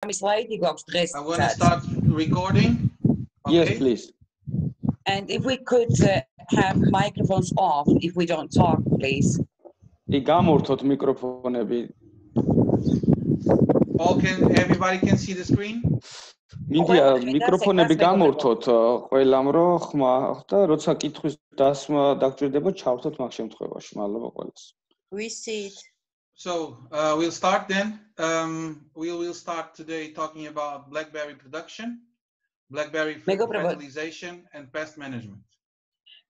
სლაიდი გვაქვს დღეს. I want to start recording. Okay. Yes, please. And if we could have microphones off, if we don't talk, please. გამორთოთ მიკროფონები. Everybody can see the screen? მინდია მიკროფონები გამორთოთ ყველამ რო ხმა და როცა კითხვის დასმა დაგჭირდება ჩავთოთ მაგ შემთხვევაში. მადლობა ყველას. We see it. So we'll start then. We will start today talking about blackberry production, blackberry fertilization and pest management.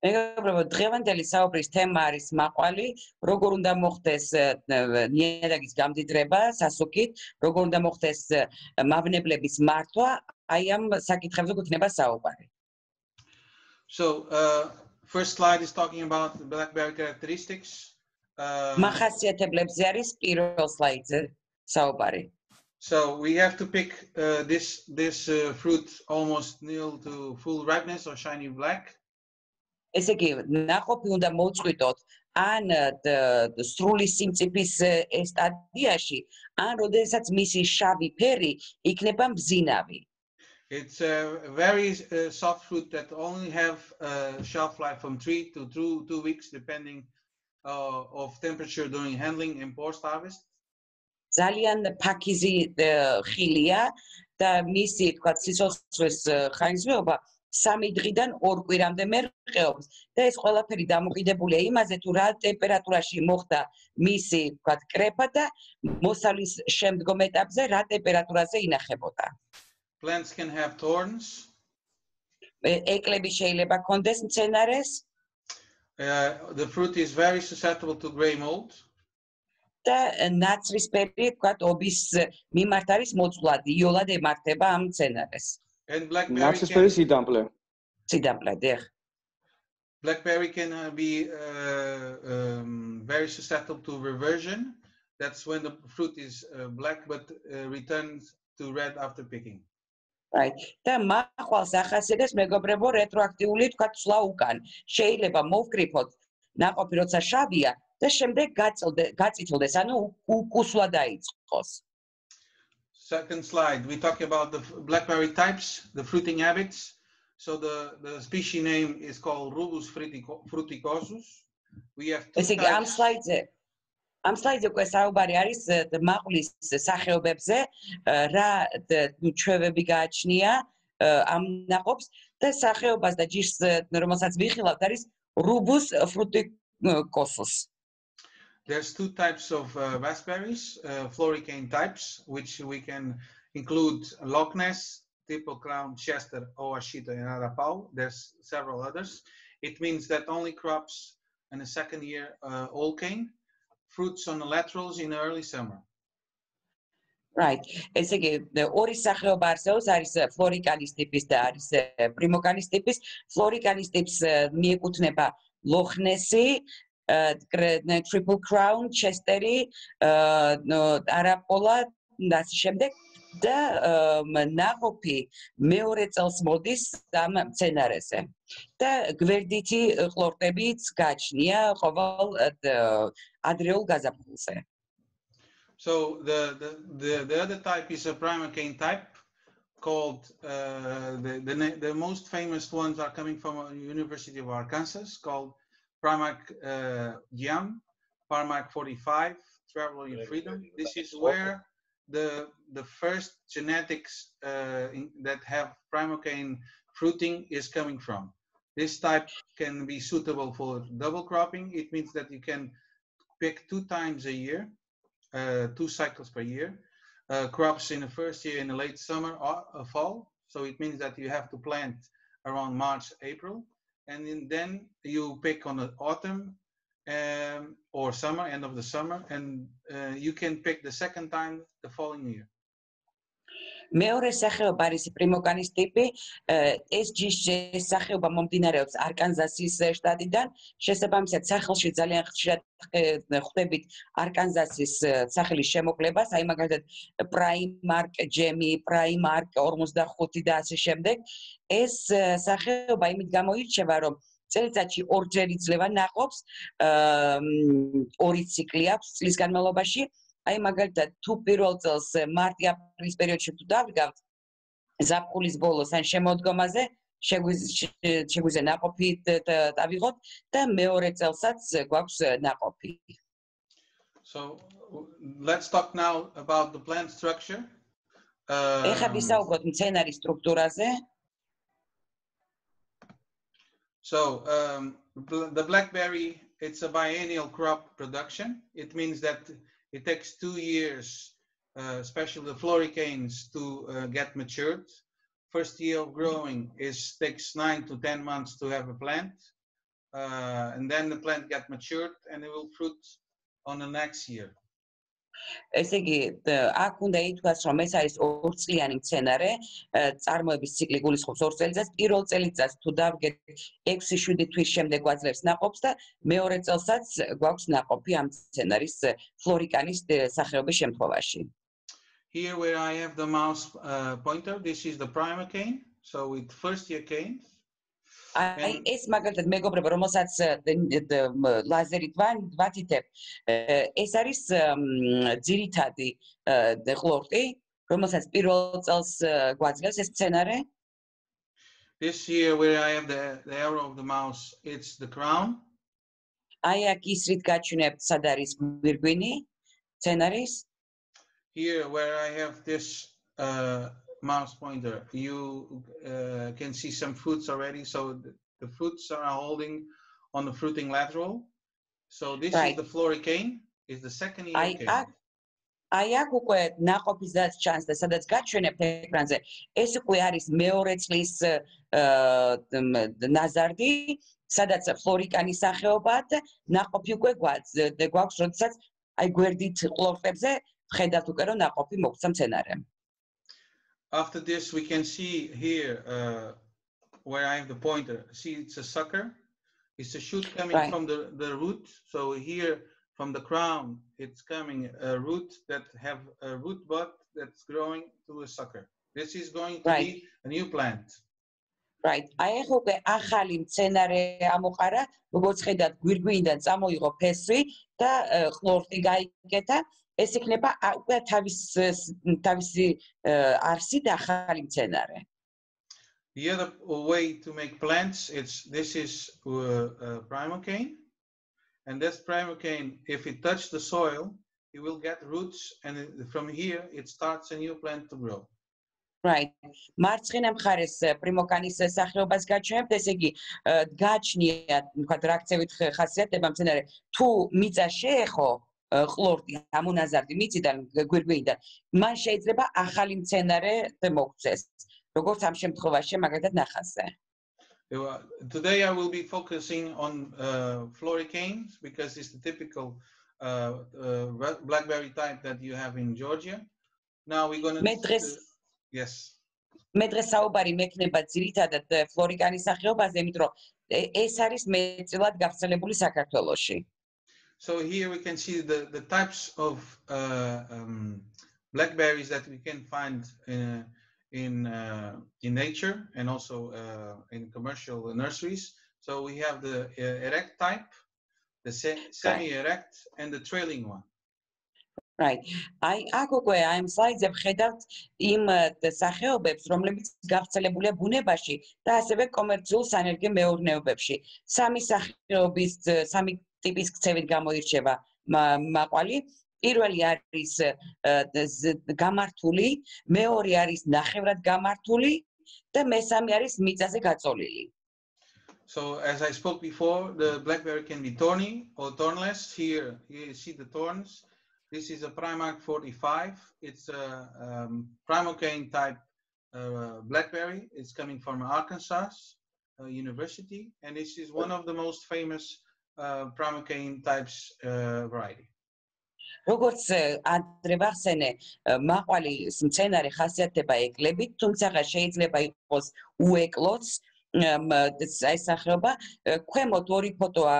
მეგობრებო, დღევანდელი საუბრის თემა არის მაყვალი, როგორ უნდა მოხდეს ნიადაგის გამდიდრება სასუქით, როგორ უნდა მოხდეს მავნებლების მართვა, აი ამ საკითხებზე გვექნება საუბარი. So first slide is talking about the blackberry characteristics. მახასიათებლებზე არის პირველ სლაიდზე საუბარი. So we have to pick this fruit almost near to full ripeness or shiny black. ესე იგი, ნაყოფი უნდა მოწყვიტოთ ან სრული სიმწიფის სტადიაში, ან როდესაც მისი შავი ფერი იქნება მბზინავი. It's a very soft fruit that only have shelf life from 3 to 2 weeks depending of temperature during handling and post harvest. ძალიან ფაქიზი ხილია და მისი, თქვათ, სიცოცხლის ხანგრძლივობა 3 დღიდან 2 კვირამდე მერყეობს და ეს ყველაფერი დამოკიდებულია იმაზე, თუ რა ტემპერატურაში მოხდა მისი, თქვათ, კრეფა და მოსავლის შემდგომ ეტაპზე რა ტემპერატურაზე ინახებოდა. Plants can have thorns. ეკლები შეიძლება ჰქონდეს მცენარეს. The fruit is very susceptible to gray mold. და ნაცრისფერი, თქვათ, ობის მიმართ არის მოწყვლადი, იოლად ემართება ამ მცენარეს. And blackberry ნაცრისფერი სიდამპლე. სიდამპლე, დიახ. Blackberry can be very susceptible to reversion. That's when the fruit is black but returns to red after picking. Right. და მაყვალს ახასიათებს მეგობრებო რეტროაქტიული, თქვათ, ცვლა უკან. შეიძლება მოვკრიფოთ ნაყოფი როცა შავია და შემდეგ გაწითლდეს, ანუ უკუსვლა დაიწყოს. Second slide, we talk about the blackberry types, the fruiting habits. So the species name is called Rubus fruticosus. We have two types. ამ სლაიდზე უკვე საუბარი არის მაყვლის სახეობებზე, რა ჩვევები გააჩნია ამ ნაყოფს და სახეობას და ჯიშს, რომელსაც ვიხილავთ, არის Rubus fruticosus. There's two types of raspberries, floricane types, which we can include Loch Ness, Triple Crown, Chester, Oashito, and Arapau. There's several others. It means that only crops in the second year all cane, fruits on the laterals in early summer. Right. ესე იგი, ორი სახეობა არსებობს, არის ფლორიკანის ტიპის და არის პრიმოკანის ტიპის. ფლორიკანის ტიპს მიეკუთვნება Loch Nessi, Triple Crown, Chesteri, Arapola და ასე შემდეგ და ნაყოფი მეორე წელს მოდის ამ მცენარეზე. და გვერდითი ყლორტებიც გააჩნია ყოველ ადრეულ გაზაფხულზე. So the other type is a primocane type called the most famous ones are coming from University of Arkansas called Primac Giam, Primac 45, Traveling Freedom. This is where the first genetics that have primocane fruiting is coming from. This type can be suitable for double cropping. It means that you can pick 2 times a year, 2 cycles per year, crops in the first year in the late summer or fall. So it means that you have to plant around March, April, and then you pick on the autumn or summer, end of the summer, and you can pick the second time the following year. მეორე სახეობა არის პრიმოკანის ტიპი. ეს ჯიშის სახეობა მომდინარეობს არკანზასის შტატიდან. შესაბამისად, სახელში ძალიან ხშირად ხვდებით არკანზასის სახელის შემოკლებას, აი მაგალითად პრაიმარკ ჯემი, პრაიმარკ 45 და ასე შემდეგ. ეს სახეობა იმით გამოირჩევა, რომ წელიწადში 2 ჯერ იძლევა ნაყოფს, 2 ციკლი აქვს წლის განმავლობაში. აი მაგალითად თუ პირველ წელს მარტი-აპრილის პერიოდში თუ დავდგავთ ზაფხულის ბოლოს ან შემოდგომაზე შეგვიძლია ნაყოფი დავიღოთ და მეორე წელსაც გვაქვს ნაყოფი. So let's talk now about the plant structure. ეხლა ვისაუბროთ მცენარის სტრუქტურაზე. So the blackberry, it's a biennial crop production. It means that it takes 2 years, especially the floricanes, to get matured. First year of growing takes 9 to 10 months to have a plant, and then the plant gets matured and it will fruit on the next year. ესე იგი, აქ უნდა ითქვას, რომ ეს არის 2 წლიანი მცენარე, წარმოების ციკლი გულისხმობს 2 წელიწადს, პირველ წელიწადს თუ დავგეთ 6-7 თვის შემდეგ გვაძლევს ნაყოფს და მეორე წელსაც გვაქვს ნაყოფი ამ მცენარის ფლორიკანის სახეობის შემთხვევაში. Here where I have the mouse pointer, this is the primer cane, so with first year canes. აი ეს მაგალითად მეგობრებო, რომელსაც ლაზერით ვათითებ, ეს არის ძირითადი ყლორტი, რომელსაც პირველ წელს გვაძლევს ეს მცენარე. This here where I have the arrow of the mouse, it's the crown. აი აქ ისრით გაჩვენებთ, სად არის გვირგვინი მცენარის. Here where I have this mouse pointer, you can see some fruits already. So the fruits are holding on the fruiting lateral. So this is the floricane, is the second year cane. აი აქ უკვე ნაყოფისაც ჩანს და სადაც გაჩვენებთ ეკრანზე, ეს უკვე არის მეორე წლის ნაზარდი, სადაც ფლორიკანის სახეობაა და ნაყოფი უკვე გვაქვს, როდესაც აი გვერდით ყლორტებზე ხედავთ უკვე რომ ნაყოფი მოგვცა მცენარემ. After this, we can see here where I have the pointer. See, it's a sucker. It's a shoot coming from the root. So here, from the crown, it's coming a root that have a root bud that's growing to a sucker. This is going to be a new plant. Right. აი ახლა უკვე ახალი მცენარე ამოყარა, როგორც ხედავთ, გვირგვინიდან წამოიღო ფესვი და ყლორტი გაიკეთა. ეს იქნება უკვე თავისი არსით ახალი მცენარე. The other way to make plants, this is primer cane, and this primer cane, if it touches the soil, it will get roots, and from here it starts a new plant to grow. Right. მარცხენა მხარეს პრიმოკანის სახეობას გაჩვენებთ, ესე იგი გაჩნია, თქვათ, რაქცევით ხასიათდება მცენარე, თუ მიწა შეეხო ყლორტი ამონაზარდი მიწიდან გვირგვინიდან, მან შეიძლება ახალი მცენარე მოგვცეს, როგორც ამ შემთხვევაში მაგალითად ნახასზე. Today I will be focusing on floricanes because it's the typical blackberry type that you have in Georgia. Now we're going to Yes. მე დღეს საუბარი მექნება ძირითადად ფლორიკანის სახეობაზე, იმიტომ რომ ეს არის მეტწილად გავრცელებული საქართველოში. So here we can see the types of blackberries that we can find in nature and also in commercial nurseries. So we have the erect type, the semi-erect, and the trailing one. Right. აი აქ უკვე აი ამ სლაიდზე ვხედავთ იმ სახეობებს, რომლებიც გავრცელებულია ბუნებაში და ასევე კომერციულ სანერგე მეურნეობებში. სამი სახეობის, სამი ტიპის ქცევით გამოირჩევა მაყვალი. პირველი არის გამართული, მეორე არის ნახევრად გამართული და მესამე არის მიწაზე გაწოლილი. So as I spoke before, the blackberry can be thorny or thornless. Here you see the thorns. This is a Primark 45. It's a primocane type blackberry. It's coming from Arkansas University, and this is one of the most famous primocane types variety. როგორც ადრე ვახსენე, მაყვალის მცენარე ხასიათდება ეკლებით, თუმცა შეიძლება იყოს უეკლოც. აი სახეობა ქვემოთ ორი ფოტოა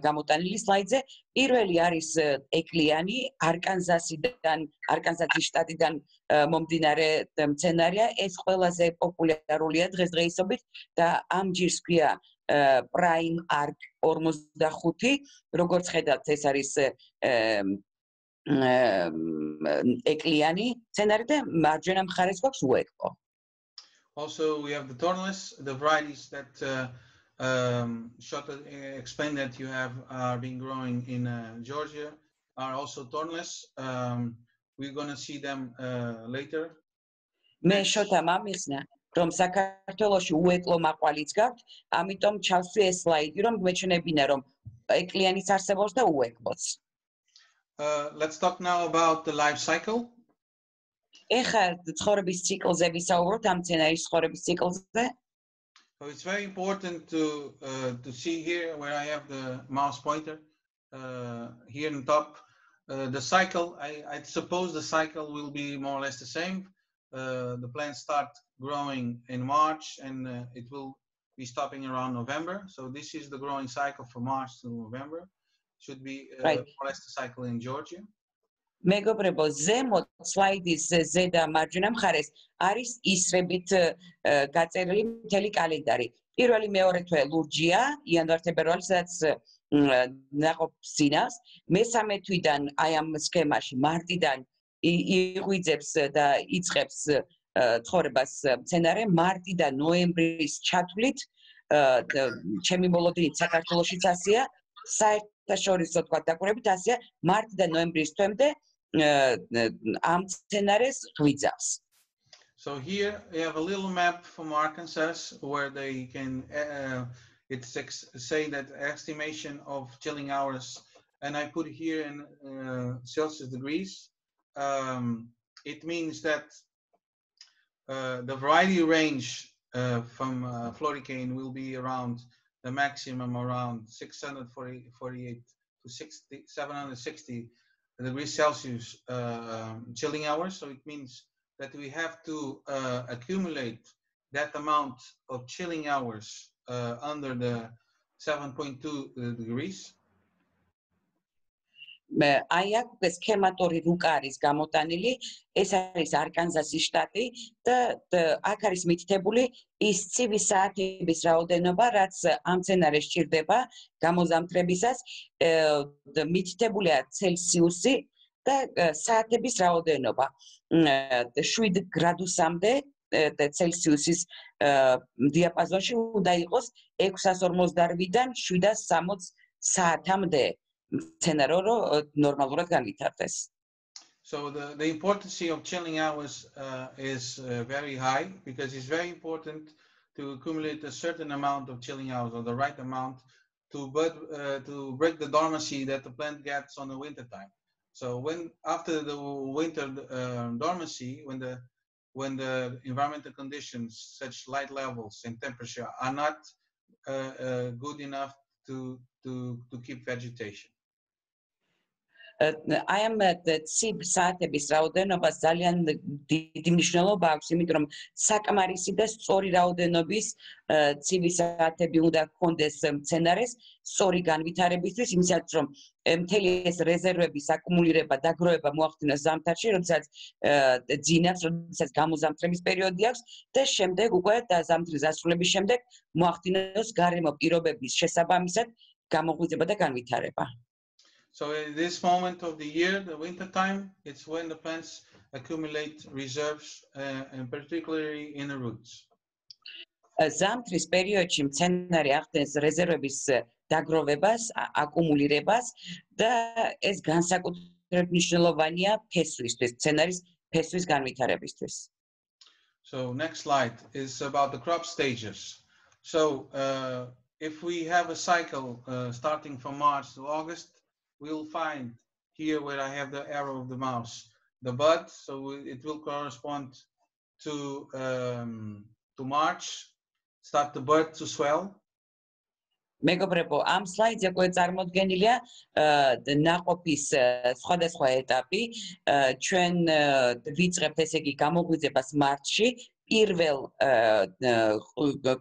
გამოტანილი სლაიდზე. პირველი არის ეკლიანი, არკანზასის შტატიდან მომდინარე მცენარეა. ეს ყველაზე პოპულარულია დღესდღეობით და ამ ჯირს ქვია პრაიმ არკ 45. როგორც ხედავთ, ეს არის ეკლიანი მცენარე და მარჯვენა მხარეს გვაქვს უეკლო. Also, we have the thornless, the varieties that explained that you have are being growing in Georgia are also thornless. We're going to see them later. მე შოთა მომიხსნა რომ საქართველოში უეკლო მაყვალიც გაქვთ, ამიტომ ჩავსვი ეს სლაიდი რომ გვეჩვენებინა რომ ეკლიანიც არსებობს და უეკლოც. Let's talk now about the life cycle. ეხლა ცხოვრების ციკლზე ვისაუბროთ ამ მცენარის ცხოვრების ციკლზე. So it's very important to see here where I have the mouse pointer here on top. The cycle, I suppose the cycle will be more or less the same. The plants start growing in March and it will be stopping around November. So this is the growing cycle from March to November. Should be right. More or less the cycle in Georgia. მეგობრებო, ზემოთ სლაიდის ზედა მარჯვენა მხარეს არის ისრებით გაწერილი მთელი კალენდარი. პირველი მეორე თვე ლურჯია, იანვარ-თებერვალი, სადაც ნაყოფს წინავს. მესამე თვიდან აი ამ სქემაში მარტიდან იღვიძებს და იწყებს ცხოვრებას მცენარე, მარტიდან ნოემბრის ჩათვლით, ჩემი მოლოდინით საქართველოშიც ასეა, საერთაშორისო თქვა დაკვირვებით ასეა, მარტიდან ნოემბრის თვემდე ამ მცენარეს ღვიძავს. So here we have a little map from Arkansas where they can say that estimation of chilling hours, and I put here in Celsius degrees. It means that the variety range from floricane will be around the maximum around 648 to 760 degrees Celsius chilling hours. So it means that we have to accumulate that amount of chilling hours under the 7.2 degrees. აი აქ სქემატური რუკა არის გამოტანილი, ეს არის არკანზასის შტატი და აქ არის მითითებული ის ცივი საათების რაოდენობა, რაც ამ მცენარეს სჭირდება გამოზამთრებისას, მითითებულია ცელსიუსი და საათების რაოდენობა 7 გრადუსამდე ცელსიუსის დიაპაზონში უნდა იყოს 648-დან 760 საათამდე. So the importance of chilling hours is very high because it's very important to accumulate a certain amount of chilling hours or the right amount to break the dormancy that the plant gets on the winter time. So after the winter dormancy, when the environmental conditions, such light levels and temperature, are not good enough to keep vegetation. I am ცივ საათების რაოდენობას ძალიან დიდი მნიშვნელობა აქვს, იმიტომ რომ საკმარისი და სწორი რაოდენობის ცივი საათები უნდა ჰქონდეს მცენარეს სწორი განვითარებისთვის, იმისათვის რომ მთელი ეს რეზერვების აკუმულირება, დაგროვება მოახდინოს ზამთარში, როდესაც ძინავს, როდესაც გამოზამთრების პერიოდი აქვს და შემდეგ უკვე ზამთრის დასრულების შემდეგ მოახდინოს გარემო პირობების შესაბამისად გამოღვიძება და განვითარება. So in this moment of the year, the winter time, it's when the plants accumulate reserves, and particularly in the roots. ზამთრის პერიოდში მცენარე ახდენს რეზერვების დაგროვებას, აკუმულირებას და ეს განსაკუთრებით მნიშვნელოვანია ფესვისთვის, მცენარის ფესვის განვითარებისთვის. So next slide is about the crop stages. So if we have a cycle starting from March to August, we'll find here where I have the arrow of the mouse, the bud. So it will correspond to March. Start the bud to swell. მეგობრებო, ამ სლაიდზე წარმოდგენილია ნაყოფის სხვადასხვა ეტაპი. ჩვენ ვიწყებთ ესე იგი გამოღვიძებას მარტში. პირველ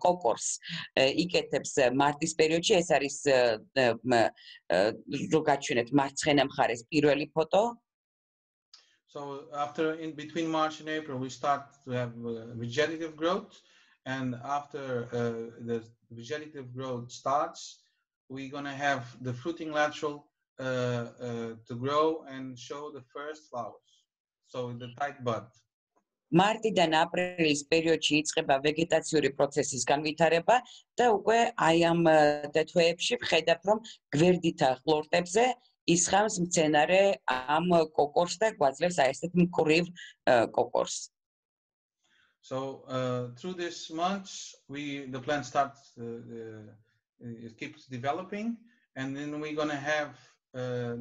კოკორს იკეთებს მარტის პერიოდში, ეს არის რო გაჩვენებთ მარცხენა მხარეს პირველი ფოტო. So in between March and April we start to have vegetative growth, and after the vegetative growth starts, we're going to have the fruiting lateral to grow and show the first flowers. So the tight bud. მარტიდან აპრილის პერიოდში იწყება ვეგეტაციური პროცესის განვითარება და უკვე აი ამ თვეებში ვხედავთ რომ გვერდითა ყლორტებზე ისხამს მცენარე ამ კოკორს და გვაძლევს აი ესეთ მკვრივ კოკორს. So through this months the plant starts it keeps developing, and then we're going to have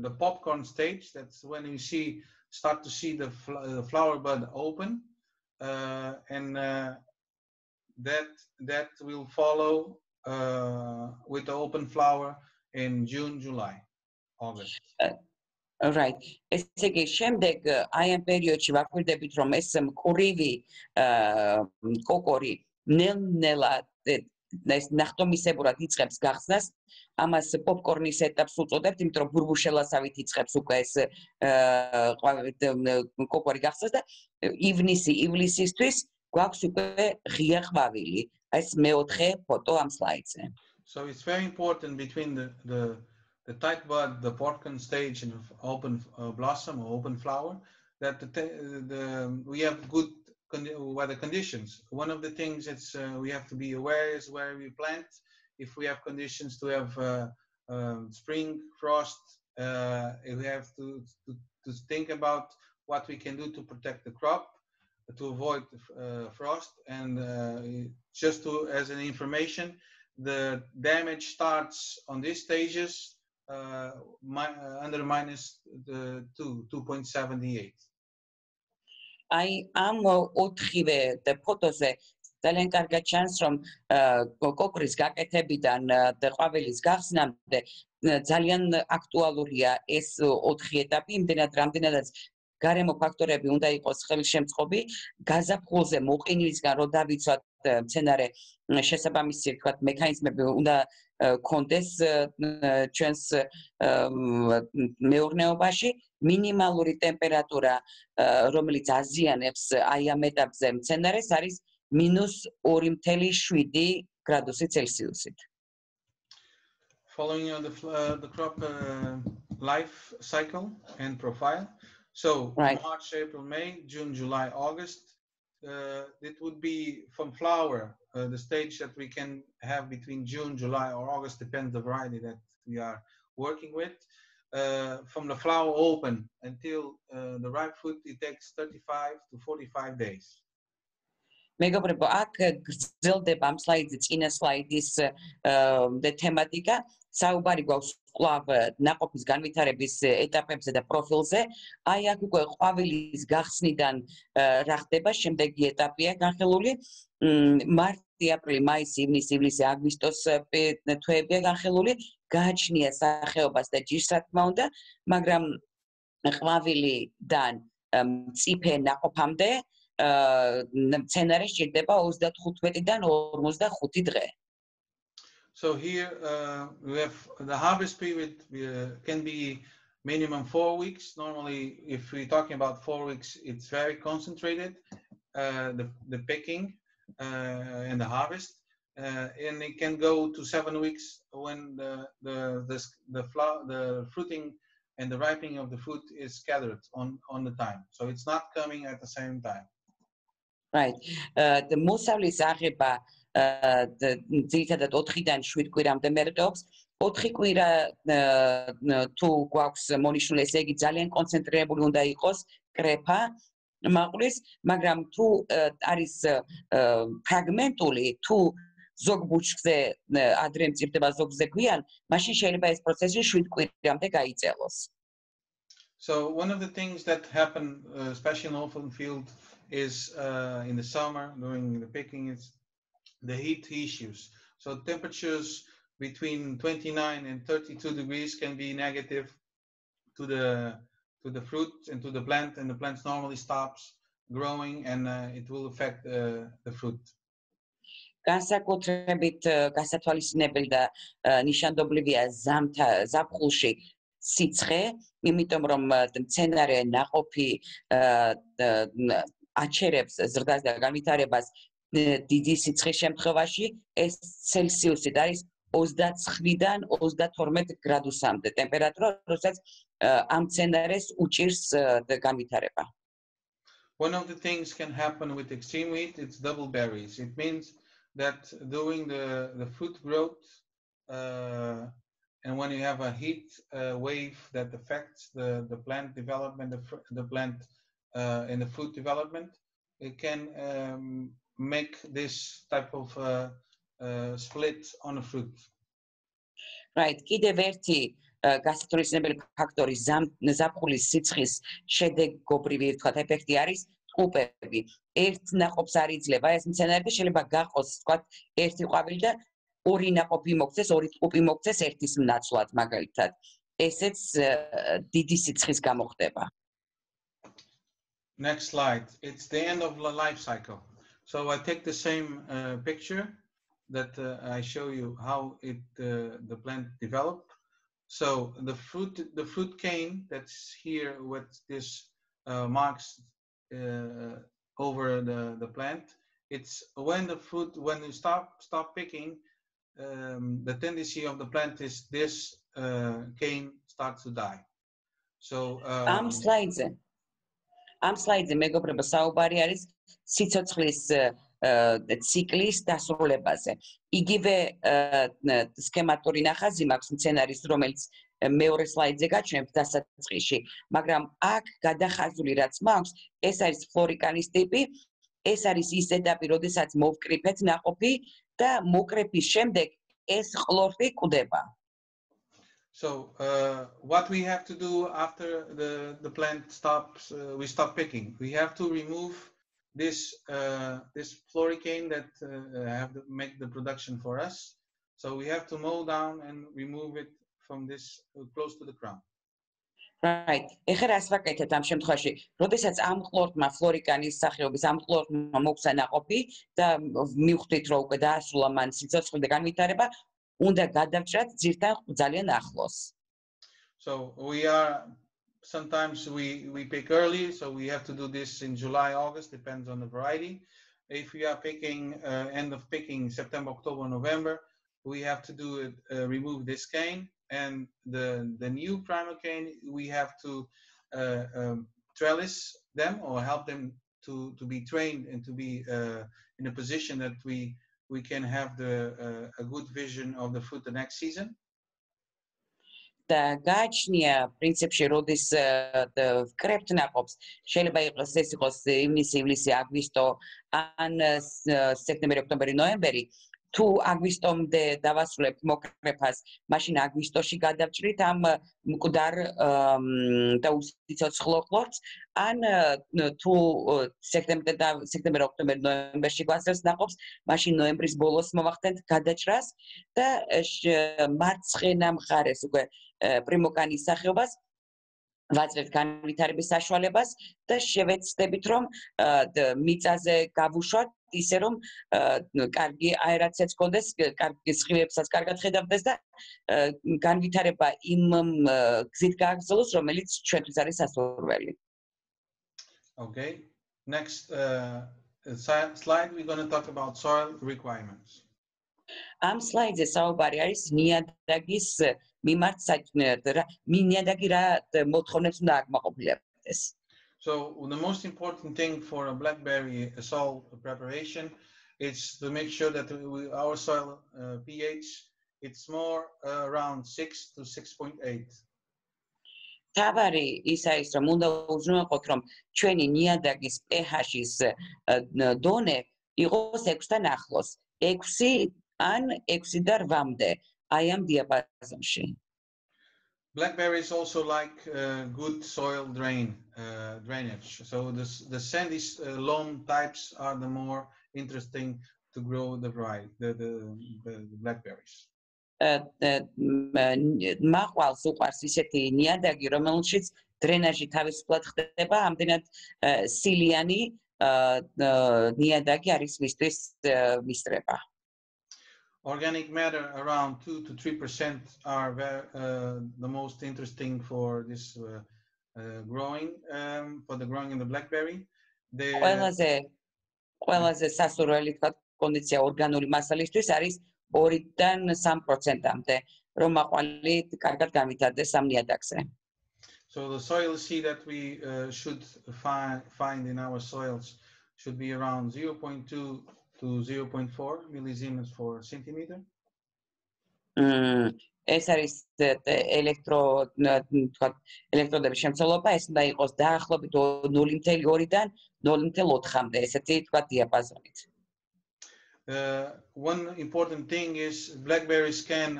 the popcorn stage. That's when you start to see the flower bud open. And that will follow with the open flower in June, July, August. Right. ესე იგი შემდეგ აი ამ პერიოდში ვაკვირდებით რომ ეს მკვრივი კოკორი ნელ-ნელა ეს ნახტომისებურად იწყებს გახსნას. ამას პოპკორნის ეტაპს უწოდებთ, იმიტომ რომ ბურბუშელასავით იწყებს უკვე ეს კოკორი გახსნას და ივნისისთვის გვაქვს უკვე ღია ყვავილი. ეს მეოთხე ფოტო ამ სლაიდზე. So it's very important between the tight bud, the popcorn stage, and open blossom or open flower that we have good weather conditions. One of the things it's we have to be aware is where we plant. If we have conditions to have spring frost, we have to think about what we can do to protect the crop, to avoid frost. And just as an information, the damage starts on these stages under -2.78. აი ამ ოთხივე ფოტოზე ძალიან კარგად ჩანს რომ კოკრის გაკეთებიდან და ყვავილის გახსნამდე ძალიან აქტუალურია ეს ოთხი ეტაპი, იმდენად რამდენადაც გარემო ფაქტორები უნდა იყოს ხელშემწყობი, გაზაფხულზე მოყინვისგან რო დავიცვათ მცენარე შესაბამისი თქვათ მექანიზმები უნდა კონდეს ჩვენს მეურნეობაში, მინიმალური ტემპერატურა რომელიც აზიანებს აი ამ ეტაპზე მცენარეს არის -2.7 გრადუსი ცელსიუსით. Following the crop life cycle and profile. So right. March, April, May, June, July, August. It would be from flower, the stage that we can have between June, July, or August, depends the variety that we are working with. From the flower open until the ripe fruit, it takes 35 to 45 days. მეგობრებო, აქ გრძელდება ამ სლაიდზე წინა სლაიდის თემატიკა. საუბარი გვაქვს კვლავ ნაყოფის განვითარების ეტაპებზე და პროფილზე. აი აქ უკვე ყვავილის გახსნიდან რა ხდება, შემდეგი ეტაპია განხილული. მარტი, აპრილი, მაისი, ივნისი, ივლისი, აგვისტოს თვეებია განხილული. გააჩნია სახეობას და ჯიშს, რა თქმა უნდა, მაგრამ ყვავილიდან მწიფე ნაყოფამდე მცენარე სჭირდება 35-დან 45 დღე. So here we have the harvest period can be minimum 4 weeks. Normally, if we're talking about 4 weeks, it's very concentrated, the picking and the harvest, and it can go to 7 weeks when the fruiting and the ripening of the fruit is scattered on the time. So it's not coming at the same time. Right. The მოსავლის აღება ძირითადად 4-დან 7 კვირამდე მერყეობს. 4 კვირა თუ გვაქვს მონიშნული, ესე იგი ძალიან კონცენტრირებული უნდა იყოს კრეფა მაყვლის, მაგრამ თუ არის ფრაგმენტული, თუ ზოგ ბუჩქზე ადრე მწიფდება, ზოგზე გვიან, მაშინ შეიძლება ეს პროცესი 7 კვირამდე გაიწელოს. So one of the things that happen, especially in open field, is in the summer during the picking, is the heat issues. So temperatures between 29 and 32 degrees can be negative to the fruit and to the plant, and the plant normally stops growing, and it will affect the fruit. განსაკუთრებით გასათვალისწინებელი და ნიშანდობლივია ზაფხულში სიცხე, იმიტომ რომ მცენარე ნაყოფი აჩერებს ზრდას და განვითარებას დიდი სიცხის შემთხვევაში, ეს ცელსიუსით არის 29-დან 32 გრადუსამდე ტემპერატურა, როდესაც ამ მცენარეს უჭირს განვითარება. One of the things can happen with extreme heat, it's double berries. It means that during the fruit growth, and when you have a heat wave that affects the plant development, the plant and the fruit development, it can make this type of split on the fruit. Right, კიდევ ერთი გასათვალისწინებელი ფაქტორი ზაფხულის სიცხის შედეგობრივი ვთქვათ ეფექტი არის ტყუპები. ერთ ნაყოფს არ იძლევა ეს მცენარეები, შეიძლება გაყოს ვთქვათ ერთი ყვავილი და ორი ნაყოფი მოგცეს, ორი ტყუპი მოგცეს ერთის ნაცვლად მაგალითად. ესეც დიდი სიცხის გამო ხდება. Next slide. It's the end of the life cycle. So I take the same picture that I show you how the plant developed. So the fruit cane that's here with this marks over the plant. It's when you stop picking, the tendency of the plant is this cane starts to die. So ამ სლაიდზე მეგობრებო საუბარი არის სიცოცხლის ციკლის დასრულებაზე. იგივე სქემატური ნახაზი მაქვს მცენარის, რომელიც მეორე სლაიდზე გაჩვენებთ დასაწყისში, მაგრამ აქ გადახაზული რაც მაქვს, ეს არის ფლორიკანის ტიპი, ეს არის ის ეტაპი, როდესაც მოვკრიფეთ ნაყოფი და მოკრეფის შემდეგ ეს ყლორტი კვდება. So what we have to do after the plant stops, we stop picking. We have to remove this floricane that have to make the production for us. So we have to mow down and remove it from this close to the ground. Right. ეხლა რას ვაკეთებთ ამ შემთხვევაში? როდესაც ამ ყლორტმა ფლორიკანის სახეობის ამ ყლორტმა მოგცა ნაყოფი და მივხვდით რომ უკვე დაასრულა მან სიცოცხლე და განვითარება, უნდა გადავჭრათ ძირთან ძალიან ახლოს. So sometimes we pick early, so we have to do this in July, August, depends on the variety. If we are picking end of picking September, October, November, we have to do it remove this cane, and the new primer cane we have to trellis them or help them to be trained and to be in a position that we can have a good vision of the fruit the next season. და გააჩნია პრინციპში როდის ვკრებთ ნაყოფს, შეიძლება იყოს ეს იყოს ივნისი, ივლისი, აგვისტო ან სექტემბერი, ოქტომბერი, ნოემბერი. თუ აგვისტომდე დავასრულებთ მოკრეფას, მაშინ აგვისტოში გადავჭრით ამ მკვდარ და უსიცოცხლო ყლორტს, ან თუ სექტემბერ, ოქტომბერ, ნოემბერში გვასწრებს ნაყოფს, მაშინ ნოემბრის ბოლოს მოვახდენთ გადაჭრას და მარცხენა მხარეს უკვე პრიმოკანის სახეობას ვაძლევთ განვითარების საშუალებას და შევეცდებით რომ მიწაზე გავუშვათ ისე რომ კარგი აერაციაც გქონდეს, კარგი სხივებსაც კარგად ხედავდეს და განვითარება იმ გზით გააგრძელოს, რომელიც ჩვენთვის არის სასურველი. Okay. Next slide we're going to talk about soil requirements. ამ სლაიდზე საუბარი არის ნიადაგის მიმართ ნიადაგი რა მოთხოვნებს უნდა აკმაყოფილებდეს. So the most important thing for a blackberry soil preparation is to make sure that our soil pH it's more around 6 to 6.8. თავარი ის არის რომ უნდა უზრუნველყოთ რომ ჩვენი ნიადაგის pH-ის დონე იყოს 6-თან ახლოს. 6 ან 6 და 8-მდე აი ამ დიაპაზონში. Blackberries also like good soil drainage. So the sandy loam types are the more interesting to grow the blackberries. მაყვლის უყვარს ისეთი ნიადაგი, რომელშიც დრენაჟი თავისუფლად ხდება, ამდენად სილიანი ნიადაგი არის მისთვის მისწრება. Organic matter around 2 to 3% are the most interesting for this growing, for the growing in the blackberry. ყველაზე სასურველი კონდიცია ორგანული მასალისთვის არის 2-დან 3%-მდე, რომ მაყვალი კარგად გამიტარდეს ამ ნიადაგზე. So the soil C that we should find in our soils should be around 0.2 to 0.4 millisiemens per centimeter. ეს არის ელექტროდების შემცველობა, ეს უნდა იყოს დაახლოებით 0.2-დან 0.4-მდე, ესეთი თქვა დიაპაზონით. One important thing is blackberries can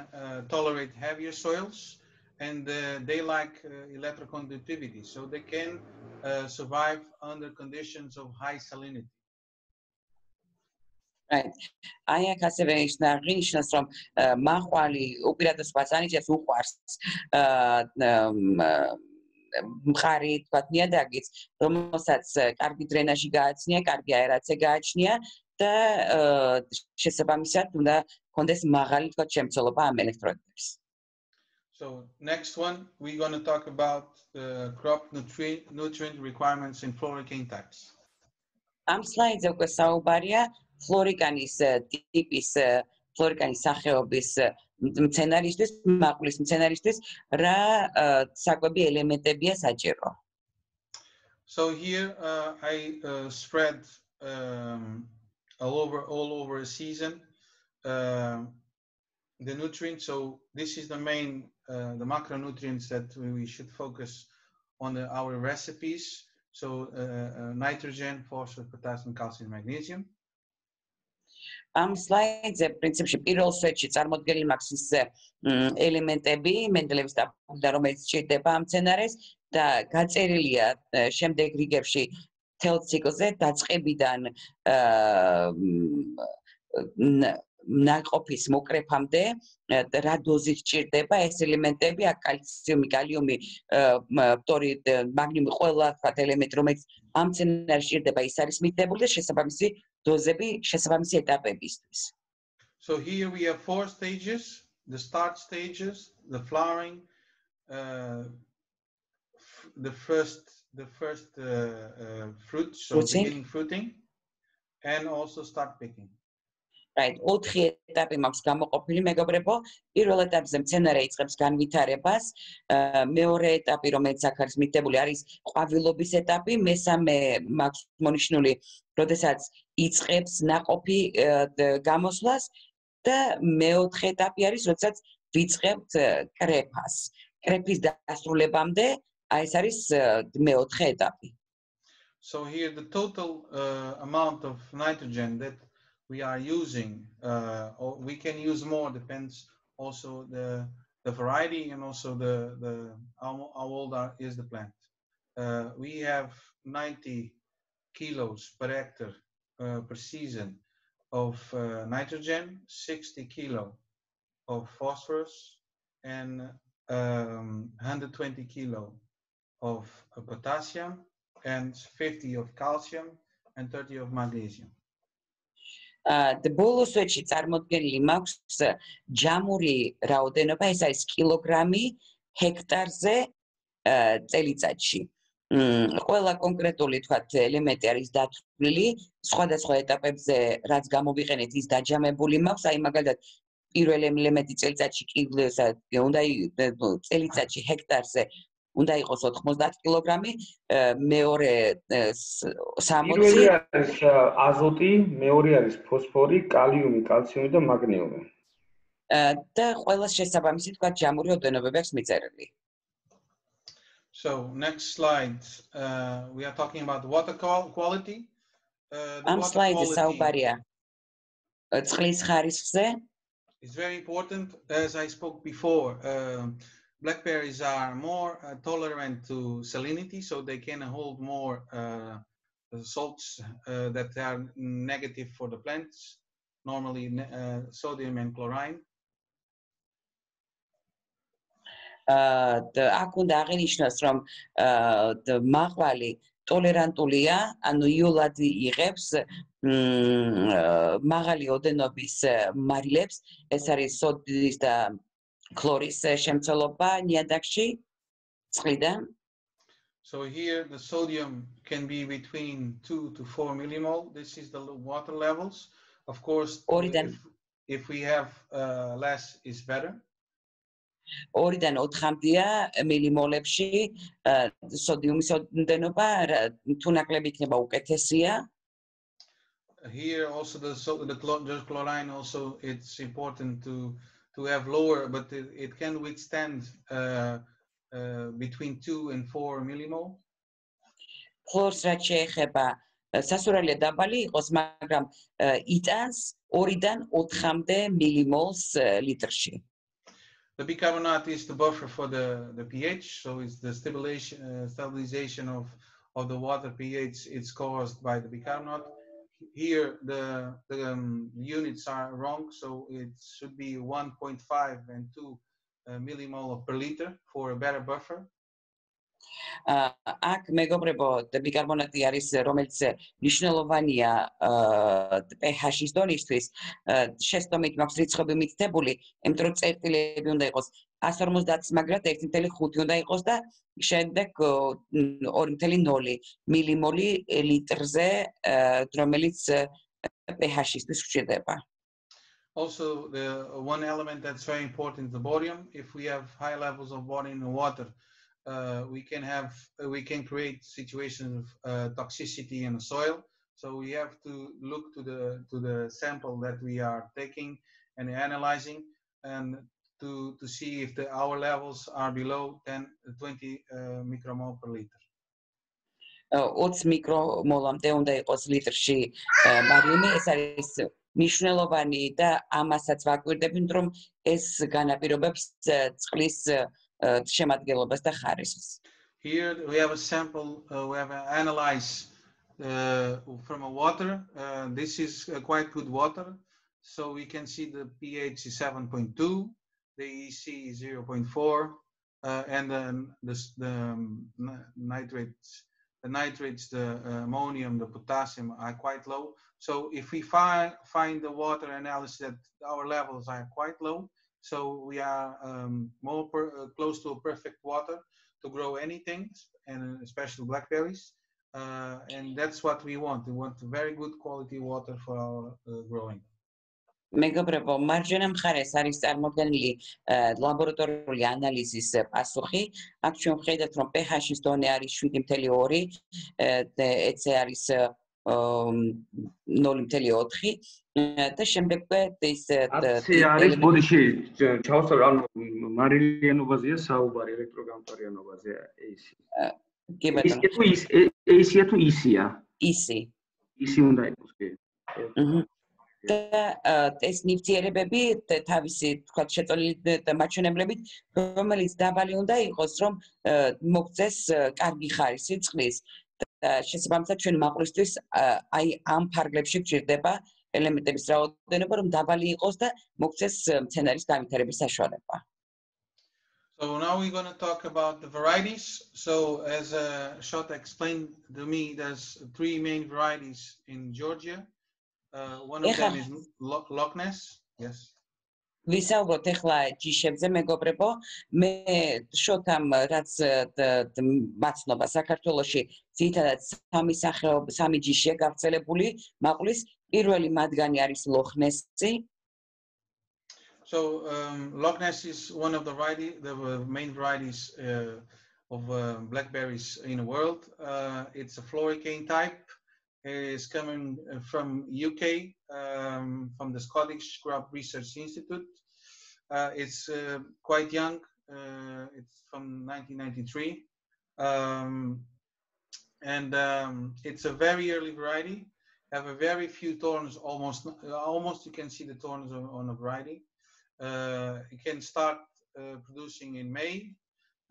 tolerate heavier soils, and they like electroconductivity, so they can survive under conditions of high salinity. Right. აი აქ ასევე აღნიშნავს, რომ მაყვალი უპირატესობას ანიჭებს უყვარს მხარი თქვა ნიადაგიც, რომელსაც კარგი დრენაჟი გააჩნია, კარგი აერაცია გააჩნია და შესაბამისად უნდა ჰქონდეს მაღალი თქვა შემცველობა ამ ელექტროდებს. So next one, we're going to talk about crop nutrient requirements in floricane types. ამ სლაიდზე უკვე საუბარია ფლორიკანის ტიპის, ფლორიკანის სახეობის მცენარისთვის, მაყვლის მცენარისთვის რა საკვები ელემენტებია საჭირო. So here I spread all over a season the nutrients. So this is the main the macronutrients that we should focus on our recipes. So nitrogen, phosphorus, potassium, calcium, magnesium. Am slides პრინციპში პირველ სვეტში წარმოდგენილი მაქვს ის ელემენტები, მენდელევის დაფუძნდა, რომელიც სჭირდება ამ მცენარეს და გაწერილია შემდეგ რიგებში თელ ციკლზე დაწყებიდან ნაყოფის მოკრეფამდე რა დოზით სჭირდება ეს ელემენტები, კალციუმი, კალიუმი, ფტორი, მაგნიუმი, ყველა თქვა ელემენტი, რომელიც ამ მცენარეს სჭირდება, ის არის მითებული და შესაბამისი დოზები, შესაბამისი ეტაპებისთვის. So here we have 4 stages: the start stages, the flowering, the first fruit, so beginning fruiting, and also start picking. Right, 4 ეტაპი მაქვს გამოყოფილი, მეგობრებო. პირველ ეტაპზე მცენარე იწყებს განვითარებას, მეორე ეტაპი, რომელიც აქ არის მითებული, არის ყვავილობის ეტაპი, მესამე მაქვს მონიშნული, როდესაც იწყებს ნაყოფი გამოსვლას და მეოთხე ეტაპი არის, როდესაც ვიწყებთ კრეფას. კრეფის დასრულებამდე, აი ეს არის მეოთხე ეტაპი. So here the total amount of nitrogen that we are using, or we can use more, depends also the variety and also how old is the plant. We have 90 kilos per hectare per season of nitrogen, 60 kilo of phosphorus, and 120 kilo of potassium, and 50 of calcium, and 30 of magnesium. The bolus which წარმოდგენილი მაქვს ჯამური რაოდენობა, ეს არის კილოგრამი ჰექტარზე წელიწადში. ყველა კონკრეტული თქვათ ელემენტი არის დათვლილი, სხვადასხვა ეტაპებზე რაც გამოვიყენეთ ის დაჯამებული მაქვს, აი მაგალითად პირველი ელემენტი წელიწადში უნდა წელიწადში ჰექტარზე უნდა იყოს 90 კილოგრამი, მეორე 60. პირველი არის აზოტი, მეორე არის ფოსფორი, კალიუმი, კალციუმი და მაგნიუმი. და ყველას შესაბამისი თქვა ჯამური ოდენობები აქვს მიწერილი. So next slide, we are talking about water quality. Am slide საუბარია წყლის ხარისხზე. It's very important, as I spoke before. Blackberries are more tolerant to salinity, so they can hold more salts that are negative for the plants, normally sodium and chlorine. აქ უნდა აღინიშნოს, რომ მაყვალი ტოლერანტულია, ანუ იოლად იღებს მაღალი ოდენობის მარილებს, ეს არის სოდის და chlorine შემცველობა ნიადაგში წყლიდან. So here the sodium can be between 2 to 4 millimole. This is the water levels. Of course, if we have less is better. 2-დან 4-მდეა მილიმოლებში სოდიუმის ოდენობა, თუ ნაკლები იქნება უკეთესია. Here also the chlorine also it's important to have lower, but it can withstand between 2 and 4 millimole. Chlor's რაც შეეხება სასურველია დაბალი იყოს, მაგრამ იტანს 2-დან 4-მდე მილიმოლს ლიტრში. The bicarbonate is the buffer for the pH, so it's the stabilization of the water pH. It's caused by the bicarbonate. Here the units are wrong, so it should be 1.5 and 2 millimole per liter for a better buffer. Აქ მეგობრებო, ბიკარბონატი არის, რომელიც მნიშვნელოვანია pH-ის დონისთვის. შეცდომით მაქვს რიცხვები მითითებული, იმიტომ რომ წერტილები უნდა იყოს 150, მაგრამ 1.5 უნდა იყოს და შემდეგ 2.0 მილიმოლი ლიტრზე, რომელიც pH-ისთვის გვჭირდება. Also, the one element that's very important is the barium. If we have high levels of barium in the water, we can create situations of toxicity in the soil. So we have to look to the sample that we are taking and analyzing, and to see if our levels are below 20 micromole per liter. 20 მიკრომოლამდე უნდა იყოს ლიტრში ბარიუმი, ეს არის მნიშვნელოვანი და ამასაც ვაკვირდებით, რომ ეს განაპირობებს წყლის შემადგენლობას და ხარისხს. Here we have a sample, we have analyzed from a water. This is quite good water, so we can see the pH is 7.2, the EC is 0.4, and then the nitrates, the ammonium, the potassium are quite low. So if we find the water analysis that our levels are quite low, so we are more close to a perfect water to grow anything, and especially blackberries. And that's what we want. We want very good quality water for our growing. მეგობრებო, მარჯვენა მხარეს არის წარმოდგენილი ლაბორატორიული ანალიზის პასუხი. აქ ჩვენ ვხედავთ, რომ pH-ის დონე არის 7.2, EC არის 0.4 და შემდეგ ეს არის ბოდიში ჩავსწავლ, ანუ მარილიანობაზეა საუბარი, ელექტროგამტარიანობაზე AC. კი ბატონო. AC-ია თუ EC-ია? EC. EC უნდა იყოს, კი. და ეს ნივთიერებები თავისი თქვა შეწოლილი მაჩვენებლებით, რომელიც დაბალი უნდა იყოს, რომ მოგწეს კარგი ხარისი წყლის. შესაბამისად ჩვენ მაყვლისთვის აი ამ ფარგლებში გვჭირდება ელემენტების რაოდენობა, რომ დაბალი იყოს და მოგწეს მცენარის განვითარების საშუალება. So now we're going to talk about the varieties. So as Shota explained to me, there's 3 main varieties in Georgia. One of them is Loch Ness. Yes. ვისაუბროთ ახლა ჯიშებზე, მეგობრებო, მე შოთამ რაც მაცნობა საქართველოში ძირითადად 3 სახეობა, 3 ჯიშია გავრცელებული მაყვლის. პირველი მათგანი არის Loch Ness-ი. So Loch Ness is one of the main varieties of blackberries in the world. It's a floricane type. It's coming from UK, from the Scottish Crop Research Institute. It's quite young. It's from 1993. And it's a very early variety. Have a very few thorns, almost you can see the thorns on a variety. It can start producing in May,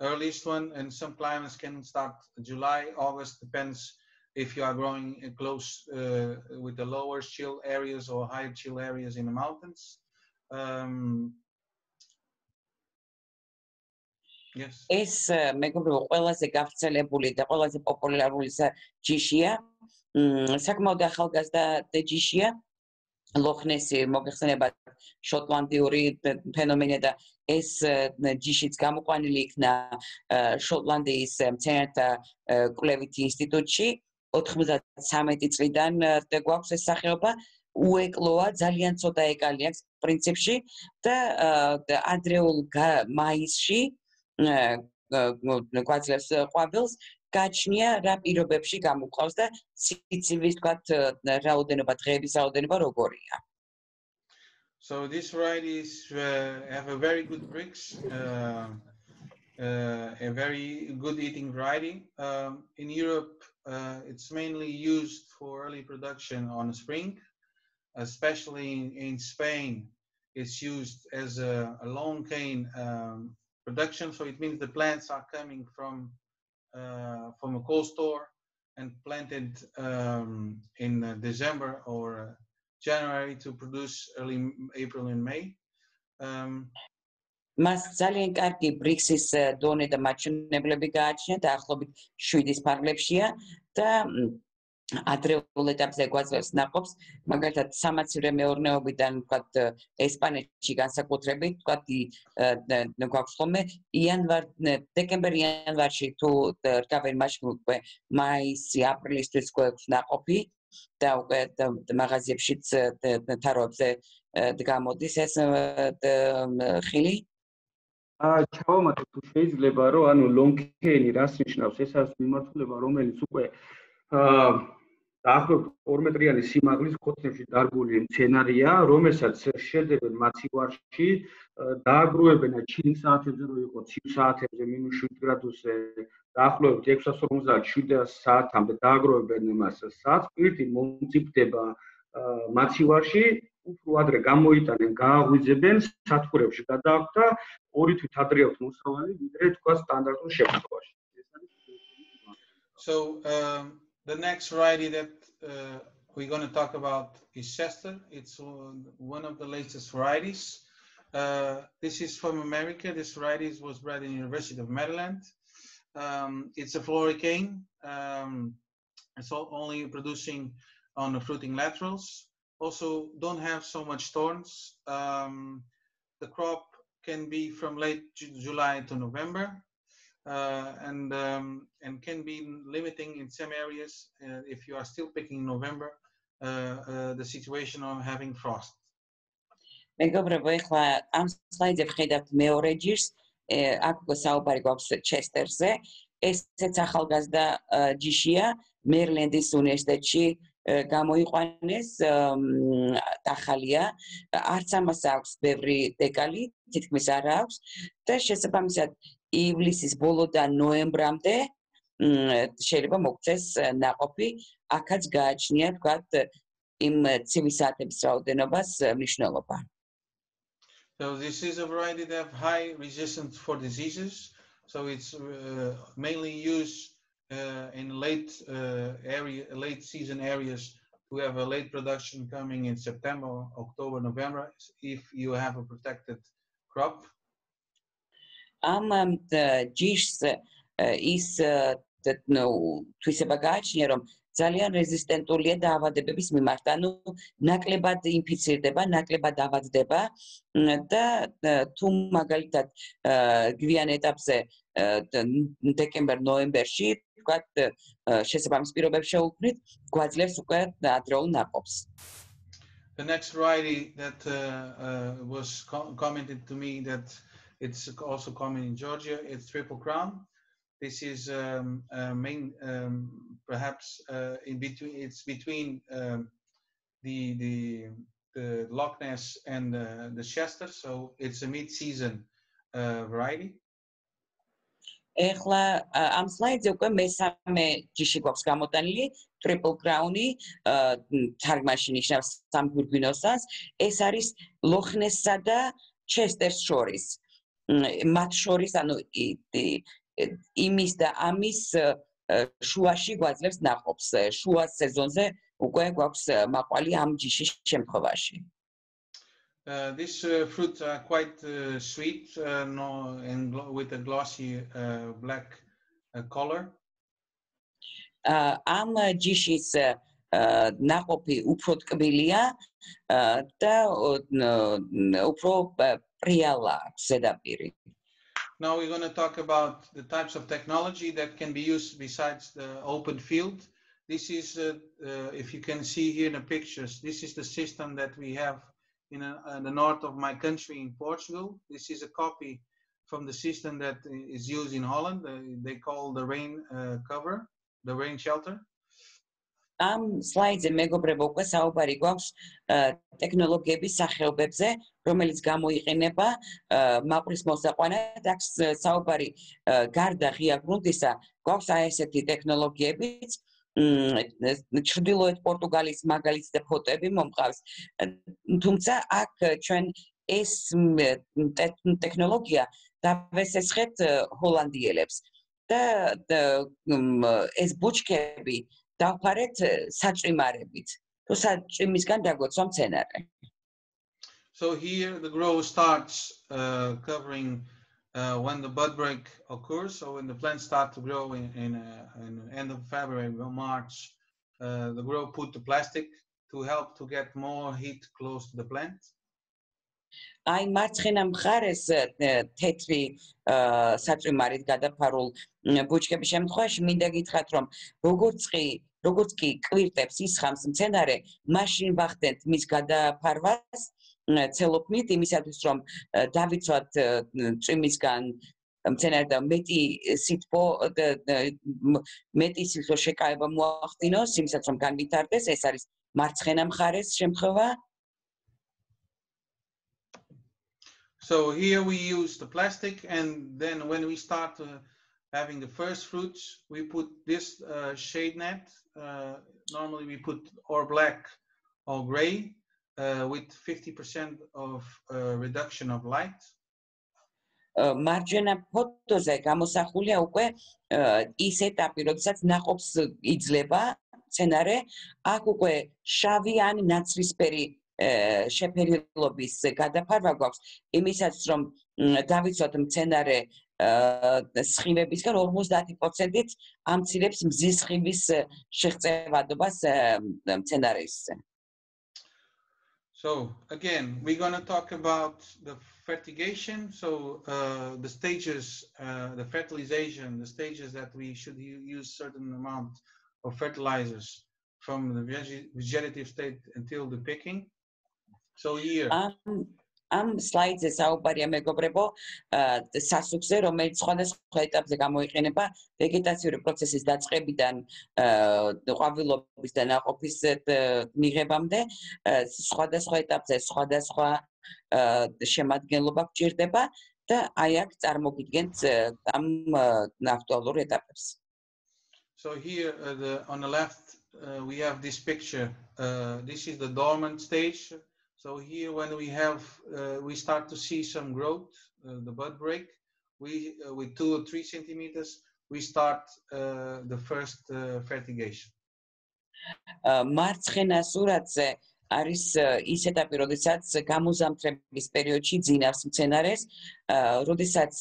earliest one, and some climates can start July, August, depends if you are growing close with the lower chill areas or higher chill areas in the mountains. Yes. ეს მეგობრებო ყველაზე გავრცელებული და ყველაზე პოპულარული ჯიშია. საკმაოდ ახალგაზრდა ჯიშია. Loch Ness-ი მოგეხსენებათ შოტლანდიური ფენომენია და ეს ჯიშიც გამოყვანილი იქნა შოტლანდიის მცენარეთა კვლევითი ინსტიტუტში 93 წლიდან გვაქვს ეს სახეობა. უეკლოა, ძალიან ცოტა ეკალი აქვს პრინციპში და ადრეულ მაისში გვაძლევს ყვავილს გაჩნია რა პირობებში გამოყავს და სიცივის თქვათ რაოდენობა დღეების რაოდენობა როგორია. So these varieties have a very good Brix, a very good eating variety. In Europe, it's mainly used for early production on spring, especially in Spain. It's used as a long cane production, so it means the plants are coming from a cold store and planted in December or January to produce early April and May. მას ძალიან კარგი ბრიქსის დონე და მაჩვენებლები გააჩნია და ახლობით 7-ის ფარგლებშია და ადრეულ ეტაპზე გვაძლევს ნაყოფს, მაგალითად სამაცივრე მეურნეობიდან ვთქვათ ესპანეთში განსაკუთრებით, ვთქვათ გვაქვს ხოლმე დეკემბერ-იანვარში თუ რკავენ მაშინ უკვე მაისი, აპრილისთვის გვაქვს ნაყოფი და უკვე მაღაზიებშიც თაროებზე გამოდის ეს ხილი. ჩავამატებ თუ შეიძლება რომ ანუ ლონგ-კეინი რას ნიშნავს? ეს არის მიმართულება რომელიც უკვე დაახლოებით 2 მეტრიანი სიმაღლის ქოთნებში დარგული მცენარეა, რომელსაც შედებენ მაცივარში, დააგროვებენ ჩილინგ საათებზე რო იყო ცივ საათებზე -7 გრადუსზე, დაახლოებით 650-700 საათამდე დააგროვებენ მას საწყვირთი მომწიფდება მაცივარში, უფრო ადრე გამოიტანენ, გააღვიძებენ, სათბურებში გადააქვთ და 2 თვით ადრე აქვს მოსავალი, ვიდრე თქვა სტანდარტულ შემთხვევაში. So the next variety that we're going to talk about is Chester. It's one of the latest varieties. This is from America. This variety was bred in the University of Maryland. It's a floricane. It's only producing on the fruiting laterals. Also don't have so much thorns. The crop can be from late July to November. And can be limiting in some areas if you are still picking in November the situation of having frost. მეგობრებო, ეხლა ამ სლაიდზე ვხედავთ მეორე ჯირს, აქ საუბარი გვაქვს ჩესტერზე. ესეც ახალგაზრდა ჯიშია, მერილენდის უნივერსიტეტში გამოიყვანეს, ახალია, არც ამას აქვს ბევრი დეკალი, თითქმის არ აქვს და შესაბამისად ივლისის ბოლოდან ნოემბრამდე შეიძლება მოგწეს ნაყოფი, აქაც გააჩნია თქვათ იმ ცივი საათების რაოდენობას მნიშვნელობა. So this is a variety that have high resistance for diseases. So it's mainly used in late season areas who have a late production coming in September, October, November if you have a protected crop. Am ჯიშს ის თვისება გააჩნია, რომ ძალიან რეზისტენტულია დაავადებების მიმართ, ანუ ნაკლებად ინფიცირდება, ნაკლებად ავადდება და თუ მაგალითად გვიან ეტაპზე დეკემბერ-ნოემბერში თქვათ შესაბამის პირობებს შეუქმნით, გვაძლევს უკვე ადრეულ ნაყოფს. The next variety that was commented to me that it's also common in Georgia. It's Triple Crown. This is perhaps in between. It's between the Loch Ness and the Chester. So it's a mid-season variety. ეხლა ამ სლაიდზე უკვე მესამე ჯიში გვაქვს გამოტანილი, Triple Crown-ი, თარგმანში ნიშნავს სამგვირგვინოსას. ეს არის ლოხნესსა და ჩესტერს შორის. მათ შორის, ანუ იმის და ამის შუაში გვაძლევს ნაყოფს. შუა სეზონზე უკვე გვაქვს მაყვალი ამ ჯიშის შემთხვევაში. These fruits are quite sweet and with a glossy black color. Am ჯიშის ნაყოფი უფრო ტკბილია და უფრო პრიალა აქვს ზედაპირი. Now we're going to talk about the types of technology that can be used besides the open field. this is, if you can see here in the pictures, this is the system that we have in the north of my country in Portugal. This is a copy from the system that is used in Holland. They call the rain cover, the rain shelter. Am slide-ზე მეგობრებო უკვე საუბარი გვაქვს ტექნოლოგიების სახეობებზე, რომელიც გამოიყენება მაყვლის მოსაყვანად. აქ საუბარი გარდა ღია გრუნტისა გვაქვს აი ესეთი ტექნოლოგიებიც. ჩრდილოეთ პორტუგალიის მაგალითი და ფოტოები მომყავს. თუმცა აქ ჩვენ ეს ტექნოლოგია დავესესხეთ ჰოლანდიელებს და ეს ბუჩქები დავფარეთ საჭმარებით. თუ საჭმისგან დაგვეცვა მცენარე. So here the growth starts covering when the bud break occurs. So when the plants start to grow in end of February or March, the grower put the plastic to help to get more heat close to the plant. Ai მარცხენა მხარეს თეთრი საჭმარით გადაფარულ ბუჩქების შემთხვევაში მინდა გითხრათ, რომ როგორც კი კვირტებს ისხამს მცენარე, მაშინ ვახდენთ მის გადაფარვას ცელოფნით, იმისათვის რომ დავიცვათ წვიმისგან მცენარე და მეტი სითბო შეკავება მოახდინოს, იმისათვის რომ განვითარდეს. ეს არის მარცხენა მხარეს შემთხვევა. So here we use the plastic, and then when we start having the first fruits, we put this shade net. Normally we put or black or gray with 50% of reduction of light. მარჯვენა ფოტოზე გამოსახულია უკვე ის ეტაპი, როდესაც ნაყოფს იძლება მცენარე, აქ უკვე შავი ან ნაცრისფერი შეფერილობის გადაფარვა გვაქვს, იმისათვის რომ დავიცვათ მცენარე სხივებისგან 50%-ით ამცირებს მზის სხივის შეღწევადობას მცენარეისზე. So again, we're going to talk about the fertigation. So the stages, the fertilization, the stages that we should use certain amount of fertilizers from the vegetative state until the picking. So here. Am slide-ზე საუბარია მეგობრებო სასუქზე, რომელიც სხვადასხვა ეტაპზე გამოიყენება ვეგეტაციური პროცესის დაწყებიდან ყვავილობის და ნაყოფის მიღებამდე, სხვადასხვა ეტაპზე სხვადასხვა შემადგენლობა გვჭირდება და აი აქ წარმოგიდგენთ ამ აქტუალურ ეტაპებს. So here on the left we have this picture. This is the dormant stage. So here, when we start to see some growth, the bud break, with 2 or 3 centimeters, we start the first fertigation. მარცხენა სურათზე არის ის ეტაპი, როდესაც გამოზამთრების პერიოდში ძინავს მცენარეს, როდესაც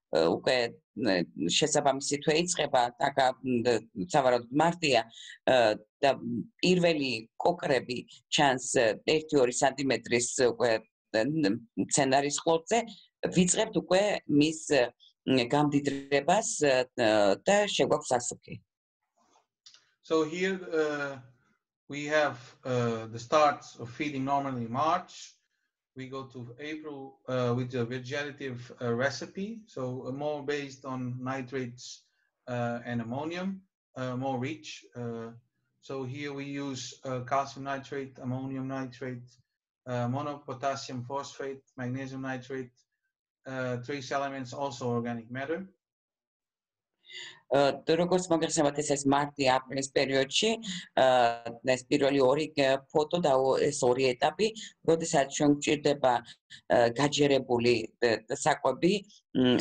უკვე შესაბამისი თვე იწყება, სავარაუდოდ მარტია და პირველი კოკრები ჩანს 1-2 სანტიმეტრის უკვე მცენარის ყლორტზე, ვიწყებთ უკვე მის გამდიდრებას და შეგვაქვს სასუქი. So here we have the start of feeding normally in March. We go to April with the vegetative recipe, so more based on nitrates and ammonium, more rich. So here we use calcium nitrate, ammonium nitrate, monopotassium phosphate, magnesium nitrate, trace elements, also organic matter. როგორც მოგეხსენებათ, ეს მარტი-აპრილის პერიოდში ეს პირველი 2 ფოტო და ეს 2 ეტაპი, როდესაც ჩვენ გვჭირდება გაჯერებული საკვები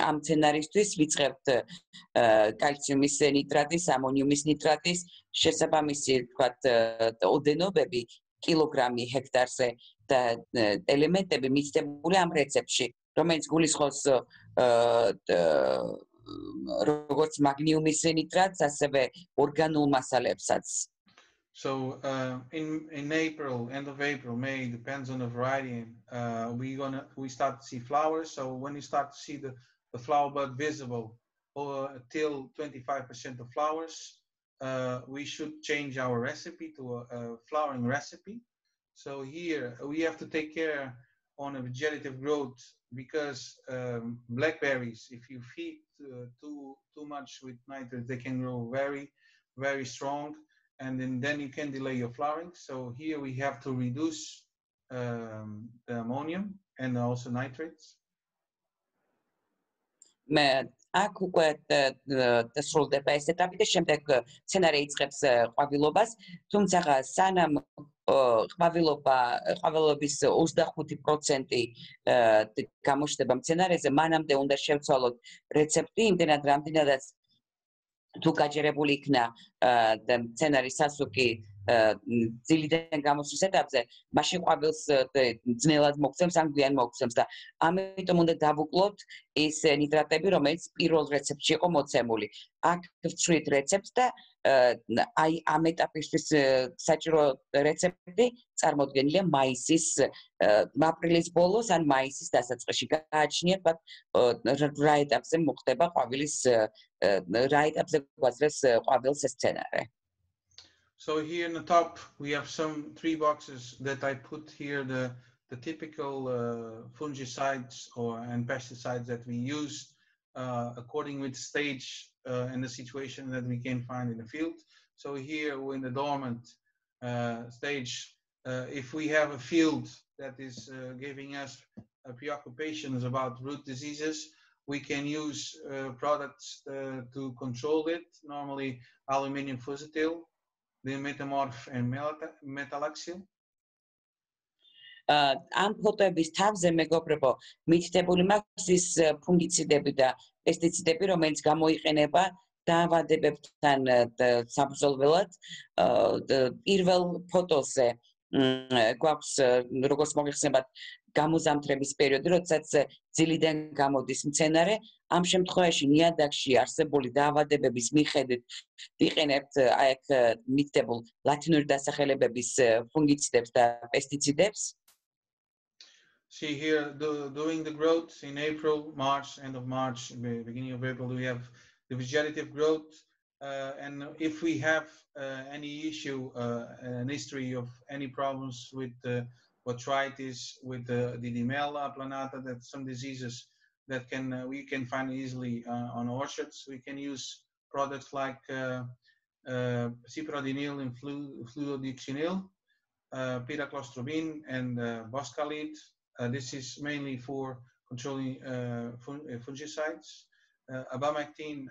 ამ მცენარისთვის, ვიწყებთ კალციუმის ნიტრატის, ამონიუმის ნიტრატის შესაბამისი, თქვათ, ოდენობები კილოგრამი ჰექტარზე და ელემენტები მიცდებული ამ რეცეპტში, რომელიც გულისხმობს როგორც მაგნიუმის ნიტრატს, ასევე ორგანულ მასალებსაც. So in April, end of April, May, depends on the variety, we start to see flowers. So when you start to see the flower bud visible till 25% of flowers, we should change our recipe to a flowering recipe. So here we have to take care on a vegetative growth because blackberries, if you feed too much with nitrates, they can grow very, very strong, and then you can delay your flowering. So here we have to reduce the ammonium and also nitrates. აქ უკვე სრულდება ეს ეტაპი და შემდეგ სცენარი იწყებს ყვავილობას, თუმცა სანამ ყვავილობის 25% გამოჩნდება მცენარეზე, მანამდე უნდა შევცვალოთ რეცეპტი, იმდენად რამდენადაც თუ გაჯერებული იქნა მცენარის სასუქი ძილიდან გამოსვლის ეტაპზე, მაშინ ყვავილს ძნელად მოგცემს ან გვიან მოგცემს და ამიტომ უნდა დავუკლოთ ის ნიტრატები, რომელიც პირველ რეცეპტში იყო მოცემული. აქ ვცვლით რეცეპტს და აი ამ ეტაპისთვის საჭირო რეცეპტი წარმოდგენილია აპრილის ბოლოს ან მაისის დასაწყისში. გააჩნიათ რა ეტაპზე მოხდება ყვავილის რა ეტაპზე გვაძლევს ყვავილს ეს სცენარე. So here in the top we have some 3 boxes that I put here the typical fungicides and pesticides that we use according with stage and the situation that we can find in the field. So here we're in the dormant stage. If we have a field that is giving us preoccupations about root diseases, we can use products to control it, normally aluminum fusitil, the metamorph and metalaxyl. ამ ფოტოების თავზე მეგობრებო, მითითებული მაქვს ის ფუნგიციდები და პესტიციდები, რომელიც გამოიყენება დაავადებებთან საბრძოლველად. პირველ ფოტოზე გვაქვს, როგორც მოგეხსენებათ, გამოზამთრების პერიოდი, როდესაც ძილიდან გამოდის მცენარე. ამ შემთხვევაში ნიადაგში არსებული დაავადებების მიხედვით ვიყენებთ აი აქ მითითებულ ლათინური დასახელებების ფუნგიციდებს და პესტიციდებს. See here, during the growth in April, March, end of March, beginning of April, we have the vegetative growth. And if we have any issue, an history of any problems with botrytis, with the Didymella planata, that some diseases that we can find easily on orchards, we can use products like cyprodenyl and fluodeoxinil, pyraclostrobin, and boscalid. This is mainly for controlling fungicides. Abamectin,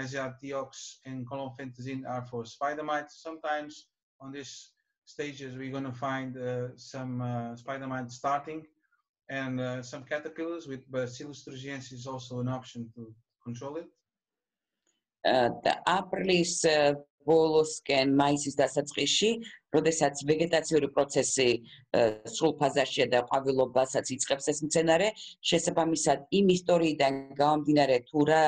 azathiox, and chlorphenazine are for spider mites. Sometimes on these stages we're going to find some spider mites starting, and some caterpillars with Bacillus thuringiensis is also an option to control it. აპრილის ბოლოსკენ მაისის დასაწყისში, როდესაც ვეგეტაციური პროცესი სრულ ფაზაშია და ყვავილობასაც იწყებს ეს მცენარე, შესაბამისად იმ ისტორიიდან გამომდინარე თუ რა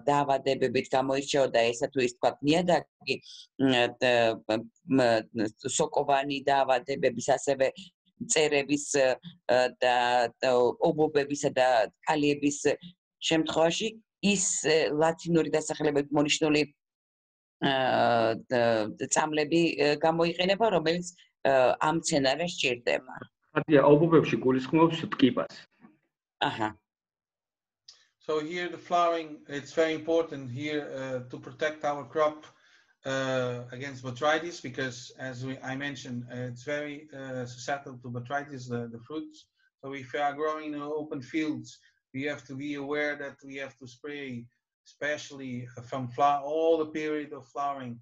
დაავადებებით გამოირჩეოდა ესა თუ ის თქვათ ნიადაგი, სოკოვანი დაავადებების, ასევე მწერების და ობობებისა და კალიების შემთხვევაში ის ლათინური დასახელებებით მონიშნული წამლები გამოიყენება, რომელიც ამ მცენარეს სჭირდება. ხადია, ობობებში გულისხმობს ტკიპას. Aha. So here the flowering, it's very important here to protect our crop against botrytis, because as I mentioned, it's very susceptible to botrytis, the fruits. So if you are growing in open fields, we have to be aware that we have to spray, especially from all the period of flowering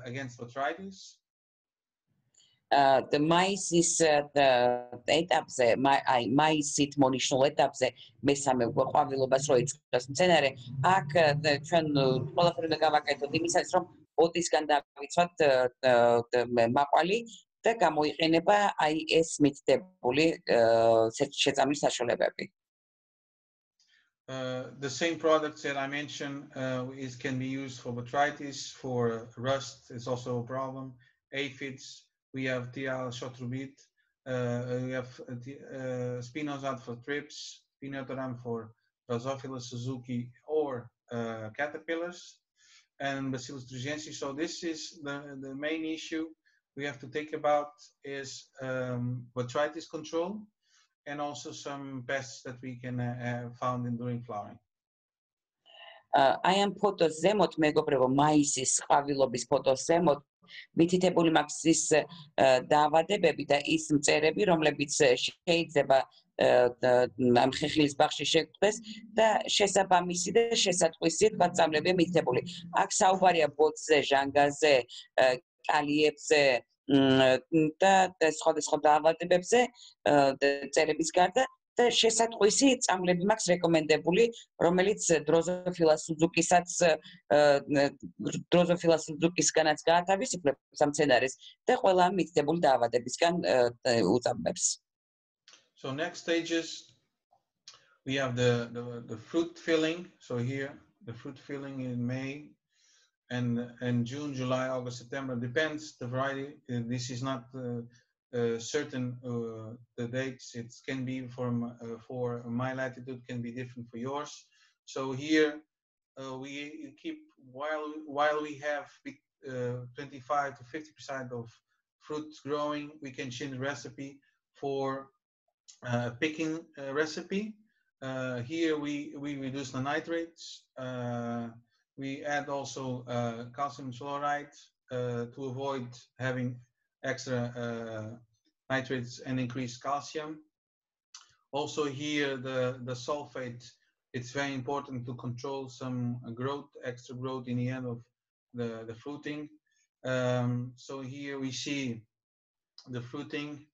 against botrytis. The მაისის ეტაპზე, მაისით მონიშნულ ეტაპზე მესამე ყვავილობას რო იწყებს მცენარე, აქ ჩვენ ყველაფერი უნდა გავაკეთოთ იმისათვის, რომ ოტისგან დავიცვათ მაყვალი და გამოიყენება აი ეს მითითებული შეწამლის საშუალებები. The same products that I mentioned can be used for botrytis, for rust is also a problem, aphids. We have tialshotrubit, we have spinosad for thrips, spinotoram for Drosophila Suzuki or caterpillars. and Bacillus thuringiensis. So this is the main issue we have to think about is botrytis control, and also some pests that we can have found during flowering. I am photos zemot მეგობრებო მაისის ყვავილობის ფოტოს ზემოთ მითითებული მაქვს ის დაავადებები და ის მწერები, რომლებიც შეიძლება ამ ხეხილის ბაღში შეგხვდეს და შესაბამისი და შესატყვისი თვალწამლებია მითითებული. აქ საუბარია ბოძზე, ჟანგაზე, კალიებზე და სხვადასხვა დაავადებებზე წერების გარდა და შესატყვისი წამლები მაქვს რეკომენდებული, რომელიც დროზოფილა სუზუკისგანაც გაათავისუფლებს ამ მცენარეს და ყველა ამ მითითებული დაავადებისგან უწამებს. So next stages we have the fruit filling. So here the fruit filling in May and June, July, August, September, depends the variety. This is not certain the dates. It can be for my latitude, can be different for yours. So here we keep while we have 25 to 50% of fruits growing, we can change the recipe for picking recipe. Here we reduce the nitrates. We add also calcium chloride to avoid having extra nitrates and increased calcium. Also here the sulfate, it's very important to control some growth, extra growth in the end of the fruiting. So here we see the fruiting,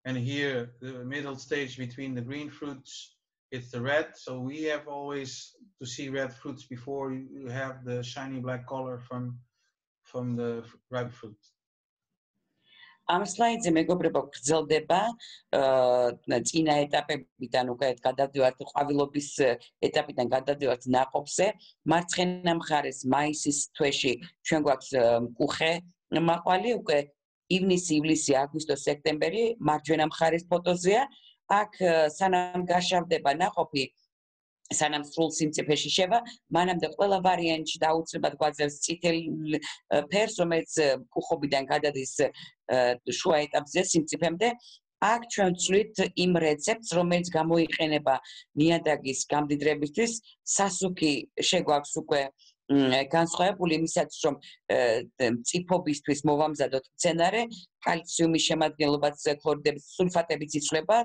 and here the middle stage between the green fruits, it's the red. So we have always to see red fruits before you have the shiny black color from the ripe fruit. ამ სლაიდზე მეგობრებო გრძელდება წინა ეტაპებიდან უკვე გადავდივართ ყვავილობის ეტაპიდან გადავდივართ ნაყოფზე. მარცხენა მხარეს მაისის თვეში ჩვენ გვაქვს მკუხე მაყვალი, უკვე ივნისი, ივლისი, აგვისტო, სექტემბერი მარჯვენა მხარეს ფოტოზეა. აქ სანამ გაშავდება ნაყოფი, სანამ სრულ სიმწიფეში შევა, მანამდე ყველა ვარიანტში დაუცლებად გვაძლევს წითელ ფერს, რომელიც მკუხობიდან გადადის შუა ეტაპზე სიმწიფემდე. აქ ჩვენ ვცვლით იმ რეცეპტს, რომელიც გამოიყენება ნიადაგის გამდიდრებისთვის. სასუქი შეგვაქვს უკვე განსხვავებული იმისაც, რომ მწიფობისთვის მოვამზადოთ მცენარე, კალციუმის შემადგენლობაც, ქლორიდების, სულფატებიც იცვლება,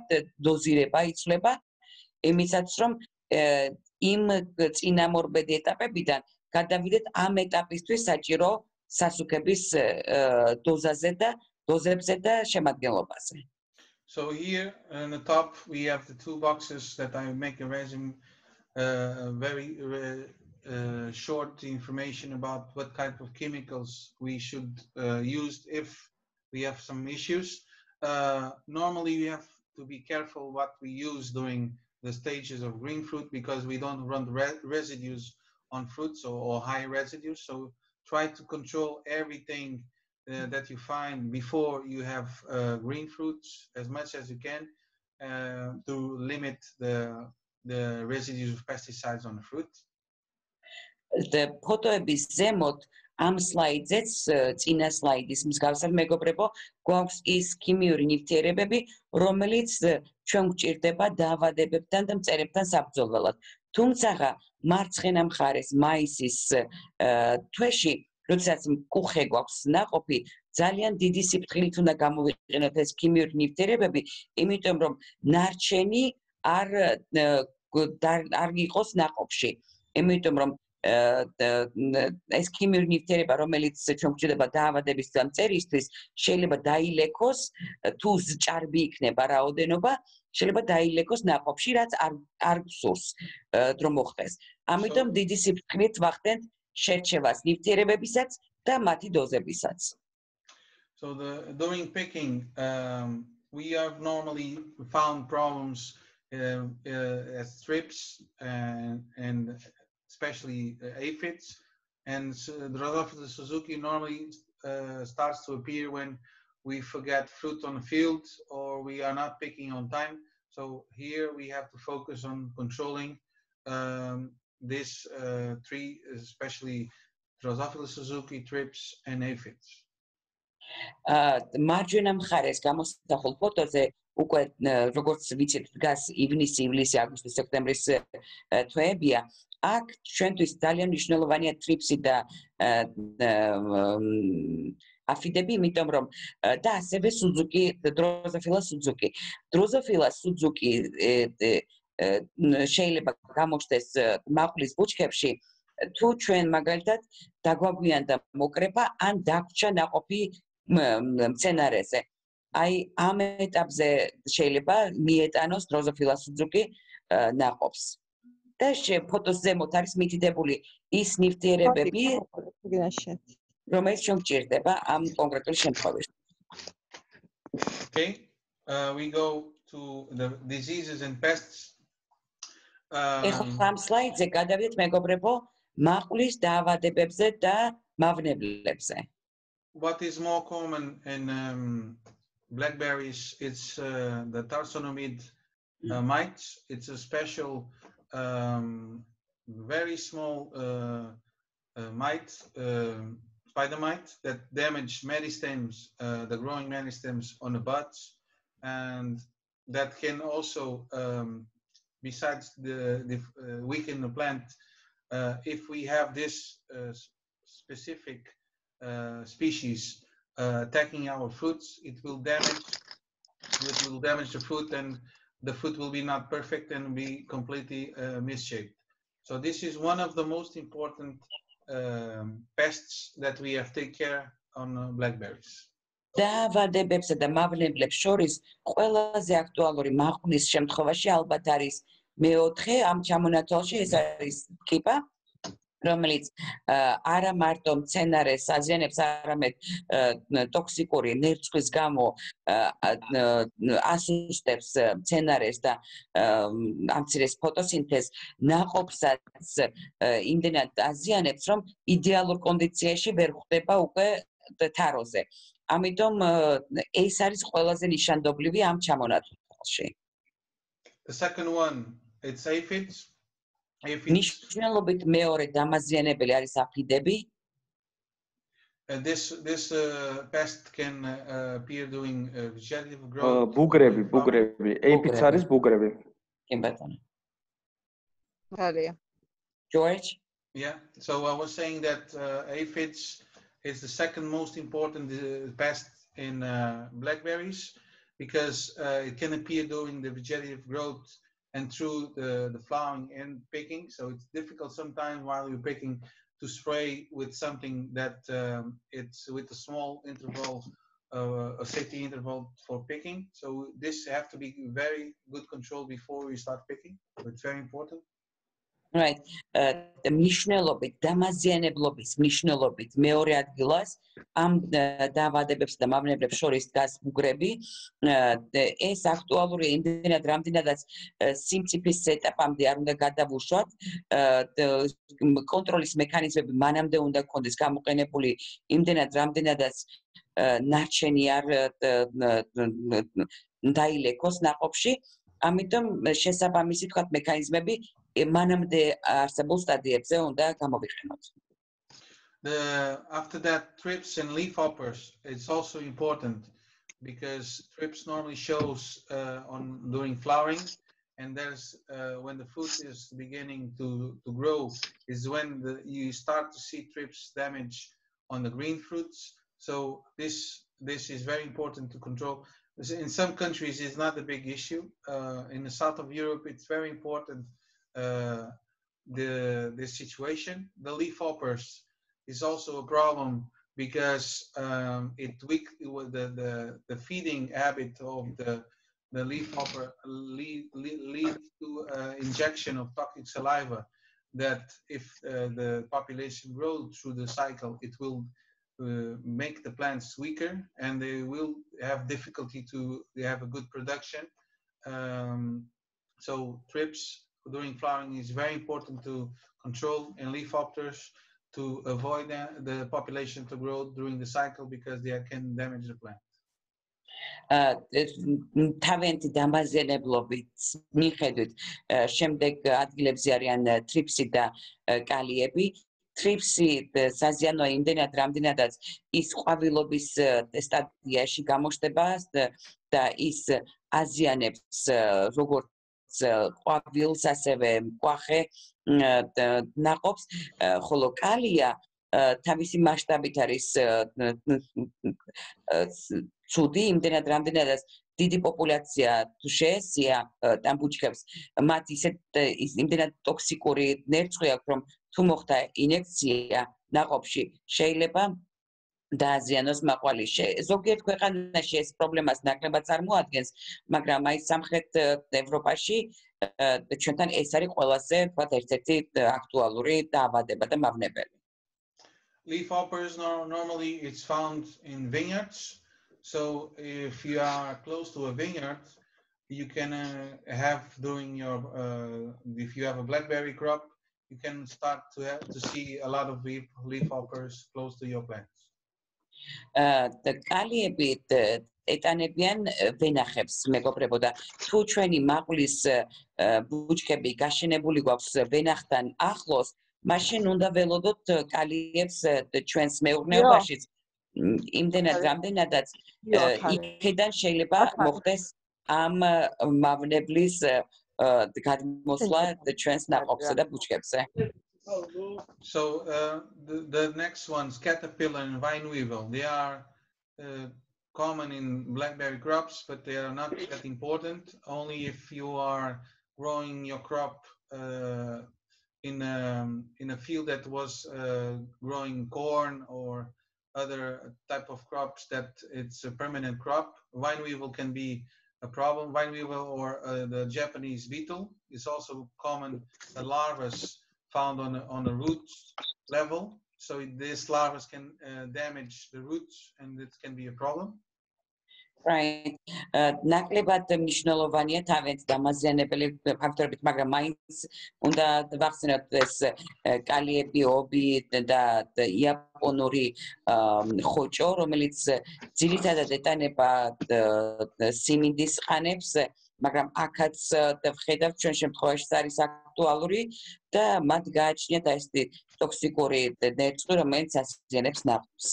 დოზირება იცვლება, იმისაც, რომ იმ წინამორბედი ეტაპებიდან გადავიდეთ ამ ეტაპისთვის საჭირო სასუქების დოზაზე და დოზებზე და შემადგენლობაზე. So here on the top we have the two boxes that I make a resume, very short information about what type of chemicals we should use if we have some issues. Normally we have to be careful what we use during the stages of green fruit, because we don't run residues on fruits or high residues. So try to control everything that you find before you have green fruits as much as you can to limit the residues of pesticides on the fruit. The ფოტოების ზემოთ ამ სლაიდზეც წინა სლაიდის მსგავსად მეგობრებო გვაქვს ის ქიმიური ნივთიერებები, რომელიც ჩვენ გვჭირდება დაავადებებთან და მწერებთან საბრძოლველად. თუმცა მარცხენა მხარეს მაისის თვეში, როდესაც მკუხე გვაქვს ნაყოფი, ძალიან დიდი სიფრთხილით უნდა გამოვიყენოთ ეს ქიმიური ნივთიერებები, იმიტომ რომ ნარჩენი არ იყოს ნაყოფში. იმიტომ რომ ეს ქიმიური ნივთიერება, რომელიც ჩვენ გვჭირდება დაავადების და მწერისთვის, შეიძლება დაილექოს, თუ ჭარბი იქნება რაოდენობა, შეიძლება დაილექოს ნაყოფში, რაც არ გსურს რომ მოხდეს. ამიტომ დიდი სიფრთხილით ვახდენთ შერჩევას ნივთიერებებისაც და მათი დოზებისაც. So during picking, we have normally found problems as strips and especially aphids, and the Rhodophyta Suzuki normally starts to appear when we forget fruit on the field or we are not picking on time. So here we have to focus on controlling this tree, especially Drosophila Suzuki, thrips, and aphids. მარჯვენა მხარეს გამოსახულ ფოტოზე უკვე როგორც ვიცით დგას ივნისი, ივლისი, აგვისტო, სექტემბრის თვეებია. აქ ჩვენთვის ძალიან მნიშვნელოვანია თრიფსი და აფიდები, იმიტომ რომ და ასევე სუზუკი, დროზოფილა სუზუკი. დროზოფილა სუზუკი შეიძლება გამოჩნდეს მაყვლის ბუჩქებში, თუ ჩვენ მაგალითად დაგვაგვიანდა მოკრეფა ან დაგვრჩა ნაყოფი მცენარეზე. აი ამ ეტაპზე შეიძლება მიეტანოს დროზოფილა სუზუკი ნაყოფს. და ფოტოს ზემოთ არის მითითებული ის ნივთიერებები, რომელიც ჩვენ გვჭირდება ამ კონკრეტული შემთხვევაში. Okay, we go to the diseases and pests. ამ სლაიდზე გადავიდეთ მეგობრებო მაყვლის დაავადებებზე და მავნებლებზე. What is more common in blackberries? It's the tarsonomid mites. It's a special, very small mite, spider mite that damage meristems, the growing meristems on the buds, and that can also, besides weaken the plant, if we have this specific species attacking our fruits, it will damage the fruit, and the fruit will be not perfect and be completely misshaped. So this is one of the most important pests that we have to take care on blackberries. დაავადებებსა და მავნებლებს შორის ყველაზე აქტუალური მაყვლის შემთხვევაში ალბათ არის მეოთხე ამ ჩამონათვალში, ეს არის კიპა, რომელიც არა მარტო მცენარეს აზიანებს, არამედ ტოქსიკური ნერწყვის გამო ასუსტებს მცენარეს და ამცირეს ფოტოსინთეზს, ნაყოფსაც იმდენად აზიანებს, რომ იდეალურ კონდიციაში ვერ ხვდება უკვე თაროზე. ამიტომ ეს არის ყველაზე ნიშანდობლივი ამ ჩამონათვალში. The second one, it's aphids. ნიშნულობით მეორე დამაზიანებელი არის აფიდები. This pest can appear during vegetative growth. ბუგრები, aphids არის ბუგრები. კი ბატონო. Hallelujah. George? Yeah, so I was saying that aphids is the second most important pest in blackberries because it can appear during the vegetative growth and through the flowering and picking. So it's difficult sometimes while you're picking to spray with something that it's with a small interval, a safety interval for picking. So this have to be very good control before we start picking. So it's very important. Right. მნიშვნელობით, დამაზიანებლობის მნიშვნელობით მეორე ადგილას ამ დაავადებებს და მავნებლებს შორის დგას ბუგრები. ეს აქტუალური იმდენად რამდენადაც სიმწიფის ეტაპამდე არ უნდა გადავუშვათ. კონტროლის მექანიზმები მანამდე უნდა გქონდეს გამოყენებული იმდენად რამდენადაც ნარჩენი არ დაილეკოს ნაყოფში. ამიტომ შესაბამისი თქვათ მექანიზმები მანამდე არსებულ სტადიებზე უნდა გამოვიყენოთ. After that, thrips and leafhoppers, it's also important because thrips normally shows during flowering, and there's when the fruit is beginning to grow is when you start to see thrips damage on the green fruits. So this is very important to control. In some countries, it's not a big issue. In the south of Europe, it's very important. The situation, the leafhoppers is also a problem because the feeding habit of the leafhopper leads to injection of toxic saliva. That if the population grows through the cycle, it will make the plants weaker and they will have difficulty to have a good production. So thrips during flowering is very important to control, and leafhoppers to avoid the population to grow during the cycle because they can damage the plant. თავიანთი დამაზიანებლობით მიხედვით შემდეგ ადგილებზე არიან თრიფსი და კალიები. ტრიფსი საზიანოა იმდენად, რამდენადაც ის ყვავილობის სტადიაში გამოჩნდება და ის აზიანებს როგორც ყვავილს, ასევე მკვახე ნაყოფს, ხოლო კალია თავისი მასშტაბით არის ცუდი, იმდენად, რამდენადაც დიდი პოპულაცია თუ შეესია ამ ბუჩქებს, მათ იმდენად ტოქსიკური ნერწყვი აქვს, რომ თუ მოხდა ინექცია ნაყოფში, შეიძლება დააზიანოს მაყვალი. ზოგიერთ ქვეყანაში ეს პრობლემას ნაკლებად წარმოადგენს, მაგრამ აი სამხრეთ ევროპაში ჩვენთან ეს არის ყველაზე ერთ-ერთი აქტუალური დაავადება და მავნებელი. Leafhoppers normally it's found in vineyards. So if you are close to a vineyard, you can have during your if you have a blackberry crop, you can start to see a lot of leafhoppers close to your plants. კალიებით ეტანებიან ვენახებს, მეგობრებო, და თუ ჩვენი მაყვლის ბუჩქები გაშენებული გვაქვს ვენახთან ახლოს, მაშინ უნდა ველოდოთ კალიებს ჩვენს მეურნეობაშიც, იმდენად, რამდენადაც იქიდან შეიძლება მოხდეს ამ მავნებლის გადმოსვლა ჩვენს ნაყოფსა და ბუჩქებზე. So the next ones, caterpillar and vine weevil, they are common in blackberry crops, but they are not that important. Only if you are growing your crop in a field that was growing corn or other type of crops that it's a permanent crop. Vine weevil can be a problem. Vine weevil or the Japanese beetle is also common. The larvae found on the roots level. So these larvae can damage the roots and it can be a problem. Right. ნაკლებად მნიშვნელოვანია თავის დამაზიანებელი ფაქტორებით, მაგრამ მაინც უნდა ვახსენოთ ეს კალიები, ობი და იაპონური ხოჭო, რომელიც ძირითადად ეტანება სიმინდის ყანებს, მაგრამ აქაც ვხედავთ ჩვენ შემთხვევაში არის აქტუალური და მათ გააჩნიათ ეს ტოქსიკური ნერწყვი, რომელიც აზიანებს ნაყოფს.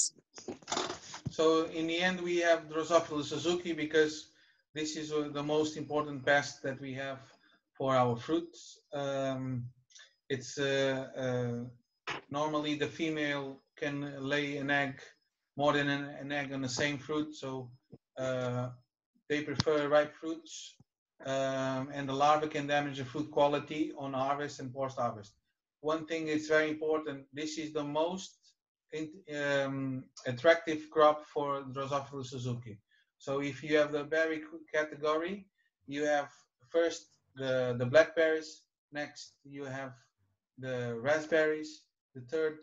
So in the end, we have Drosophila Suzuki because this is the most important pest that we have for our fruits. It's normally the female can lay an egg, more than an egg on the same fruit. So they prefer ripe fruits, and the larvae can damage the fruit quality on harvest and post-harvest. One thing is very important. This is the most attractive crop for Drosophila Suzuki. So if you have the berry category, you have first the blackberries, next you have the raspberries, the third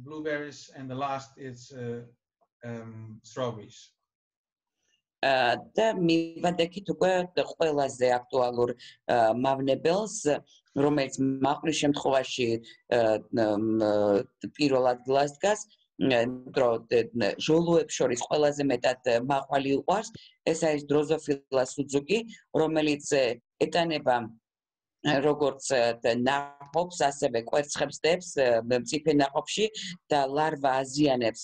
blueberries, and the last is strawberries. და მივადექით უკვე ყველაზე აქტუალურ მავნებელს, რომელიც მაყვლის შემთხვევაში პირველ ადგილას დგას, ჟოლოებს შორის ყველაზე მეტად მაყვალი უყვარს, ეს არის დროზოფილა სუზუკი, რომელიც ეტანება როგორც ნაყოფს, ასევე კვერცხებს, მწიფე ნაყოფში და ლარვა აზიანებს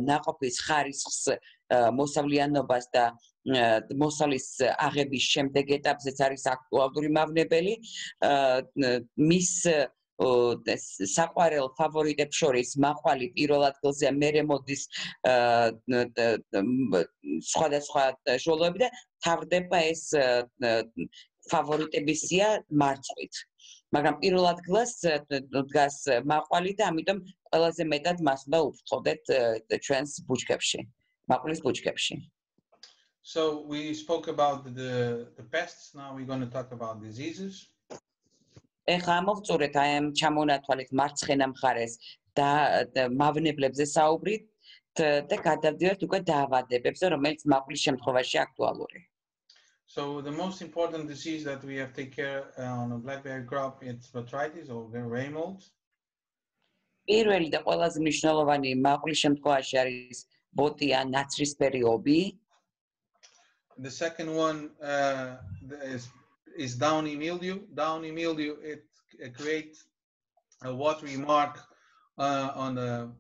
ნაყოფის ხარისხს, მოსავლიანობას და მოსალის აღების შემდეგ ეტაპზეც არის აქტუალური მავნებელი. მის საყვარელ ფავორიტებს შორის მაყვალი პირველ ადგილზეა, მერე მოდის სხვადასხვა ჟოლოები და თავდება ეს ფავორიტების სია მარწყვით. მაგრამ პირველ ადგილას დგას მაყვალი და ამიტომ ყველაზე მეტად მას უნდა უფრთხოდეთ ჩვენს ბუჩქებში, მაყვლის ბუჩქებში. So we spoke about the pests. Now we're going to talk about diseases. ეხლა ამოვწურეთ აი ამ ჩამონათვალით მარცხენა მხარეს და მავნებლებზე საუბრით და გადავდივართ უკვე დაავადებებზე, რომელიც მაყვლის შემთხვევაში აქტუალური. So the most important disease that we have to take care on a blackberry crop is botrytis or gray mold. პირველი და ყველაზე მნიშვნელოვანი მაყვლის შემთხვევაში არის ბოტი ან ნაცრისფერი ობი. The second one is downy mildew. Downy mildew, it creates a watery mark on the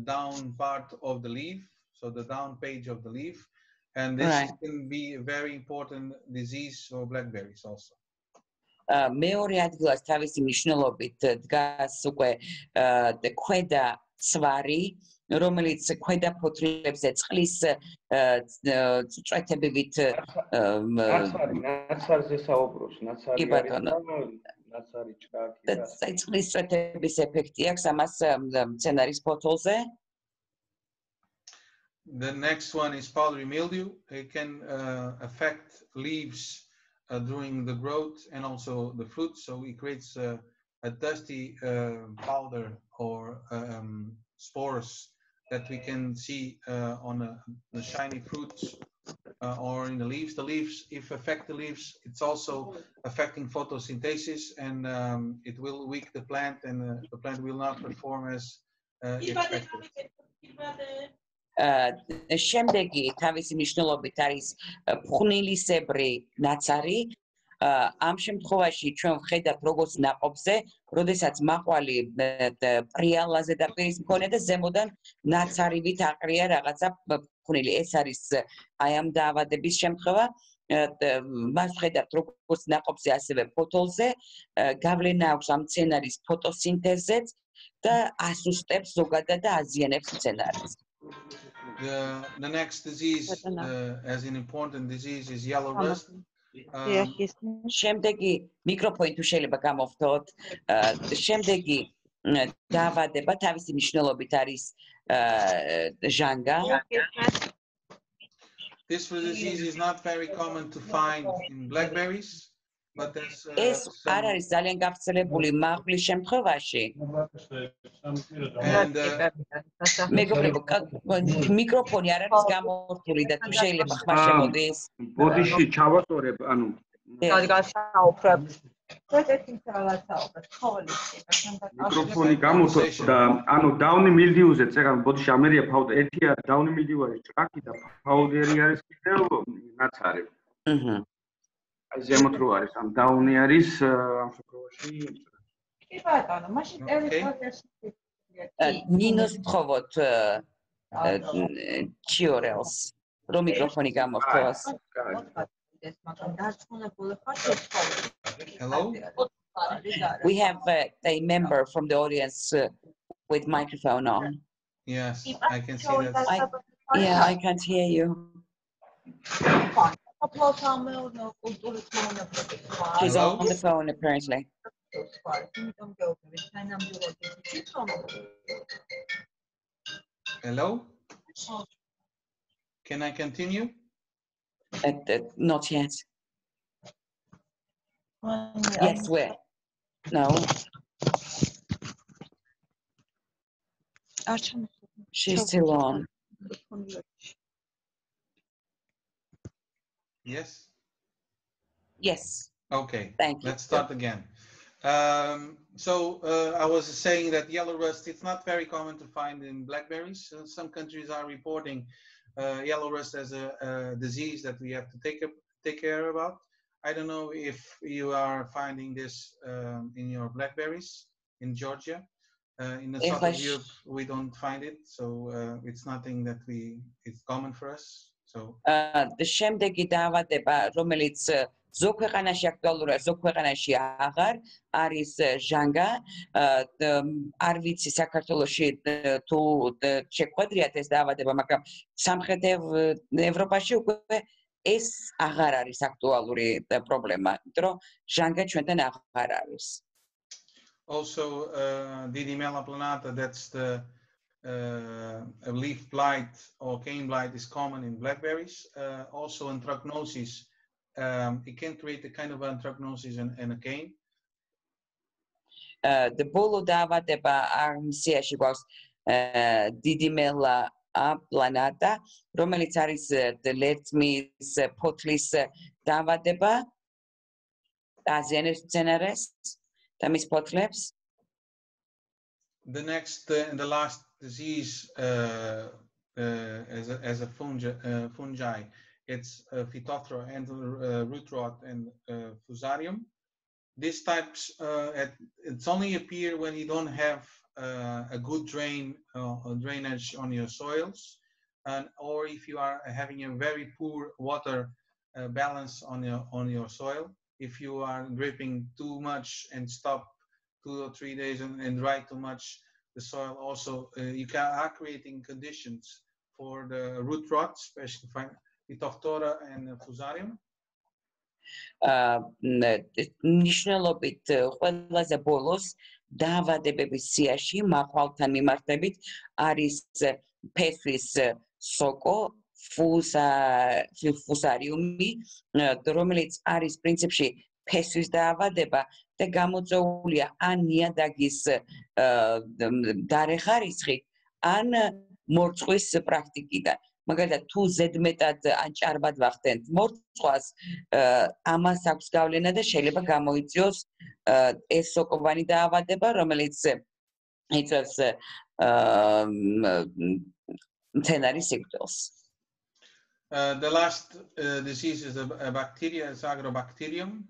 down part of the leaf, so the down page of the leaf, and this can be a very important disease for blackberries also. მეორე ადგილას თავისი მნიშვნელობით დგას უკვე ქვედა ცვარი, რომელიც ქვედა ფოთლებზე წყლის წვეთებივით ნაცარზე საუბრობს, ნაცარი არის და ნაცარი ჭკაკი და წყლის წვეთების ეფექტი აქვს ამას მცენარის ფოთოლზე. The next one is powdery mildew. It can affect leaves during the growth and also the fruit, so it creates a dusty powder or spores that we can see on the shiny fruits or in the leaves. The leaves, if affect the leaves, it's also affecting photosynthesis, and it will weaken the plant, and the plant will not perform as expected. შემდეგი თავისი მნიშვნელობით არის ფხვნილისებრი ნაცარი. ამ შემთხვევაში ჩვენ ვხედავთ როგორც ნაყოფზე, როდესაც მაყვალი პრიალაზე დაპირის მქონე და ზემოდან ნაცარივით აყრია რაღაცა ფხვნილი. ეს არის აი ამ დაავადების შემთხვევა. მას ვხედავთ როგორც ნაყოფზე, ასევე ფოთოლზე. გავლენა აქვს ამ მცენარის ფოტოსინთეზზეც და ასუსტებს ზოგადად და აზიანებს მცენარეს. The next disease, as an important disease, is yellow rust. შემდეგი მიკროფონი თუ შეიძლება გამოვთოთ. შემდეგი დაავადება თავისი მნიშვნელობით არის ჟანგა. This disease is not very common to find in blackberries, but there's ეს არ არის ძალიან გავრცელებული მაღვლის შემთხვევაში. მეგობრებო, მიკროფონი არ არის გამორთული და თუ შეიძლება ხმა შემოდის. ბოდიში ჩავასწორებ, ანუ გასაუბრებ. მიკროფონი გამორთოთ და ანუ დაუნი მილდიუზე წერან ბოდიში ამერია ფაუდერი, ერთი არის დაუნი მილდიუ არის ჭკაკი და ფაუდერი არის კიდევ ნაცარი. აი ზემოთ რო არის ამ დაუნი არის ამ შემთხვევაში კი ბატონო, მაშინ ტელეფონს ნინოს თხოვოთ ჩიორელს რომ მიკროფონი გამოვთოს. Hello? We have a member from the audience with microphone on. Yes, I can see that. Yeah, I can't hear you. She's on the phone apparently. Hello? Can I continue? Not yet. Yes, where? No. She's still on. Yes? Yes. Okay. Thank you. Let's start again. I was saying that yellow rust, it's not very common to find in blackberries. Some countries are reporting yellow rust as a disease that we have to take care about. I don't know if you are finding this in your blackberries in Georgia. In the south of Europe, we don't find it, so it's nothing that it's common for us. So the შემდეგი დაავადება, რომელიც ზოგ ქვეყანაში აქტუალურია, ზოგ ქვეყანაში აღარ არის ჟანგა. არ ვიცი საქართველოში თუ შეგვედრიათ ეს დაავადება, მაგრამ სამხრეთ ევროპაში უკვე ეს აღარ არის აქტუალური პრობლემა, იმიტომ რომ ჟანგა ჩვენთან აღარ არის. Also, Didymela planata, that's the leaf blight or cane blight is common in blackberries. Also, anthracnosis, it can create a kind of anthracnosis and a cane. The bolo დაავადება აღმსიაში გვაქვს Didymela planata, რომელიც არის ლერწმის ფოთლის დაავადება, აზიანებს მცენარეს და მის ფოთლებს. The next and the last disease as a fungi, it's Phytophthora and root rot and Fusarium. these types, it's only appear when you don't have a good drainage on your soils, or if you are having a very poor water balance on your soil. If you are dripping too much and stop 2 or 3 days and dry too much the soil, also you are creating conditions for the root rot, especially Phytophthora and Fusarium. ნიშნულობით ყველაზე ბოლოს დაავადებების სიაში მაყვალთან მიმართებით არის ფესვის სოკო, ფუსარიუმი, რომელიც არის პრინციპში ფესვის დაავადება და გამოწვეულია ან ნიადაგის დარეხარისხი, ან მორწყვის პრაქტიკიდან. მაგალითად, თუ ზედმეტად ან ჭარბად ვახდენთ მორწყვას, ამას აქვს გავლენა და შეიძლება გამოიწვიოს ეს სოკოვანი დაავადება, რომელიც იწვევს მცენარის სიკვდილს. The last disease is a bacteria, it's Agrobacterium.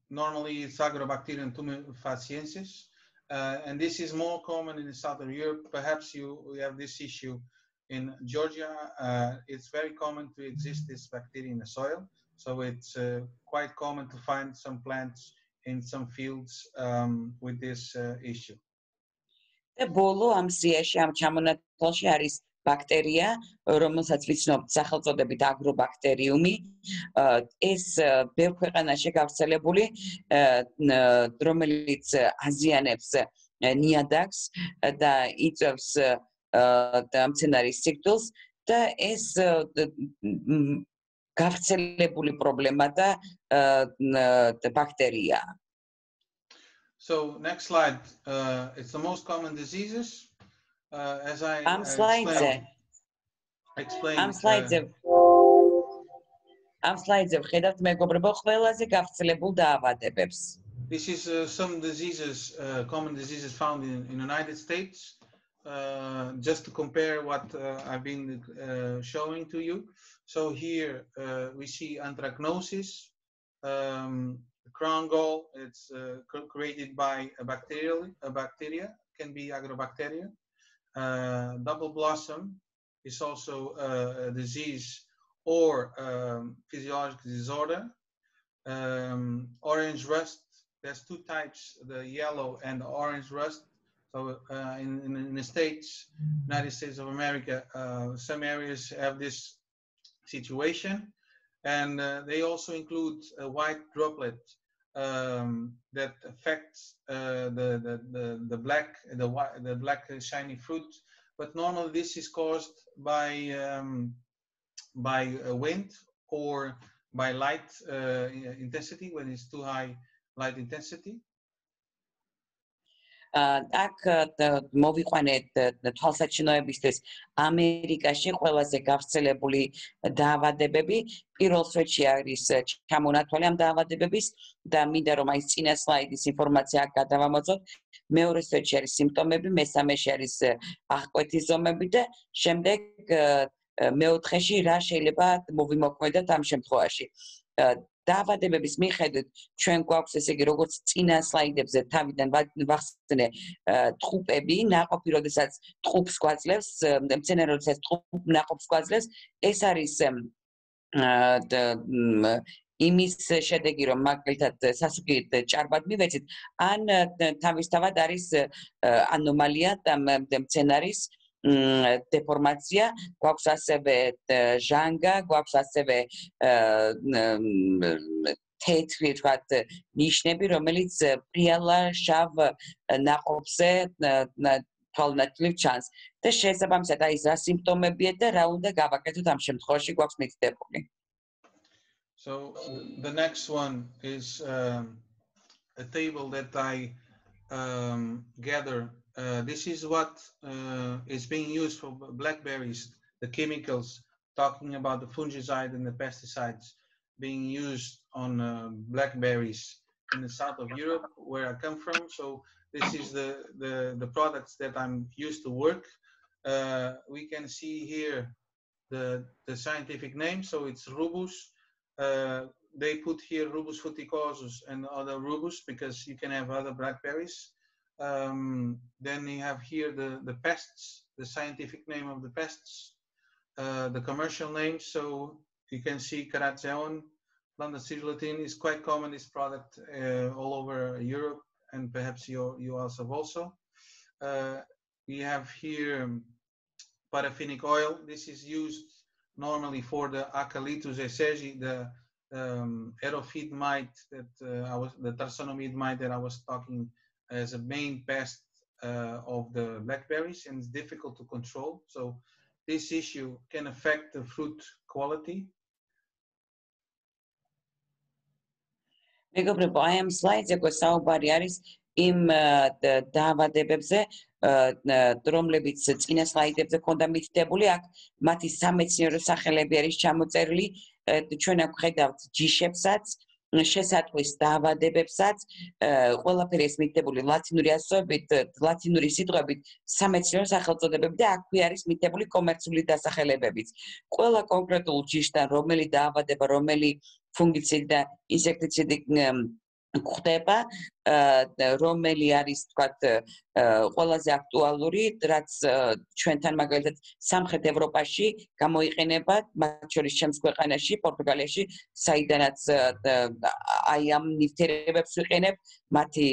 Normally it's Agrobacterium tumefaciensis, and this is more common in the southern Europe. Perhaps you have this issue in Georgia. It's very common to exist this bacteria in the soil, so it's quite common to find some plants in some fields with this issue. და ბოლო ამ სიაში, ამ ჩამონათვალში არის ბაქტერია, რომელსაც ვიცნობთ სახელწოდებით აგრობაქტერიუმი. ეს ბევრ ქვეყანაში გავრცელებული, რომელიც აზიანებს ნიადაგს და იწვევს მცენარის სიკვდილს და ეს გავრცელებული პრობლემა და ბაქტერია. So next slide, it's the most common diseases. As I explained. Am slides-ზე ვხედავთ მეგობრებო ყველაზე გავრცელებულ დაავადებებს. This is some diseases, common diseases found in the United States. Just to compare what I've been showing to you. So here we see anthracnosis, crown gall. It's created by a bacteria, can be agrobacteria. Double blossom is also a disease or physiological disorder. Orange rust, there's two types, the yellow and the orange rust. So in the States, United States of America, some areas have this situation, and they also include a white droplet that affects the black shiny fruit. But normally this is caused by wind or by light intensity, when it's too high light intensity. აქ მოვიყვანეთ თვალსაჩინოებისთვის ამერიკაში ყველაზე გავრცელებული დაავადებები. პირველ სვეტში არის ჩამონათვალი ამ დაავადებების და მინდა რომ აი წინა სლაიდის ინფორმაცია აქ გადავამოწოთ. მეორე სვეტში არის სიმპტომები, მესამეში არის აღკვეთის ზომები და შემდეგ მეოთხეში რა შეიძლება მოვიმოქმედოთ ამ შემთხვევაში. დაავადებების მიხედვით ჩვენ გვაქვს ესე იგი როგორც წინა სლაიდებზე თავიდან ვახსენე ტყუპები, ნაყოფი, როდესაც ტყუპს გვაძლევს, მცენარე როდესაც ნაყოფს გვაძლევს, ეს არის იმის შედეგი, რომ მაგალითად სასუქით ჭარბად მივეცით, ან თავისთავად არის ანომალია მცენარის დეფორმაცია, გვაქვს ასევე ჟანგა, გვაქვს ასევე თეთრი თქვათ ნიშნები, რომელიც პრიალა შავ ნაყოფზე თვალნათლივ ჩანს. და შესაბამისად აი რა სიმპტომებია და რა უნდა გავაკეთოთ ამ შემთხვევაში გვაქვს მითითებული. So the next one is a table that I gather. This is what is being used for blackberries, the chemicals, talking about the fungicide and the pesticides being used on blackberries in the south of Europe, where I come from. So this is the products that I'm used to work. We can see here the scientific name, so it's rubus. they put here rubus fruticosus and other rubus because you can have other blackberries. Then you have here the pests, the scientific name of the pests, the commercial name. So you can see Carazeon, Landacidulatin is quite common, this product all over Europe, and perhaps you also. We have here paraffinic oil. This is used normally for the Acalitus esergi, the aerophid mite that the tarsonomid mite that I was talking as a main pest of the blackberries, and it's difficult to control. So this issue can affect the fruit quality. მეგობრებო, აი ამ სლაიდზე საუბარი არის იმ დაავადებებზე, რომლებიც წინა სლაიდებზე ჰქონდა მითითებული, აქ მათი სამეცნიერო სახელები არის ჩამოწერილი, ჩვენ აქ ხედავთ ჯიშებსაც, შესატყვის დაავადებებსაც, ყველაფერი ეს მითითებული ლათინური ასოებით, ლათინური სიტყვებით, სამეცნიერო სახელწოდებები და აქვე არის მითითებული კომერციული დასახელებებიც. ყველა კონკრეტულ ჯიშთან რომელი დაავადება, რომელი ფუნგიციდი და ინსექტიციდი გვხდება, რომელი არის თქვათ ყველაზე აქტუალური, რაც ჩვენთან მაგალითად სამხრეთ ევროპაში გამოიყენება, მათ შორის ჩემს ქვეყანაში, პორტუგალიაში, საიდანაც აი ამ ნივთიერებებს ვიყენებ, მათი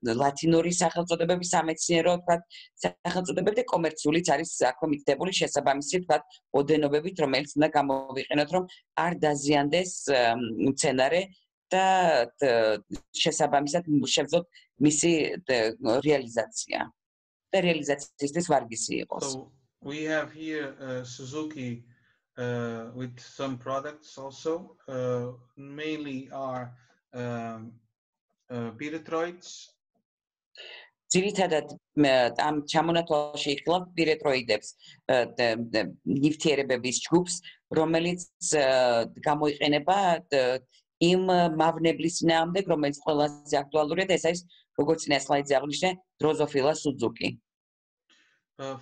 ლათინური სახელწოდებები, სამეცნიერო თქვათ სახელწოდებები და კომერციულიც არის აქვე მითითებული შესაბამისი თქვათ ოდენობებით, რომელიც უნდა გამოვიყენოთ, რომ არ დაზიანდეს მცენარე და შესაბამისად შევძლოთ მისი რეალიზაცია და რეალიზაციისთვის ვარგისი იყოს. So we have here Suzuki with some products also, mainly are pyrethroids. ძირითადად ამ ჩამონათვალში იხილავთ პირეთროიდებს, ნივთიერებების ჯგუფს, რომელიც გამოიყენება იმ მავნებლის წინააღმდეგ, რომელიც ყველაზე აქტუალურია და ეს არის, როგორც წინა სლაიდზე აღნიშნე, დროზოფილა სუძუკი.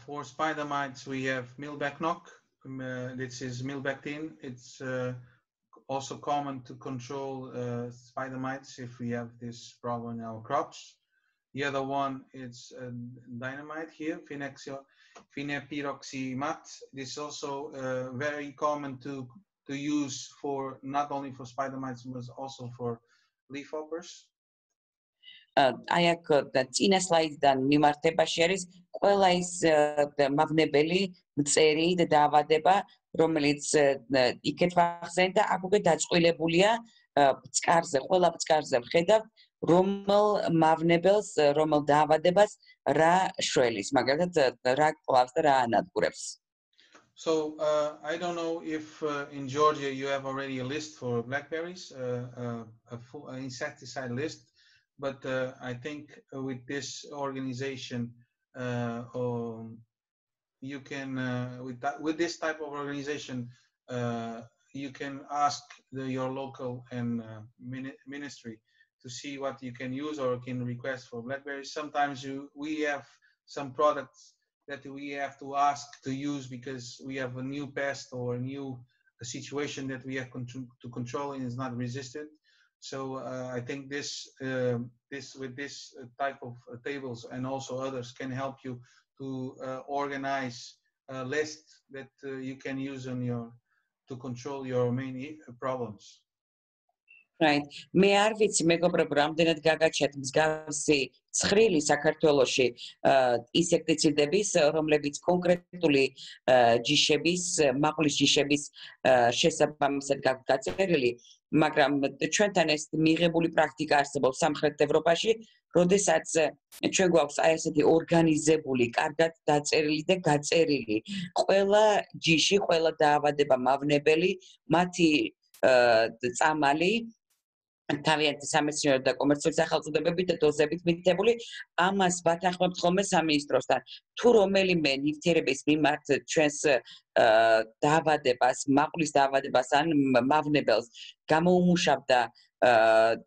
For spider mites, we have milbecnock. This is milbectin. It's also common to control spider mites if we have this problem in our crops. The other one is dynamite here, finepiroxymat. This is also very common to use for not only for spider mites but also for leafhoppers. აი აქ წინა სლაიდიდან მიმართებაში არის ყველა ის მავნებელი მწერი და დაავადება, რომელიც იქეთ ვახსენეთ და აქ უკვე დაწყვილებულია ბწკარზე, ყველა ბწკარზე ვხედავთ რომელ მავნებელს, რომელ დაავადებას რა შველის, მაგალითად რა კლავს და რა ანადგურებს. So I don't know if in Georgia you have already a list for blackberries, an insecticide list, but I think with this organization, you can with this type of organization, you can ask your local and ministry to see what you can use or can request for blackberries. Sometimes we have some products that we have to ask to use because we have a new pest or a new situation that we have to control and is not resisted. So I think this with this type of tables and also others can help you to organize a list that you can use on to control your main problems. Right. მე არ ვიცი მეგობრებო, რამდენად გაგაჩნიათ მსგავსი ცხრილი საქართველოში ინსექტიციდების, რომლებიც კონკრეტული ჯიშების, მაყვლის ჯიშების შესაბამისად გაწერილი, მაგრამ ჩვენთან ეს მიღებული პრაქტიკა არსებობს სამხრეთ ევროპაში, როდესაც ჩვენ გვაქვს აი ესეთი ორგანიზებული, კარგად დაწერილი და გაწერილი ყველა ჯიში, ყველა დაავადება მავნებელი, მათი წამალი თავიანთი სამეცნიერო და კომერციული სახელწოდებებით და დოზებით მითითებული, ამას ვათანხმებთ ხოლმე სამინისტროსთან. თუ რომელიმე ნივთიერების მიმართ ჩვენს დაავადებას, მაყვლის დაავადებას ან მავნებელს გამოუმუშავდა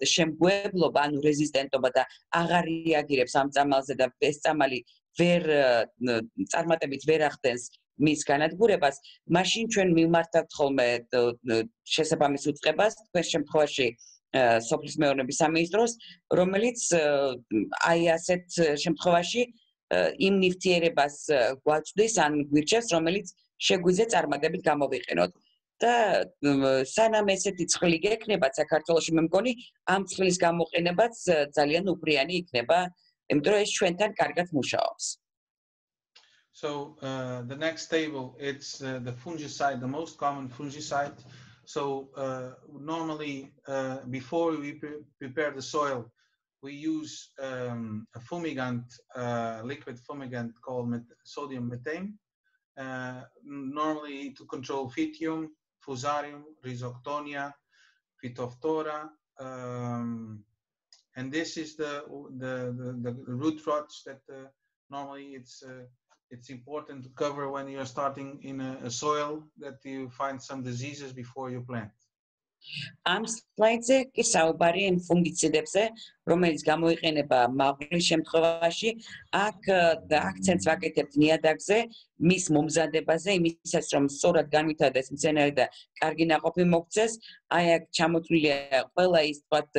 შემგუებლობა, ანუ რეზისტენტობა და აღარ რეაგირებს ამ წამალზე და ეს წამალი ვერ წარმატებით ვერ ახდენს მის განადგურებას, მაშინ ჩვენ მივმართავთ ხოლმე შესაბამის უწყებას, თქვენ შემთხვევაში სოფლის მეურნეობის სამინისტროს, რომელიც აი ასეთ შემთხვევაში იმ ნივთიერებას გვაწვდის ან გვირჩევს, რომელიც შეგვიძლია წარმატებით გამოვიყენოთ. და სანამ ესეთი ცხვილი გექნებათ საქართველოში, მე მგონი ამ ცხვლის გამოყენებაც ძალიან უბრიანი იქნება, იმიტომ რომ ეს ჩვენთან კარგად მუშაობს. So the next table, it's the fungicide, the most common fungicide. So normally before we prepare the soil, we use a fumigant, liquid fumigant called sodium methane, normally to control Phytium, Fusarium, Rhizoctonia, Phytophthora, and this is the root rots that normally it's important to cover when you are starting in a soil that you find some diseases before you plant. Am slide-ზე კი საუბარია იმ ფუნგიციდებზე, რომელიც გამოიყენება მაღვლის შემთხვევაში, აქ აქცენტს ვაკეთებთ ნიადაგზე, მის მომზადებაზე, იმისას რომ სწორად განვითარდეს მცენარე და კარგი ნაყოფი მოქცეს, აი აქ ჩამოთვლილია ყველა ის თქვათ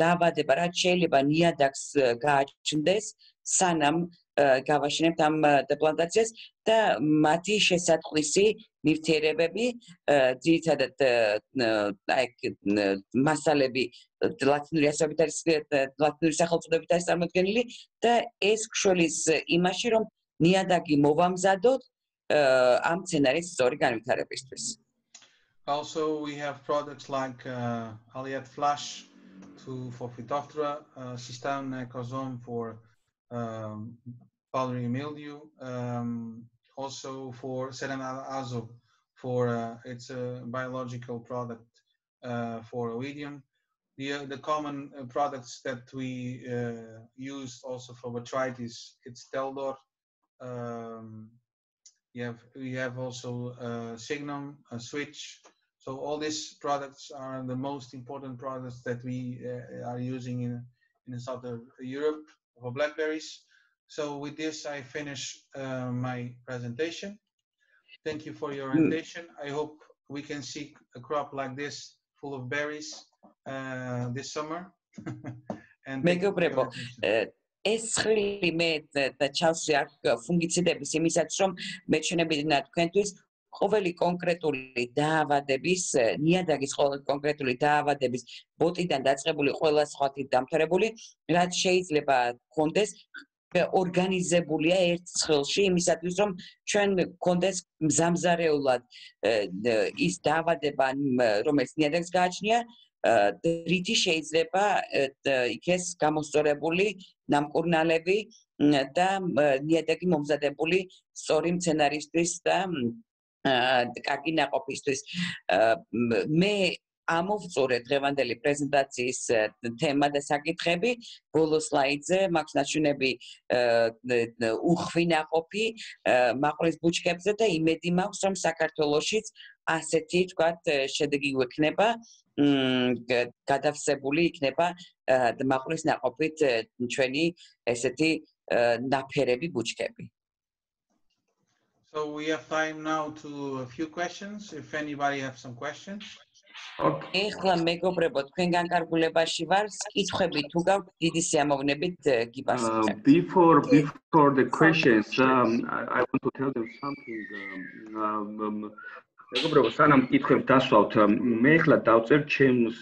დაავადება, რაც შეიძლება ნიადაგს გააჩნდეს, სანამ გავაშენებთ ამ დეპლანტაციას და მათი შესატყვისი ნივთიერებები, ძირითადად აი მასალები ლათინური ასობით არის ლათინური სახელწოდებით არის წარმოდგენილი და ეს გშველის იმაში, რომ ნიადაგი მოვამზადოთ ამ მცენარის სწორი განვითარებისთვის. Also we have products like Aliat Flash for Phytophthora, Cystine Nicosome for powdery mildew, also for Serenal Azo for it's a biological product for oidium. The common products that we use also for botrytis, it's Teldor. We have also Signum, Switch. So all these products are the most important products that we are using in Southern Europe for blackberries. So with this, I finish my presentation. Thank you for your attention. I hope we can see a crop like this full of berries this summer. And ეს ხილი მე ჩავსვი აქ ფუნგიციდების იმისაც, რომ მეჩვენებინა თქვენთვის ყოველი კონკრეტული დაავადების, ნიადაგის ყოველი კონკრეტული დაავადების ბოტიდან დაწყებული ყველა სხვათი დამთავრებული, რაც შეიძლება გქონდეს ორგანიზებულია ერთ ცხრილში, იმისათვის რომ ჩვენ გქონდეს მზამზარეულად ის დაავადება, რომელიც ნიადაგს გააჩნია, რითი შეიძლება იქეს გამოსწორებული ნამკურნალები და ნიადაგი მომზადებული სწორი მცენარისთვის და კარგი ნაყოფისთვის. მე ამოვწურე დღევანდელი პრეზენტაციის თემა და საკითხები, ბოლო სლაიდზე მაქვს ნაჩვენები უხვი ნაყოფი მაყვლის ბუჩქებზე და იმედი მაქვს, რომ საქართველოშიც ასეთი თქვათ შედეგი გვექნება, გადავსებული იქნება მაყვლის ნაყოფით ჩვენი ესეთი ნაფერები ბუჩქები. So we have time now to a few questions, if anybody have some questions. ეხლა მეგობრებო, თქვენ განკარგულებაში ვარ, კითხვები თუ გაქვთ, დიდი სიამოვნებით გიპასუხებთ. Before the questions, I want to tell them something. მეგობრებო, სანამ კითხვებს დასვავთ, მე ეხლა დავწერ ჩემს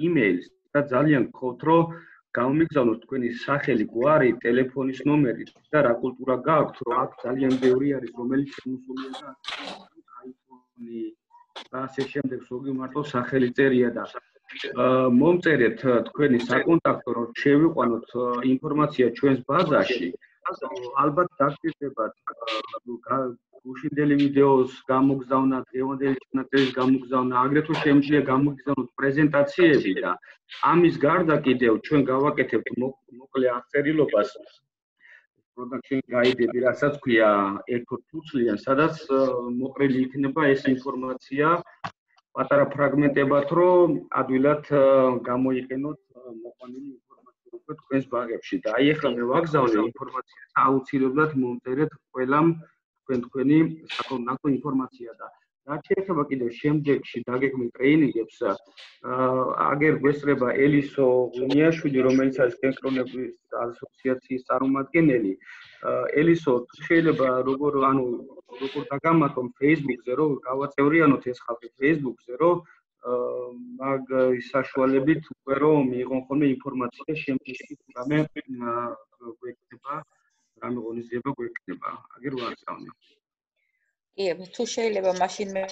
email-ს და ძალიან გქონთ, რომ გამომიგზავნოთ თქვენი სახელი, გვარი, ტელეფონის ნომერი და რა კულტურა გაქვთ, რომ აქ ძალიან ბევრი არის, რომელიც შემოსულია და iPhone-ი და ასე შემდეგ, ზოგი მარტო სახელი წერია და მომწერეთ თქვენი საკონტაქტო, რომ შევიყვანოთ ინფორმაცია ჩვენს ბაზაში. ალბათ დაგჭირდებათ გუშინდელი ვიდეოს გამოგზავნა, დღევანდელი ჩანაწერის გამოგზავნა, აგრეთვე შემიძლია გამოგზავნოთ პრეზენტაციები და ამის გარდა კიდევ ჩვენ გავაკეთებთ მოკლე აღწერილობას production guide-ები, რასაც ქვია ეკოთუცლიან, სადაც მოყრილი იქნება ეს ინფორმაცია პატარა ფრაგმენტებად, რომ ადვილად გამოიყენოთ მოყვანილი ინფორმაცია უკვე თქვენს ბაღებში და აი ახლა მე ვაგზავნე ინფორმაციას აუცილებლად მომწერეთ ყველამ თქვენი საკონტაქტო ინფორმაცია და რაც შეეხება კიდევ შემდეგში დაგეგმილ ტრეინინგებს, აგერ გვესწრება ელისო ღუნიაშვილი, რომელიც არის კენკრონების ასოციაციის წარმომადგენელი. ელისო, შეიძლება როგორ დაგამატონ Facebook-ზე, რომ გავაწევრიანოთ ეს ხალხი Facebook-ზე, რომ მაგ საშუალებით უკვე რომ მიიღონ ხოლმე ინფორმაცია შემდეგში რამე გვექნება, რამე ღონისძიება გვექნება. აგერ ვარწავნე. კი, თუ შეიძლება მაშინ მე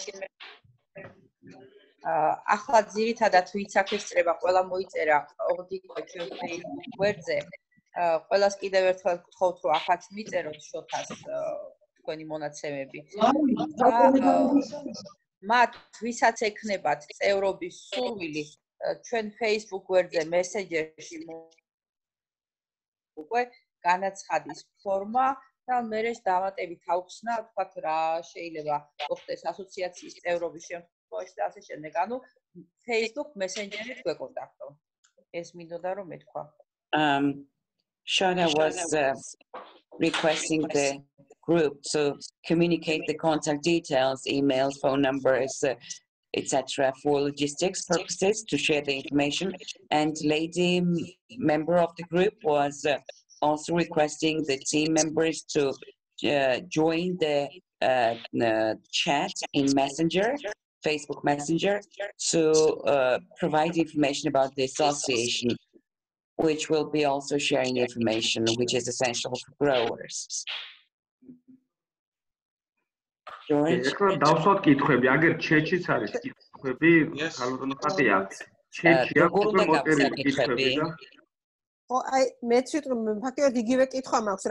ახლა ძირითადად ვინც აქ ესწრება, ყველა მოიწერა ოდიკო ჩვენ Facebook გვერდზე. ყველას კიდევ ერთხელ გთხოვთ, რომ ახაც მიწეროთ შოთას თქვენი მონაცემები. მათ ვისაც ექნებათ წევრობის სურვილი, ჩვენ Facebook გვერდზე მესენჯერში უკვე განაცხადის ფორმა და მერეც დამატებით აუხსნა, თქვათ რა შეიძლება მოხდეს ასოციაციის წევრობის შემთხვევაში და ასე შემდეგ. ანუ Facebook მესენჯერით გვეკონტაქტო. ეს მინდოდა რომ მეთქვა. Shana was requesting the group to communicate the contact details, emails, phone numbers, etc. for logistics purposes to share the information. And lady member of the group was also requesting the team members to join the chat in Messenger, Facebook Messenger, to provide information about the association, which will be also sharing information which is essential for growers. George? ეხლა დავსვათ კითხვები, აგერ ჩეჩიც არის კითხვები, ხალხო ხატია. ჩეჩი აქვს უკვე მოწერილი კითხვები და ხო, აი მეც ვიტყვი, ფაქტობრივად იგივე კითხვა მაქვს,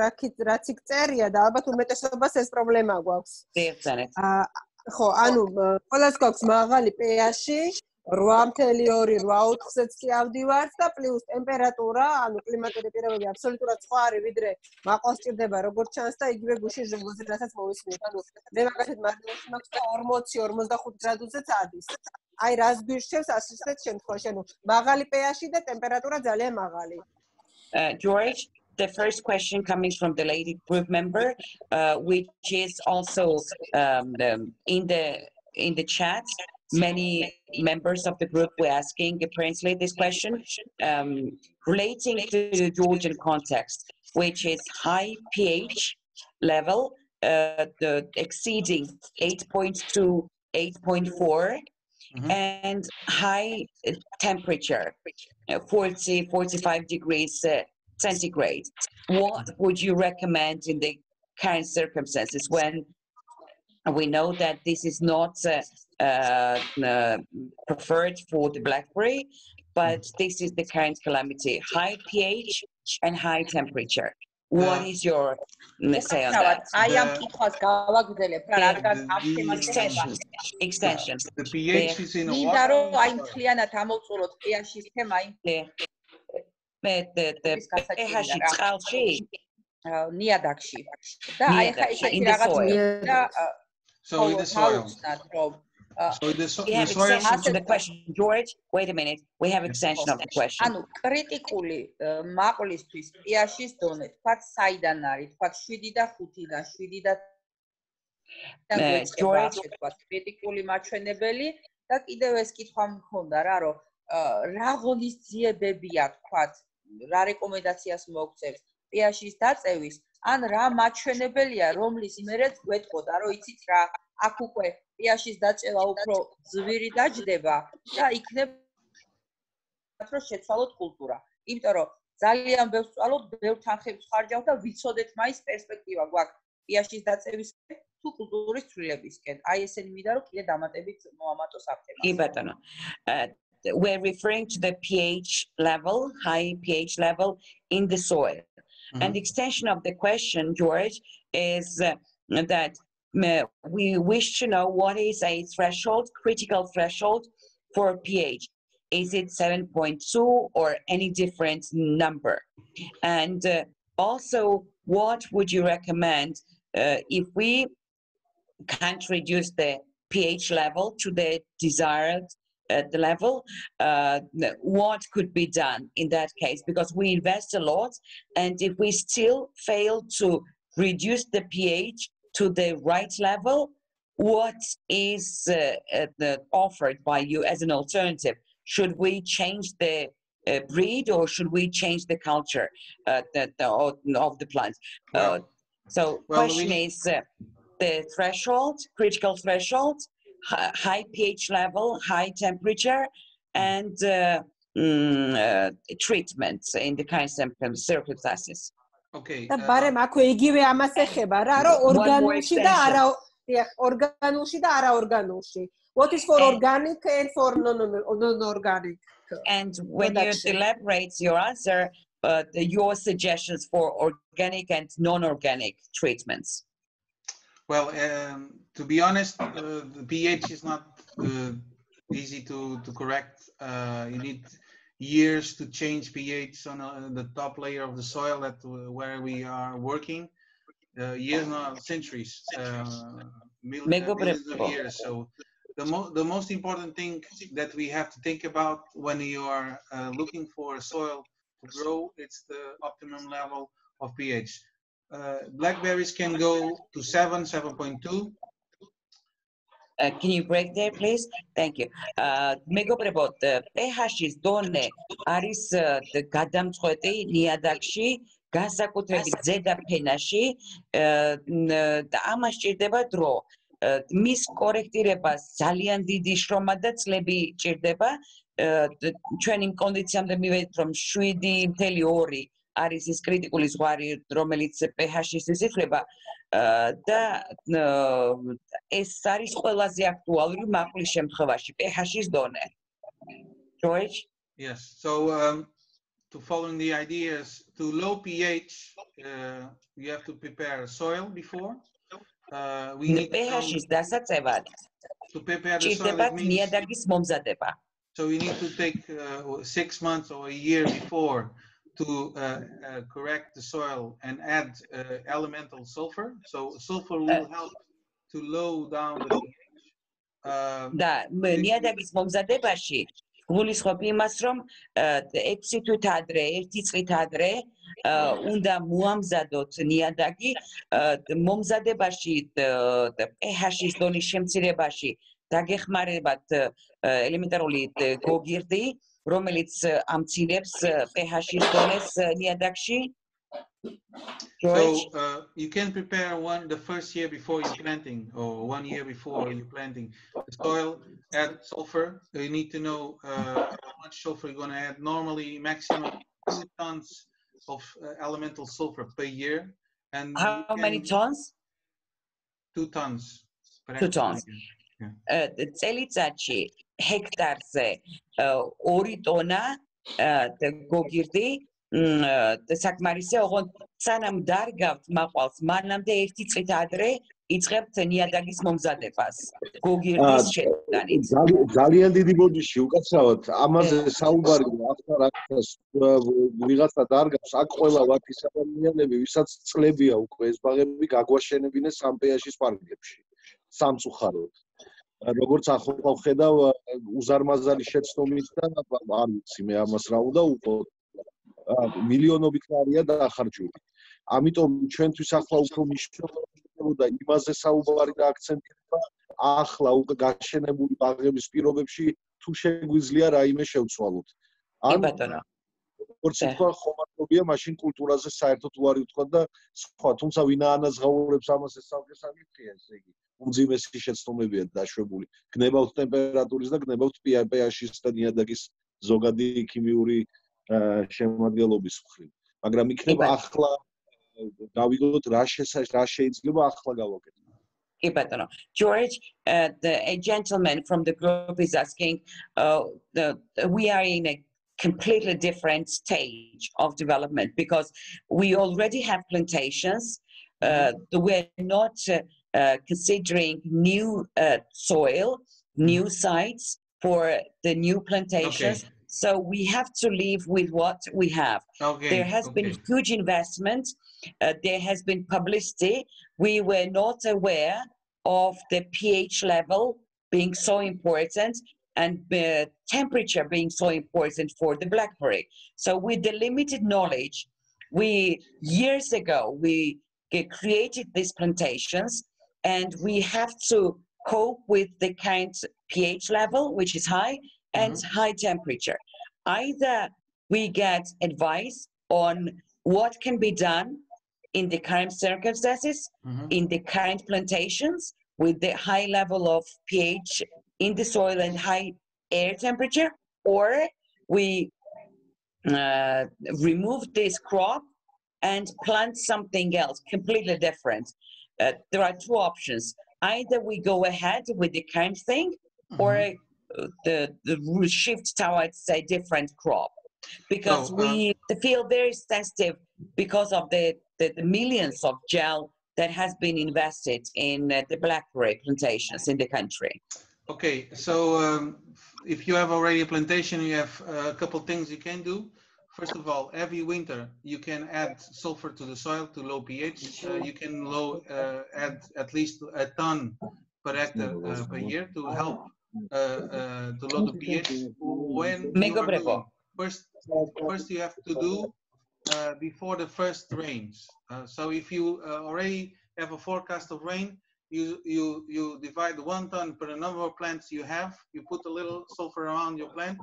რაც იქ წერია და ალბათ უმეტესობას ეს პრობლემა გვაქვს. Certainly. ხო, ანუ ყველას გვაქვს მაღალი pH-ი, 8.2-8-ზეც კი ავდივართ და პლუს ტემპერატურა, ანუ კლიმატური პირობები აბსოლუტურად სხვა არის, ვიდრე მაყვალს ჭირდება როგორც ჩანს და იგივე გუშინ რასაც მოვისმინეთ. ანუ მე მაგალითად მარტივში მაქვს და 40-45 გრადუსზეც ადის. აი რას გვირჩევს ასეთ შემთხვევაში, ანუ მაღალი pH-ი და ტემპერატურა ძალიან მაღალი. George, the first question coming from the lady group member, which is also in the chat. Many members of the group were asking apparently this question relating to the Georgian context, which is high pH level, exceeding 8.2, 8.4, and high temperature, 40-45 degrees centigrade. What would you recommend in the current circumstances when we know that this is not preferred for the blackberry, but this is the current calamity, high pH and high temperature. What is your say on that? I am კითხვას გავაგრძელებ რა, რადგან ამ თემას extension. The pH is in a მინდა რომ აი მთლიანად ამოვწუროთ pH-ის თემა იმ pH-ი წყალში, ნიადაგში. და აი ხა ისეთი რაღაც და So in the soil. We have extension to the question, George. Wait a minute. We have extension of the question. ანუ კრიტიკული მაყვლისთვის pH-ის დონე, თქვათ საიდან არის? თქვათ 7.5-დან 7-დან თქვათ კრიტიკული მაჩვენებელი და კიდევ ეს კითხვა მქონდა რა, რომ რა ღონისძიებებია, თქვათ, რა რეკომენდაციას მოგწევთ pH-ის დაწევის, ან რა მაჩვენებელია, რომლის მერეც გვეტყოდა, რომ იცით რა, აქ უკვე pH-ის დაწევა უფრო ძვირი დაჯდება და იქნება რომ შეცვალოთ კულტურა. იმიტომ რომ ძალიან ბევრს ვწვალოთ, ბევრ თანხებს ხარჯავთ და ვიცოდეთ მაინც პერსპექტივა გვაქვს pH-ის დაწევისკენ თუ კულტურის ცვლილებისკენ. აი ესენი მინდა რომ კიდე დამატებით მოამატოს ამ თემას. კი ბატონო. We're referring to the pH level, high pH level in the soil. And the extension of the question, George, is that we wish to know what is a threshold, critical threshold for pH. Is it 7.2 or any different number? And also, what would you recommend if we can't reduce the pH level to the desired the level, what could be done in that case? Because we invest a lot, and if we still fail to reduce the pH to the right level, what is offered by you as an alternative? Should we change the breed, or should we change the culture of the plant? So question is the threshold, critical threshold, high pH level, high temperature, and treatments in the kind of circumstances. Okay. და ბარემ აქვე იგივე ამას ეხება რა, რომ ორგანულში და არაორგანულში. What is for organic and for non-organic? And when you elaborate your answer, your suggestions for organic and non-organic treatments. Well, to be honest, the pH is not easy to correct. You need years to change pH on the top layer of the soil where we are working. Years, not centuries, millions of years. So the most important thing that we have to think about when you are looking for a soil to grow, it's the optimum level of pH. Blackberries can go to 7.2. Can you break there, please? Thank you. Megobrebot, pH-ის დონე არის გადამწყვეტი ნიადაგში, განსაკუთრებით ზედა ფენაში და ამას სჭირდება დრო. მის კორექტირებას ძალიან დიდი შრომა და წლები ჭირდება. ჩვენი კონდიციამდე მივედით, რომ 7.2 არის ის კრიტიკული ზღვარი, რომელიც pH-ისთვის ითვლება და ეს არის ყველაზე აქტუალური მაყვლის შემთხვევაში pH-ის დონე. George? Yes. So to following the ideas, to low pH, you have to prepare soil before. We need pH-ის დასაწევად to prepare the soil. ჭირდება ნიადაგის მომზადება. So we need to take 6 months or a year before to correct the soil and add elemental sulfur. So sulfur will help to low down the pH. და ნიადაგის მომზადებაში გულისხმობ იმას, რომ 6 თვით ადრე, 1 წლით ადრე უნდა მოამზადოთ ნიადაგი მომზადებაში pH-ის დონის შემცირებაში დაგეხმარებათ ელემენტარული გოგირდი, რომელიც ამცირებს pH-ის დონეს ნიადაგში. So you can prepare the first year before you're planting, or 1 year before you're planting the soil. Add sulfur. You need to know how much sulfur you're going to add. Normally, maximum 2 tons of elemental sulfur per year. And how many tons? 2 tons. 2 tons. წელიწადში ჰექტარზე 2 ტონა გოგირდი საკმარისია, ოღონდ სანამ დარგავთ მაყვალს, მანამდე 1 წლით ადრე იწყებთ ნიადაგის მომზადებას გოგირდის შეტანით. ძალიან დიდი ბოდიში უკაცრავად ამაზე საუბარი ახლა რაკეთებს ვიღაცა დარგავს, აქ ყველა ვაკის ადამიანები, ვისაც წლებია უკვე ეს ბაღები გაგვაშენებინეს სამ pH-ის პარკებში, სამწუხაროდ. როგორც ახლა ვხედავ უზარმაზარი შეცდომით და არ ვიცი მე ამას რა უნდა უყო მილიონობით ლარია დაახარჯული. ამიტომ ჩვენთვის ახლა უფრო მნიშვნელოვანია იმაზე საუბარი და აქცენტირება ახლა უკვე გაშენებული ბაღების პირობებში თუ შეგვიძლია რაიმე შევცვალოთ. კი ბატონო. როგორც თქვა ხომალდობია მაშინ კულტურაზე საერთოდ უარი ვთქვა და სხვა, თუმცა ვინა ანაზღაურებს ამას ეს საკითხია, ესე იგი უმძიმესი შეცდომებია დაშვებული. გნებავთ ტემპერატურის და გნებავთ pH-ის და ნიადაგის ზოგადი ქიმიური შემადგენლობის მხრივ. მაგრამ იქნება ახლა გავიგოთ რა შეიძლება ახლა გავაკეთოთ. კი ბატონო. George, a gentleman from the group is asking, we are in a completely different stage of development because we already have plantations. We're not considering new soil, new sites for the new plantations. Okay. So we have to live with what we have. Okay. There has been huge investment. There has been publicity. We were not aware of the pH level being so important and the temperature being so important for the blackberry. So with the limited knowledge, years ago, we created these plantations, and we have to cope with the kind pH level, which is high, and high temperature. Either we get advice on what can be done in the current circumstances, in the current plantations, with the high level of pH in the soil and high air temperature, or we remove this crop and plant something else completely different. There are two options. Either we go ahead with the current thing, or the shift towards a different crop, because we feel very sensitive because of the millions of gel that has been invested in the blackberry plantations in the country. Okay, so if you have already a plantation, you have a couple things you can do. First of all, every winter you can add sulfur to the soil to low pH. You can add at least a ton per hectare per year to help to lower the pH. When you are doing, first you have to do before the first rains. So if you already have a forecast of rain, you divide 1 ton per number of plants you have. You put a little sulfur around your plant,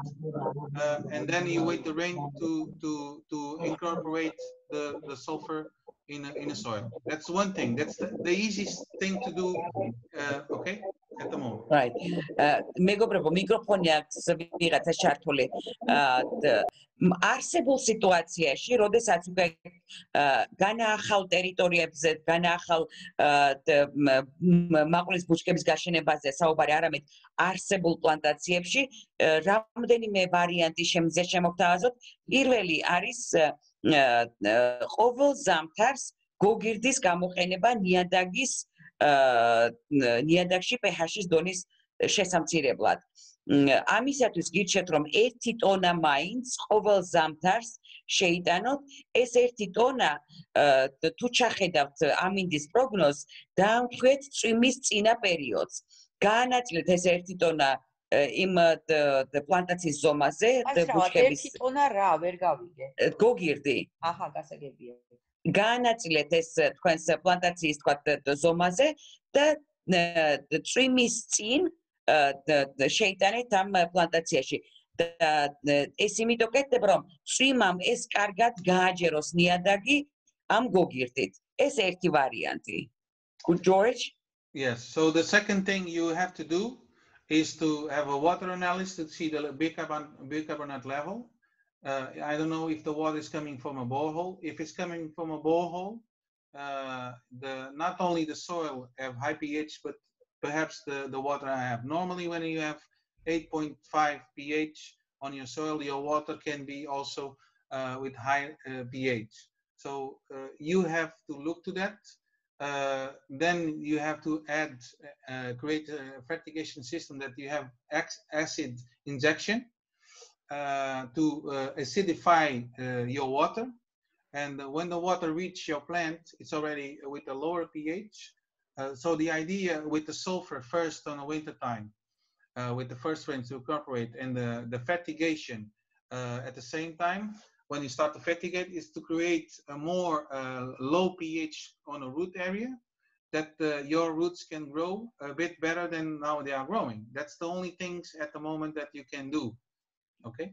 and then you wait the rain to incorporate the sulfur in a soil. That's one thing. That's the easiest thing to do. Okay, at the moment. Right. მეგობრებო, მიკროფონი აქვს ვიღაცა ჩართული. არსებულ სიტუაციაში, როდესაც უკვე განაახალ ტერიტორიებზე, განაახალ მაყვლის ბუჩქების გაშენებაზე საუბარი არამედ არსებულ პლანტაციებში, რამდენიმე ვარიანტი შემოგთავაზოთ. პირველი არის ყოველ ზამთარს გოგირდის გამოყენება ნიადაგში pH-ის დონის შესამცირებლად. ამისათვის გირჩევთ, რომ 1 ტონა მაინც ყოველ ზამთარს შეიტანოთ. ეს 1 ტონა თუ ჩახედავთ ამინდის პროგნოზს, დაამკვეთ წვიმის წინა პერიოდს. გაანაწილეთ ეს 1 ტონა იმ პლანტაციის ზომაზე, ბუჩქების 1 ტონა რა, ვერ გავიგე. გოგირდი. აჰა, გასაგებია. გაანაწილეთ ეს თქვენს პლანტაციის ზომაზე და წვიმის წინ შეიტანეთ ამ პლანტაციაში. ეს იმიტომ კეთდება, რომ წვიმამ ეს კარგად გააჯეროს ნიადაგი ამ გოგირდით. ეს ერთი ვარიანტი. George? Yes, so the second thing you have to do is to have a water analysis to see the bicarbonate level. I don't know if the water is coming from a borehole. If it's coming from a borehole, not only the soil have high pH, but perhaps the water I have. Normally, when you have 8.5 pH on your soil, your water can be also with high pH. So you have to look to that. Then you have to create a fertigation system that you have acid injection to acidify your water. And when the water reaches your plant, it's already with a lower pH. So the idea with the sulfur first on the winter time, with the first rain to incorporate, and the fertigation at the same time, when you start to fertigate, is to create a more low pH on a root area, that your roots can grow a bit better than now they are growing. That's the only things at the moment that you can do. Okay?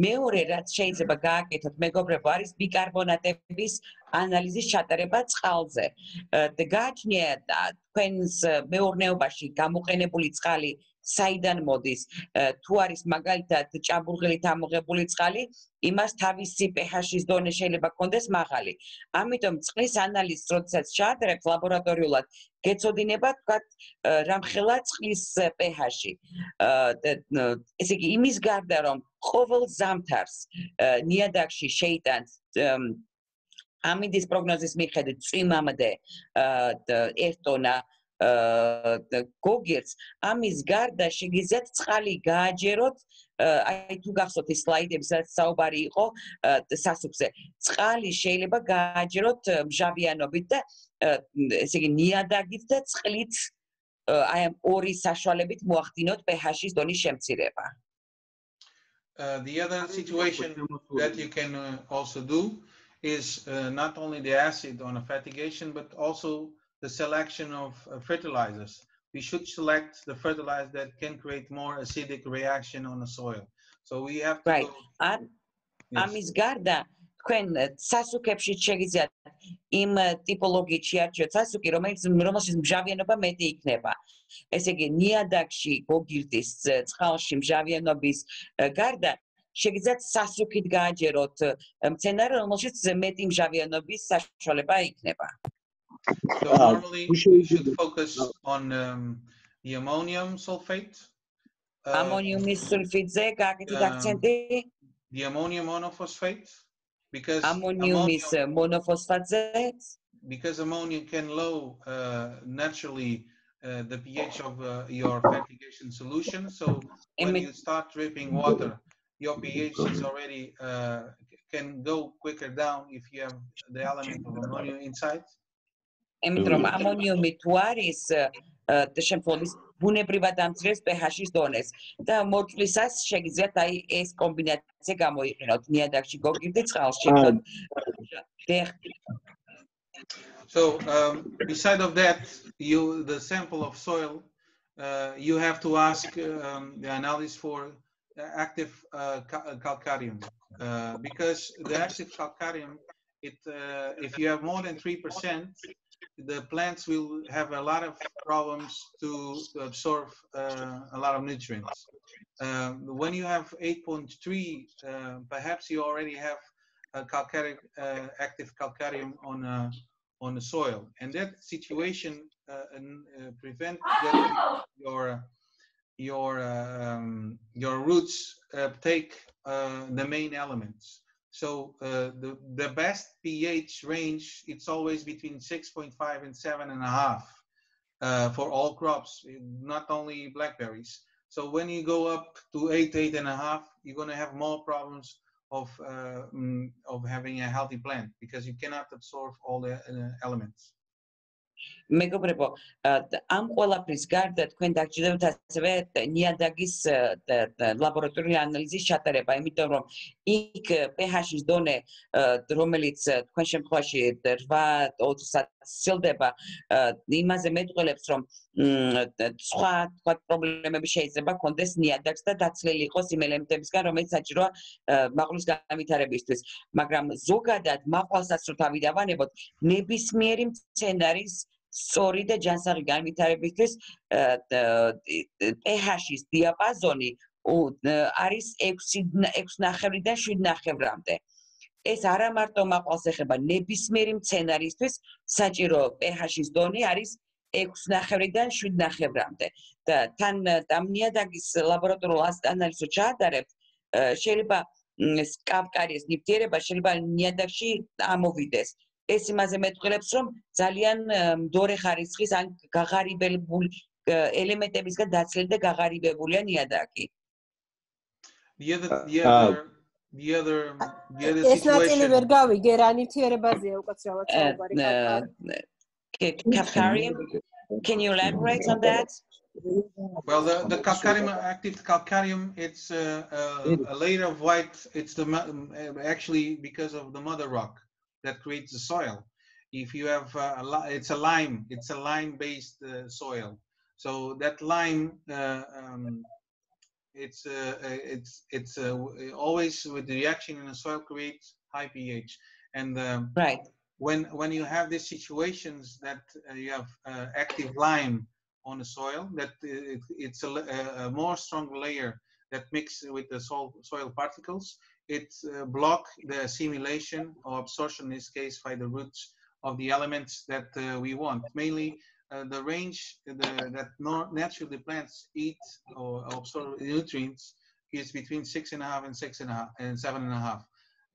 მეორე რაც შეიძლება გააკეთოთ, მეგობრებო, არის ბიკარბონატების ანალიზის ჩატარება წყალზე. გააჩნია თქვენს მეურნეობაში გამოყენებული წყალი საიდან მოდის, თუ არის მაგალითად ჭაბურღილით ამოღებული წყალი, იმას თავისი pH-ის დონე შეიძლება ჰქონდეს მაღალი. ამიტომ წყლის ანალიზს როდესაც ჩაატარებთ ლაბორატორიულად, გეცოდინება თქვათ რამხელა წყლის pH-ი. ესე იგი, იმის გარდა რომ ყოველ ზამთარს ნიადაგში შეიტანთ ამინდის პროგნოზის მიხედვით წვიმამდე 1 ტონა გოგირდს, ამის გარდა შეგიძლიათ წყალი გააჯეროთ, აი თუ გახსოვთ ის სლაიდები, სადაც საუბარი იყო სასუქზე. წყალი შეიძლება გააჯეროთ მჟავიანობით და ესე იგი ნიადაგით და წყლით აი ამ ორი საშუალებით მოახდინოთ pH-ის დონის შემცირება. The other situation that you can also do is not only the acid on a fertigation, but also the selection of fertilizers. We should select the fertilizer that can create more acidic reaction on the soil. So we have to right. go... Amis garda თქვენ სასუქებში შეგიძლიათ იმ ტიპოლოგიით შეარჩიოთ სასუქი, რომელშიც მჟავიანობა მეტი იქნება. ესე იგი, ნიადაგში გოგირდის წყალში მჟავიანობის გარდა შეგიძლიათ სასუქით გააჯეროთ მცენარე, რომელშიც მეტი მჟავიანობის საშუალება იქნება. So normally we should focus on the ammonium sulfate. Ammoniumის სულფიდზე გააკეთეთ აქცენტი. The ammonium monophosphate, because Ammoniumის მონოფოსფატზე. Because ammonia can lower naturally the pH of your fertigation solution. So when you start dripping water, your pH is already can go quicker down if you have the element of ammonia inside. Ემიტომ ამონიუმი თუ არის შემთხვევით ბუნებრივად ამცირებს pH-ის დონეს და მორწლისას შეგიძლიათ აი ეს კომბინაცია გამოიყენოთ ნიადაგში გოგირდი წყალში. So beside of that, the sample of soil, you have to ask the analysis for active calcarium, because the active calcarium, if you have more than 3%, the plants will have a lot of problems to absorb a lot of nutrients. When you have 8.3, perhaps you already have a active calcarium on the soil, and that situation prevents your roots take the main elements. So the best pH range, it's always between 6.5 and 7.5 for all crops, not only blackberries. So when you go up to 8, 8.5, you're going to have more problems of having a healthy plant, because you cannot absorb all the elements. მეგობრებო, ამ ყველაფრის გარდა თქვენ დაგჭირდებათ ასევე ნიადაგის ლაბორატორიული ანალიზის ჩატარება, იმიტომ რომ იქ pH-ის დონე, რომელიც თქვენ შემთხვევაში 8-20-ს სცილდება, იმაზე მეტყველებს, რომ სხვა პრობლემები შეიძლება ჰქონდეს ნიადაგს და დაცლილი იყოს იმ ელემენტებისგან, რომელიც საჭიროა მაყვლის განვითარებისთვის. მაგრამ ზოგადად მაყვალსაც რო თავი დავანებოთ, ნებისმიერი მცენარის სწორი და ჯანსაღი განვითარებისთვის pH-ის დიაპაზონი არის 6.5-დან 7.5-მდე. ეს არა მარტო მაყვალს ეხება, ნებისმიერი მცენარისთვის საჭირო pH-ის დონე არის 6.5-დან 7.5-მდე. და თან ამ ნიადაგის ლაბორატორიულ ანალიზს ჩაატარებთ, შეიძლება კავკარიის ნივთიერება შეიძლება ნიადაგში ამოვიდეს. ეს იმაზე მეტყველებს, რომ ძალიან მდორე ხარისხის ან გაღარიბებული ელემენტებისგან დაცლილი და გაღარიბებულია ნიადაგი. ეს ნაწილი ვერ გავიგე, რა ნივთიერებაზეა უკაცრავად საუბარი calcarium? Can you elaborate on that? Well, the calcarium, active calcarium, it's a layer of white. It's actually because of the mother rock that creates the soil. If you have it's a lime-based soil. So that lime, it's always with the reaction in the soil creates high pH. And right. When you have these situations that you have active lime on the soil, that it's a more strong layer that mixes with the soil particles. It blocks the assimilation or absorption, in this case, by the roots of the elements that we want. Mainly the range that naturally plants eat or absorb nutrients is between 6.5 and 7.5.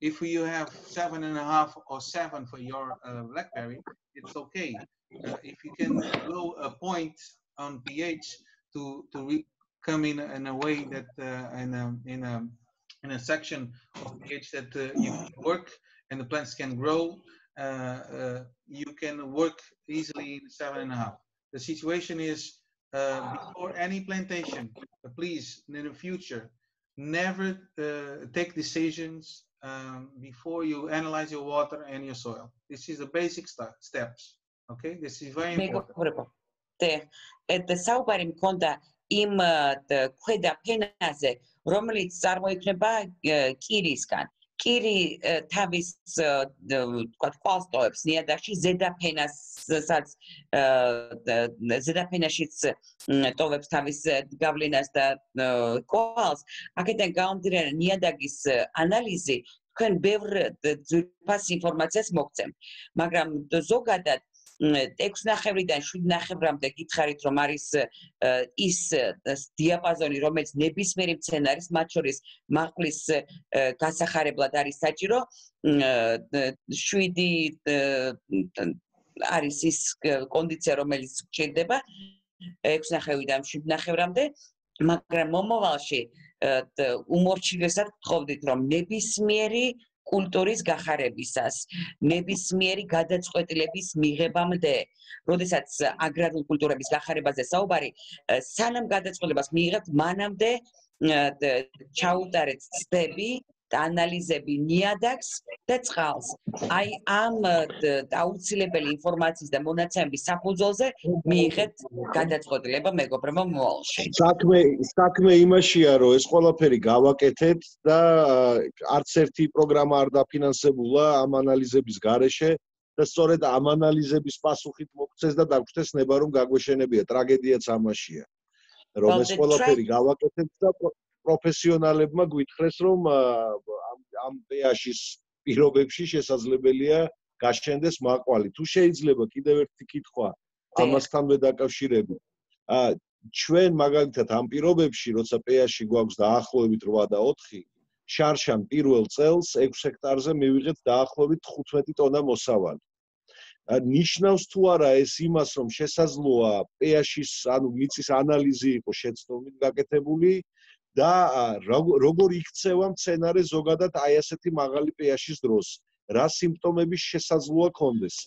If you have 7.5 or 7 for your blackberry, it's okay. If you can blow a point on pH to come in a way that in a section of pH that you can work and the plants can grow, you can work easily in 7.5. The situation is before any plantation, please in the future never take decisions before you analyze your water and your soil. This is the basic steps. Okay, this is very important. The საუბარი მქონდა იმ ქვედა ფენაზე, რომელიც წარმოიქმნება კირისგან. კირი თავის თქვა ყვალსტოებს ნიადაგში ზედაფენაშიც ტოვებს თავის გავლენას და ყვალს. აქედან გამომდინარე ნიადაგის ანალიზი თქვენ ბევრ ძვირფას ინფორმაციას მოგცემთ, მაგრამ ზოგადად 6.5-დან 7.5-მდე გითხარით, რომ არის ის დიაპაზონი, რომელიც ნებისმიერი მცენარის, მათ შორის მაყვლის გასახარებლად არის საჭირო. 7 არის ის კონდიცია, რომელიც გჭირდება 6.5-დან 7.5-მდე, მაგრამ მომავალში უმორჩილესად გთხოვდით, რომ ნებისმიერი კულტურის გახარებისას, ნებისმიერი გადაწყვეტილების მიღებამდე, როდესაც აგრარულ კულტურების გახარებაზე საუბარი, სანამ გადაწყვეტილებას მიიღებთ, მანამდე ჩაუტარეთ ცდები და ანალიზები ნიადაგს და წყალს. აი ამ აუცილებელი ინფორმაციის და მონაცემების საფუძველზე მიიღეთ გადაწყვეტილება მეგობრებო მომავალში. საქმე იმაშია, რომ ეს ყველაფერი გავაკეთეთ და არც ერთი პროგრამა არ დაფინანსებულა ამ ანალიზების გარეშე და სწორედ ამ ανალიზების პასუხით მოგცეს და დაგხვდეს ნება რომ გაგვეშენებია. ტრაგედიაც ამაშია. რომ ეს ყველაფერი გავაკეთეთ და პროფესიონალებმა გვითხრეს რომ ამ პეაშის პირობებში შესაძლებელია გაშენდეს მაყვალი. თუ შეიძლება კიდევ ერთი კითხვა ამასთანვე დაკავშირებით. ჩვენ მაგალითად ამ პირობებში, როცა პეაში გვაქვს დაახლოებით 8 და 4, შარშან პირველ წელს 6 ჰექტარზე მივიღეთ დაახლოებით 15 ტონა მოსავალი. ნიშნავს თუ არა ეს იმას, რომ შესაძლოა პეაშის, ანუ მიწის ანალიზი იყო შეცდომით გაკეთებული და როგორ იქცევა მცენარე ზოგადად აი ასეთი მაღალი პეაშის დროს, რა სიმპტომები შესაძლოა ქონდეს.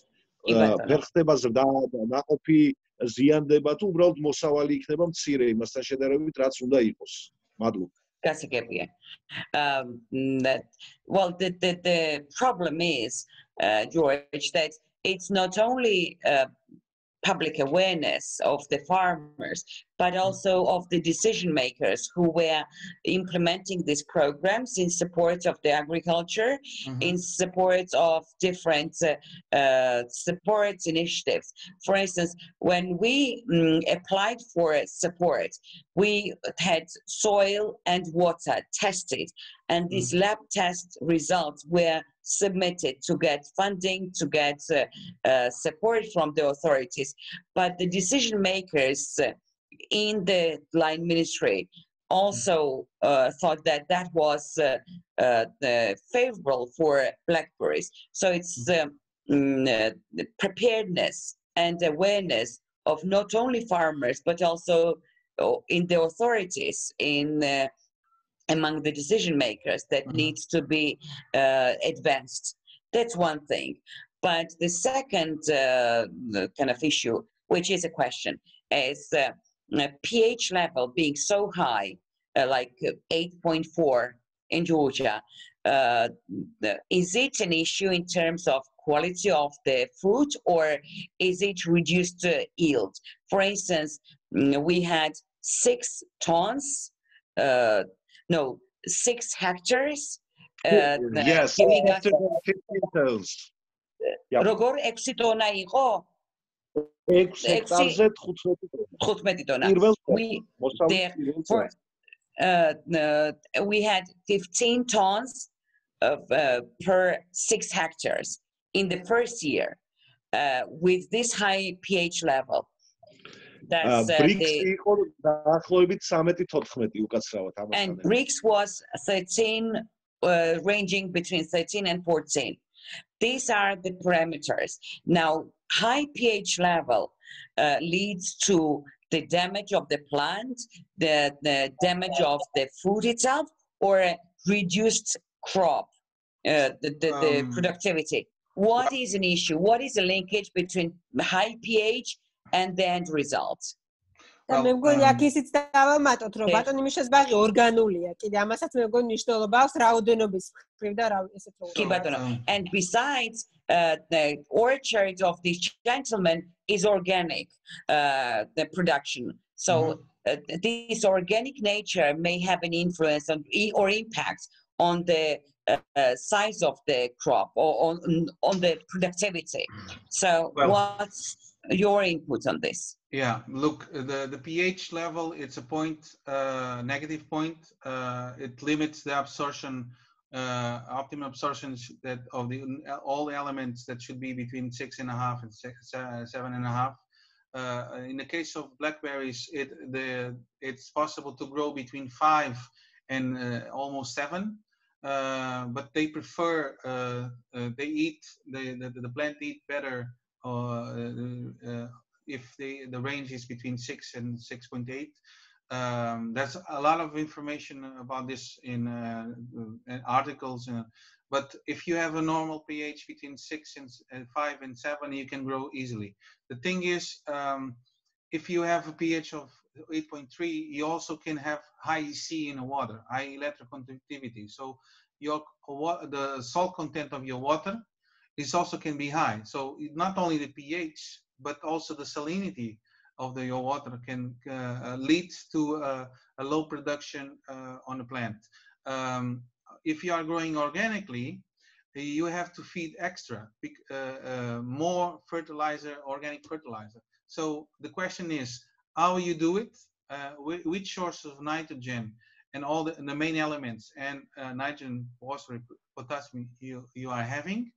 ვერ ხდება ზრდა, ნაყოფი ზიანდება თუ უბრალოდ მოსავალი იქნება მცირე იმასთან შედარებით, რაც უნდა იყოს. მადლობა. გასაგებია. Well, the problem is, George, that it's not only public awareness of the farmers, but also of the decision makers who were implementing these programs in support of the agriculture, in support of different support initiatives. For instance, when we applied for support, we had soil and water tested, and these lab test results were submitted to get funding, to get support from the authorities. But the decision makers in the line ministry also thought that that was favorable for blackberries. So it's preparedness and awareness of not only farmers, but also in the authorities, among the decision makers that needs to be advanced. That's one thing. But the second kind of issue, which is a question, is pH level being so high, like 8.4 in Georgia. Is it an issue in terms of quality of the fruit, or is it reduced yield? For instance, we had 6 tons, 6 hectares. Yes, giving us 15 tons. როგორ 6 ტონა იყო? 6 ჰექტარზე 15 ტონა. We had 15 tons per 6 hectares in the first year with this high pH level. That's and Brix was 13, ranging between 13 and 14. These are the parameters. Now, high pH level leads to the damage of the plant, the damage of the food itself, or reduced crop, the productivity. What is an issue? What is the linkage between high pH and the end results? და მე მგონი აქ ისიც დავამატოთ, რომ ბატონი მიშას ბაღი ორგანულია. კიდე ამასაც მე მგონი მნიშვნელობა აქვს რაოდენობის მხრივ და ესეთ რო. კი ბატონო. And besides the orchard of this gentleman is organic the production. So this organic nature may have an influence or impact on the size of the crop or on the productivity. So what's your input on this? Yeah, look, the pH level, it's a point, negative point. It limits the absorption, optimum absorption that of the all elements that should be between 6.5 and 7.5. In the case of blackberries, it's possible to grow between 5 and almost 7. But they prefer the plant eat better if the range is between 6 and 6.8. There's a lot of information about this in articles, but if you have a normal pH between 6 and 5 and 7, you can grow easily. The thing is, if you have a pH of 8.3, you also can have high EC in the water, high electroconductivity. So the salt content of your water is also can be high. So not only the pH, but also the salinity of your water can lead to a low production on the plant. If you are growing organically, you have to feed extra, more fertilizer, organic fertilizer. So the question is, how you do it, which source of nitrogen and all the main elements and nitrogen, phosphorus, potassium you are having.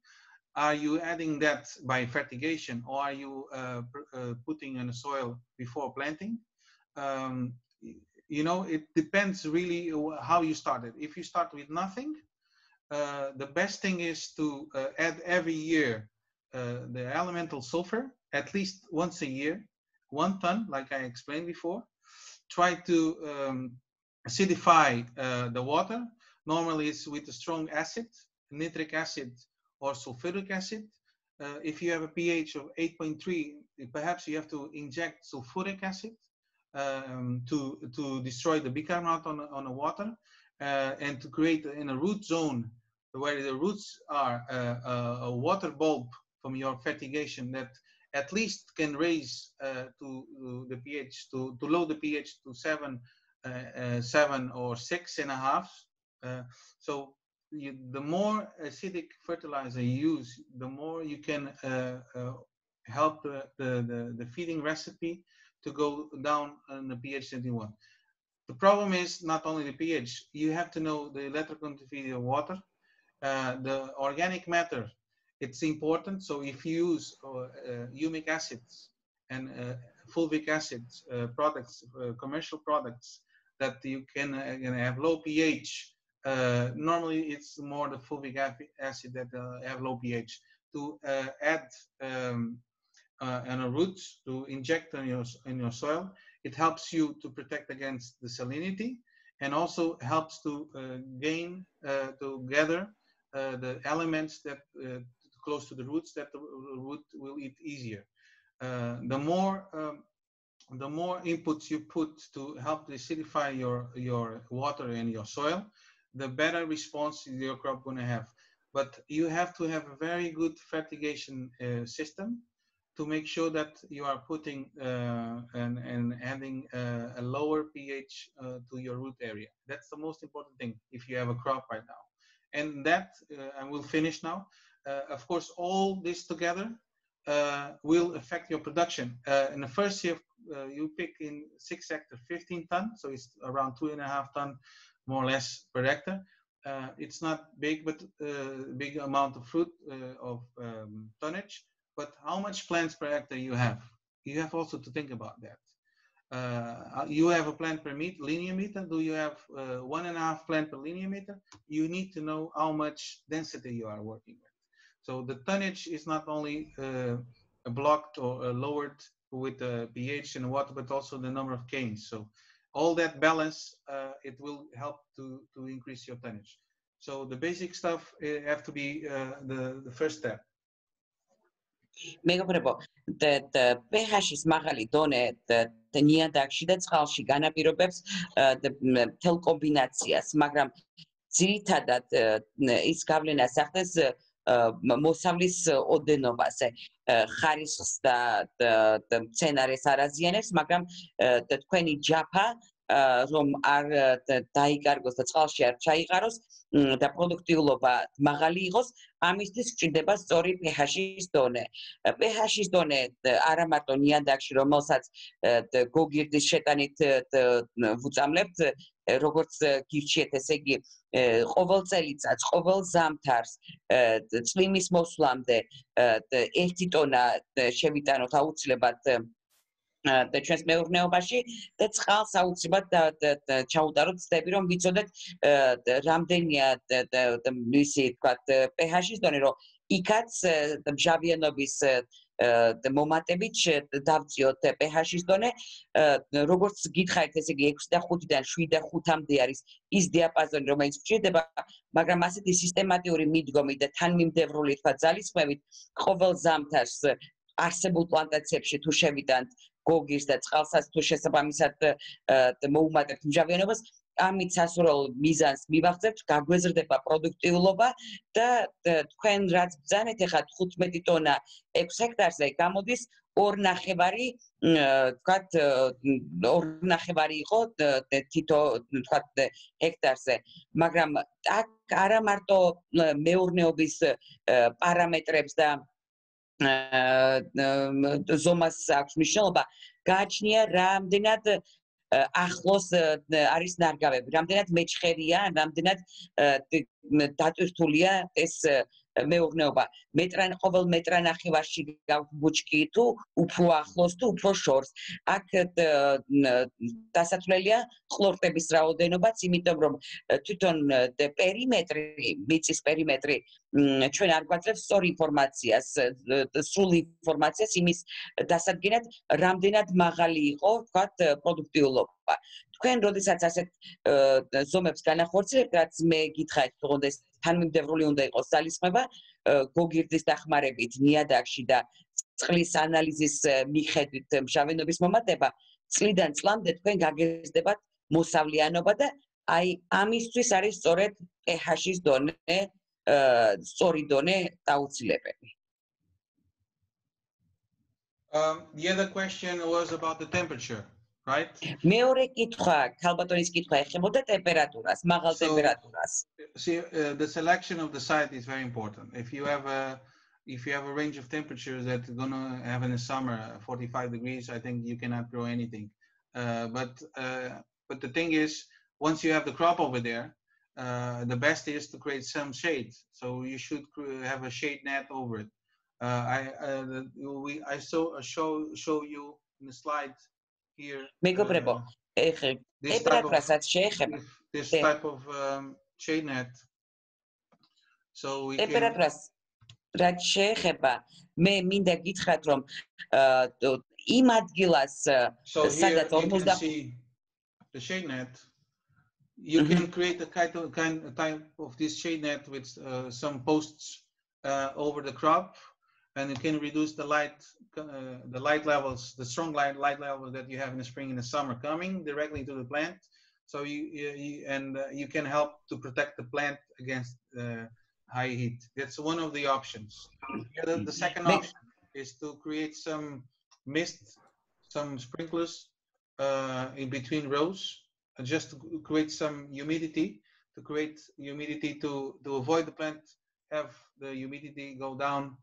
Are you adding that by fertigation, or are you putting in the soil before planting? You know, it depends really how you started. If you start with nothing, the best thing is to add every year the elemental sulfur, at least once a year, 1 ton, like I explained before. Try to acidify the water. Normally it's with a strong acid, nitric acid, or sulfuric acid. If you have a pH of 8.3, perhaps you have to inject sulfuric acid to destroy the bicarbonate on the water and to create in a root zone where the roots are a water bulb from your fertigation that at least can raise to the pH to lower the pH to 7 or 6.5. So the more acidic fertilizer you use, the more you can help the feeding recipe to go down on the pH that you want. The problem is not only the pH, you have to know the electroconductivity of water, the organic matter, it's important. So if you use humic acids and fulvic acids products, commercial products that you can have low pH, normally it's more the fulvic acid that have low pH. To add on a root to inject in your soil, it helps you to protect against the salinity, and also helps to to gather the elements that close to the roots that the root will eat easier. The more inputs you put to help acidify your water and your soil, the better response your crop going to have. But you have to have a very good fertigation system to make sure that you are putting and adding a lower pH to your root area. That's the most important thing if you have a crop right now. And that, I will finish now. Of course, all this together will affect your production. In the first year, you pick in 6 hectares, 15 tons, so it's around 2.5 tons more or less per hectare. It's not big, but big amount of fruit of tonnage. But how much plants per hectare you have? You have also to think about that. You have a plant per linear meter. Do you have 1.5 plant per linear meter? You need to know how much density you are working with. So the tonnage is not only blocked or lowered with the pH and water, but also the number of canes. So all that balance, it will help to increase your tonnage. So the basic stuff have to be the first step. მეგობრებო, the pH-ის მაღალი დონე ნიადაგში და წყალში განაპირობებს მთელ კომბინაციას, მაგრამ ძირითადად ის გავლენას ახდენს მოსავლის ოდენობაზე, ხარისხს და მცენარეს არ აზიანებს, მაგრამ თქვენი ჯაფა რომ არ დაიკარგოს და წყალში არ ჩაიყაროს და პროდუქტიულობა მაღალი იყოს, ამისთვის გვჭირდება სწორი pH-ის დონე. pH-ის დონე არა მარტო ნიადაგში, რომელსაც გოგირდის შეტანით ვუწამლებთ, როგორც გირჩიეთ, ესე იგი ყოველ წელიწადს, ყოველ ზამთარს, წვიმის მოსვლამდე 1 ტონა შევიტანოთ აუცილებლად და ჩვენს მეურნეობაში და წყალს აუცილებლად ჩაუტაროთ, ცდები რომ ვიცოდეთ რამდენია მისი თქვათ pH-ის დონე, რომ იქაც მჟავიანობის მომატებით დავწიოთ pH-ის დონე, როგორც გითხარით, ესე იგი 6.5-დან 7.5-მდე არის ის დიაპაზონი, რომელიც გვჭირდება, მაგრამ ასეთი სისტემატიური მიდგომი და თანმიმდევრული თქვათ ძალისხმევით ყოველ ზამთარს არსებულ პლანტაციებში თუ შევიტანთ გოგირს და წყალსაც თუ შესაბამისად მოუმატებთ მჟავიანობას, ამით სასურველ მიზანს მივაღწევთ, გაგვეზრდება პროდუქტიულობა და თქვენ რაც ბრძანეთ, ეხლა 15 ტონა 6 ჰექტარზე გამოდის 2.5 თქვათ 2.5 იყო თითო თქვათ ჰექტარზე, მაგრამ აქ არა მარტო მეურნეობის პარამეტრებს და ზომას აქვს მნიშვნელობა, გააჩნია რამდენად ახლოს არის ნარგავები, რამდენად მეჩხერია, რამდენად დატვირთულია ეს მეურნეობა. ყოველ მეტრანახევარში გაქვს ბუჩქი თუ უფრო ახლოს თუ უფრო შორს. აქ დასათვლელია ხლორტების რაოდენობაც, იმიტომ რომ თვითონ პერიმეტრი, მიწის პერიმეტრი ჩვენ არ გვაძლევს სწორ ინფორმაციას, სრულ ინფორმაციას იმის დასადგენად, რამდენად მაღალი იყო, ვთქვათ, პროდუქტიულობა. თქვენ როდესაც ასეთ ზომებს განახორციელებთ, რაც მე გითხარით, თქო, თანმიმდევრული უნდა იყოს ძალისხმება, გოგირდის დახმარებით ნიადაგში და წყლის ანალიზის მიხედვით მჟავიანობის მომატება, წლიდან წლამდე თქვენ გაგეზრდებათ მოსავლიანობა და აი ამისთვის არის სწორედ pH-ის დონე, სწორი დონე დაუცილებელი. The other question was about the temperature, right? მეორე კითხვა, ქალბატონის კითხვა ეხებოდა ტემპერატურას, მაღალ ტემპერატურას. See, the selection of the site is very important. If you have a range of temperatures that you're gonna have in the summer, 45 degrees, I think you cannot grow anything. But the thing is, once you have the crop over there, the best is to create some shade. So you should have a shade net over it. I show you in the slide here. მეგობრებო, this type of shade net. So we can. რაც შეეხება, მე მინდა გითხრათ, რომ იმ ადგილას სადაც 40 the shade net, you can create a type of this shade net with some posts over the crop, and you can reduce the light levels, the strong light levels that you have in the spring and the summer coming directly to the plant. So you can help to protect the plant against high heat. That's one of the options. The second option is to create some mist, some sprinklers in between rows, just to create some humidity, to avoid the plant have the humidity go down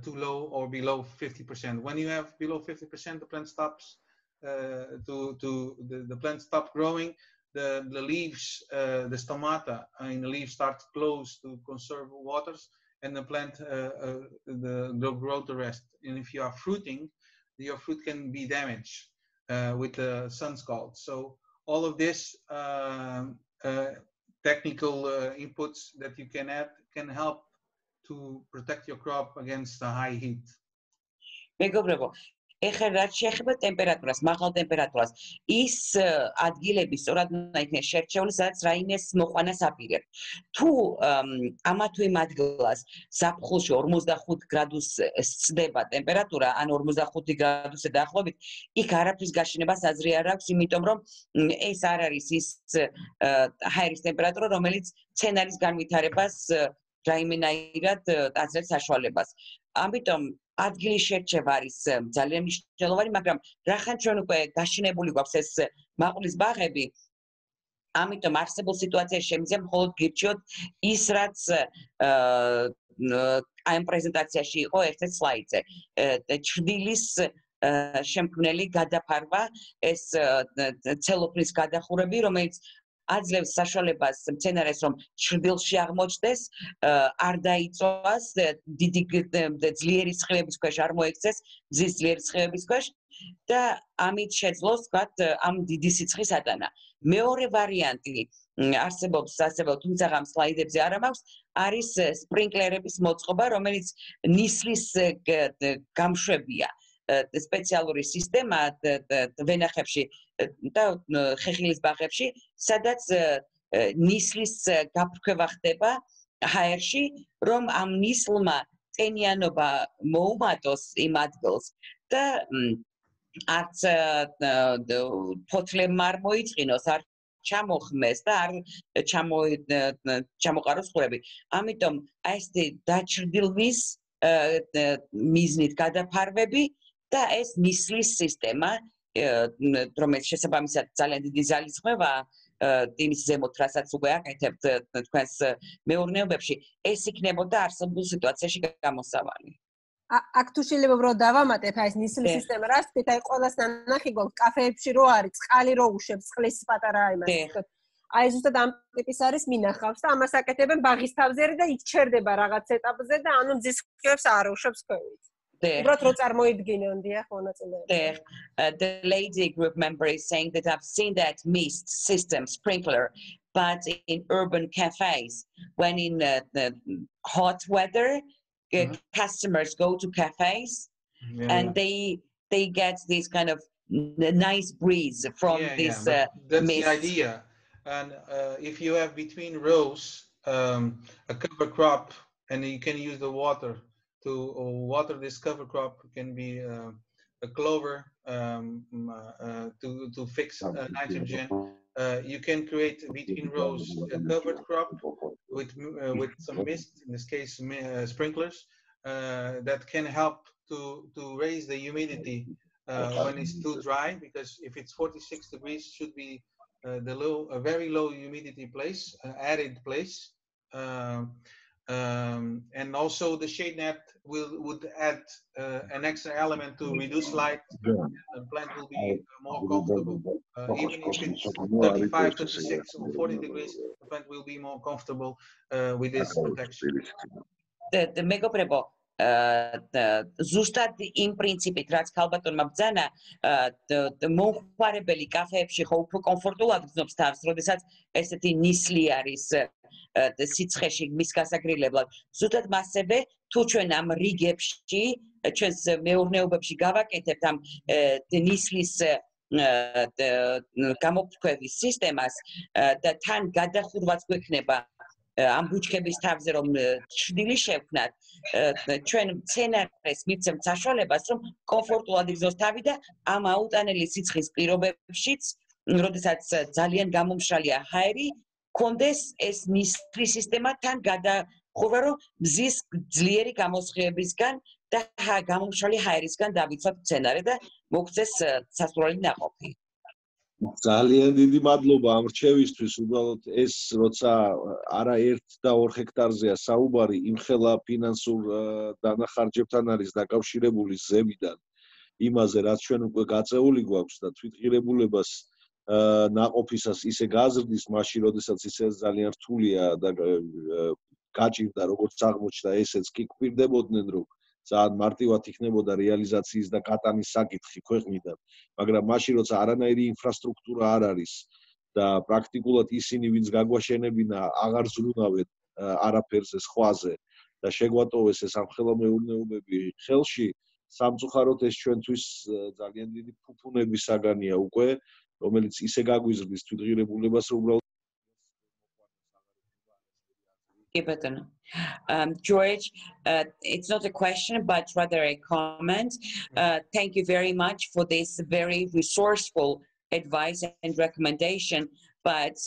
too low or below 50%. When you have below 50%, the plant stops the plant stops growing. The leaves, the stomata in the leaves start to close to conserve waters, and the plant will grow the rest. And if you are fruiting, your fruit can be damaged with the sun scald. So all of this technical inputs that you can add can help to protect your crop against the high heat. მეგობრებო, ეხლა რაც შეეხება ტემპერატურას, მაღალ ტემპერატურას, ის ადგილები სწორად უნდა იქნეს შერჩეული, სადაც რაიმეს მოყვანას აპირებთ. თუ ამა თუ იმ ადგილას ზაფხულში 45 გრადუსს სცდება ტემპერატურა, ან 45 გრადუსზე დაახლოებით, იქ არაფრის გაშენებას აზრი არ აქვს, იმიტომ რომ ეს არ არის ის ჰაერის ტემპერატურა, რომელიც სცენარის განვითარებას რაიმენაირად აწევს საშუალებას. ამიტომ ადგილის შერჩევა არის ძალიან მნიშვნელოვანი, მაგრამ რახან ჩვენ უკვე გაშენებული გვაქვს ეს მაყვლის ბაღები, ამიტომ არსებულ სიტუაციაში შემიძლია მხოლოდ გირჩიოთ ის, რაც ამ პრეზენტაციაში იყო ერთ-ერთ სლაიდზე. ჩრდილის შემქმნელი გადაფარვა, ეს ცელოფნის გადახურები, რომელიც აძლევს საშუალებას მცენარეს, რომ ჩრდილში აღმოჩნდეს, არ დაიწვას, დიდი ძლიერი სხივების ქვეშ არ მოექცეს, მზის ძლიერი სხივების ქვეშ და ამით შეძლოს, ვთქვათ, ამ დიდი სიცხის ატანა. მეორე ვარიანტი არსებობს ასევე, თუმცა ამ სლაიდებზე არ მაქვს, არის სპრინკლერების მოწყობა, რომელიც ნისლის გამშვებია. სპეციალური სისტემა ვენახებში და ხეხილის ბაღებში, სადაც ნისლის გაფრქვევა ხდება ჰაერში, რომ ამ ნისლმა ტენიანობა მოუმატოს იმ ადგილს და არც ფოთლებმა არ მოიწყინოს, არ ჩამოხმეს და არ ჩამოყაროს ხვრები. ამიტომ ეს დაჩრდილვის მიზნით გადაფარვები და ეს ნისლის სისტემა, რომელიც შესაბამისად ძალიან დიდი ძალისხმევაა იმის ზემოთ, რასაც უკვე აკეთებთ თქვენს მეურნეობებში, ეს იქნებოდა არსებულ სიტუაციაში გამოსავალი. აქ თუ შეიძლება რომ დავამატებ ეს ნისლის სისტემა, რას თქვით, აი ყველას ნანახი გვაქვს კაფეებში რო არის, წყალი რო უშვებს, წყლის პატარა იმას თქვით. აი ზუსტად ამ ტიპის არის მინახავს და ამას აკეთებენ ბაღის თავზე და იქ ჩერდება რაღაც ეტაპზე და ანუ მზის სხივებს არ უშვებს ქვევით. უბრალოდ რო წარმოიდგინონ დიახ მონაწილეები. The lady group member is saying that I've seen that mist system sprinkler, but in urban cafes, when in hot weather, customers go to cafes and they get this kind of nice breeze from this that's mist. The idea. And if you have between rows a cover crop and you can use the water to water this cover crop, can be a clover to fix nitrogen. You can create between rows a covered crop with some mist, in this case sprinklers, that can help to raise the humidity when it's too dry, because if it's 46 degrees, should be a very low humidity place, arid place. And also the shade net would add an extra element to reduce light. The plant will be more comfortable. Even if it's 35, 36 or 40 degrees, the plant will be more comfortable with this protection. The მეგობრებო, ზუსტად იმ პრინციპით, რაც ქალბატონმა ბრძანა, მომხმარებელი კაფეებში ხო უფრო კომფორტულად გრძნობს თავს, როდესაც ესეთი ნისლი არის სიცხეში მის გასაგრილებლად. ზუსტად მასევე, თუ ჩვენ ამ რიგებში, ჩვენს მეურნეობებში გავაკეთებთ ამ ნისლის გამოფრქვევის სისტემას და თან გადახურვაც გვექნება ამ ბუჩქების თავზე, რომ ჩრდილი შევქნათ, ჩვენ მცენარეს მივცემთ საშუალებას, რომ კომფორტულად იგრძნოს თავი და ამ აუტანელი სიცხის პირობებშიც, როდესაც ძალიან გამომშრალია ჰაერი, კონდეს ეს ნისლის სისტემა თან გადახურვა, რომ მზის ძლიერი გამოსხივებისგან და გამომშრალი ჰაერისგან დავიცვათ მცენარე და მოგცეს სასურველი ნაყოფი. ძალიან დიდი მადლობა ამ რჩევისთვის. უბრალოდ ეს როცა არა 1 და 2 ჰექტარზეა საუბარი, იმხელა ფინანსურ დანახარჯებთან არის დაკავშირებული ზემიდან იმაზე, რაც ჩვენ უკვე გაწეული გვაქვს და თვითღირებულებას ნაყოფისას ისე გაზრდის, მაშინ როდესაც ისე ძალიან რთულია და გაჭირდა, როგორც აღმოჩნდა, ესეც კი გვპირდებოდნენ, რომ ძალიან მარტივად იქნებოდა რეალიზაციის და კატანის საკითხი ქვეყნიდან, მაგრამ მაშინ როცა არანაირი ინფრასტრუქტურა არ არის და პრაქტიკულად ისინი, ვინც გაგვაშენებინა, აღარ ზრუნავენ არაფერზე სხვაზე და შეგვატოვეს ეს ამხელა მეურნეობები ხელში, სამწუხაროდ ეს ჩვენთვის ძალიან დიდი ფუფუნების საგანია უკვე, რომელიც ისე გაგვიზრდის თვითღირებულებას, რომ უბრალოდ George, it's not a question, but rather a comment. Thank you very much for this very resourceful advice and recommendation, but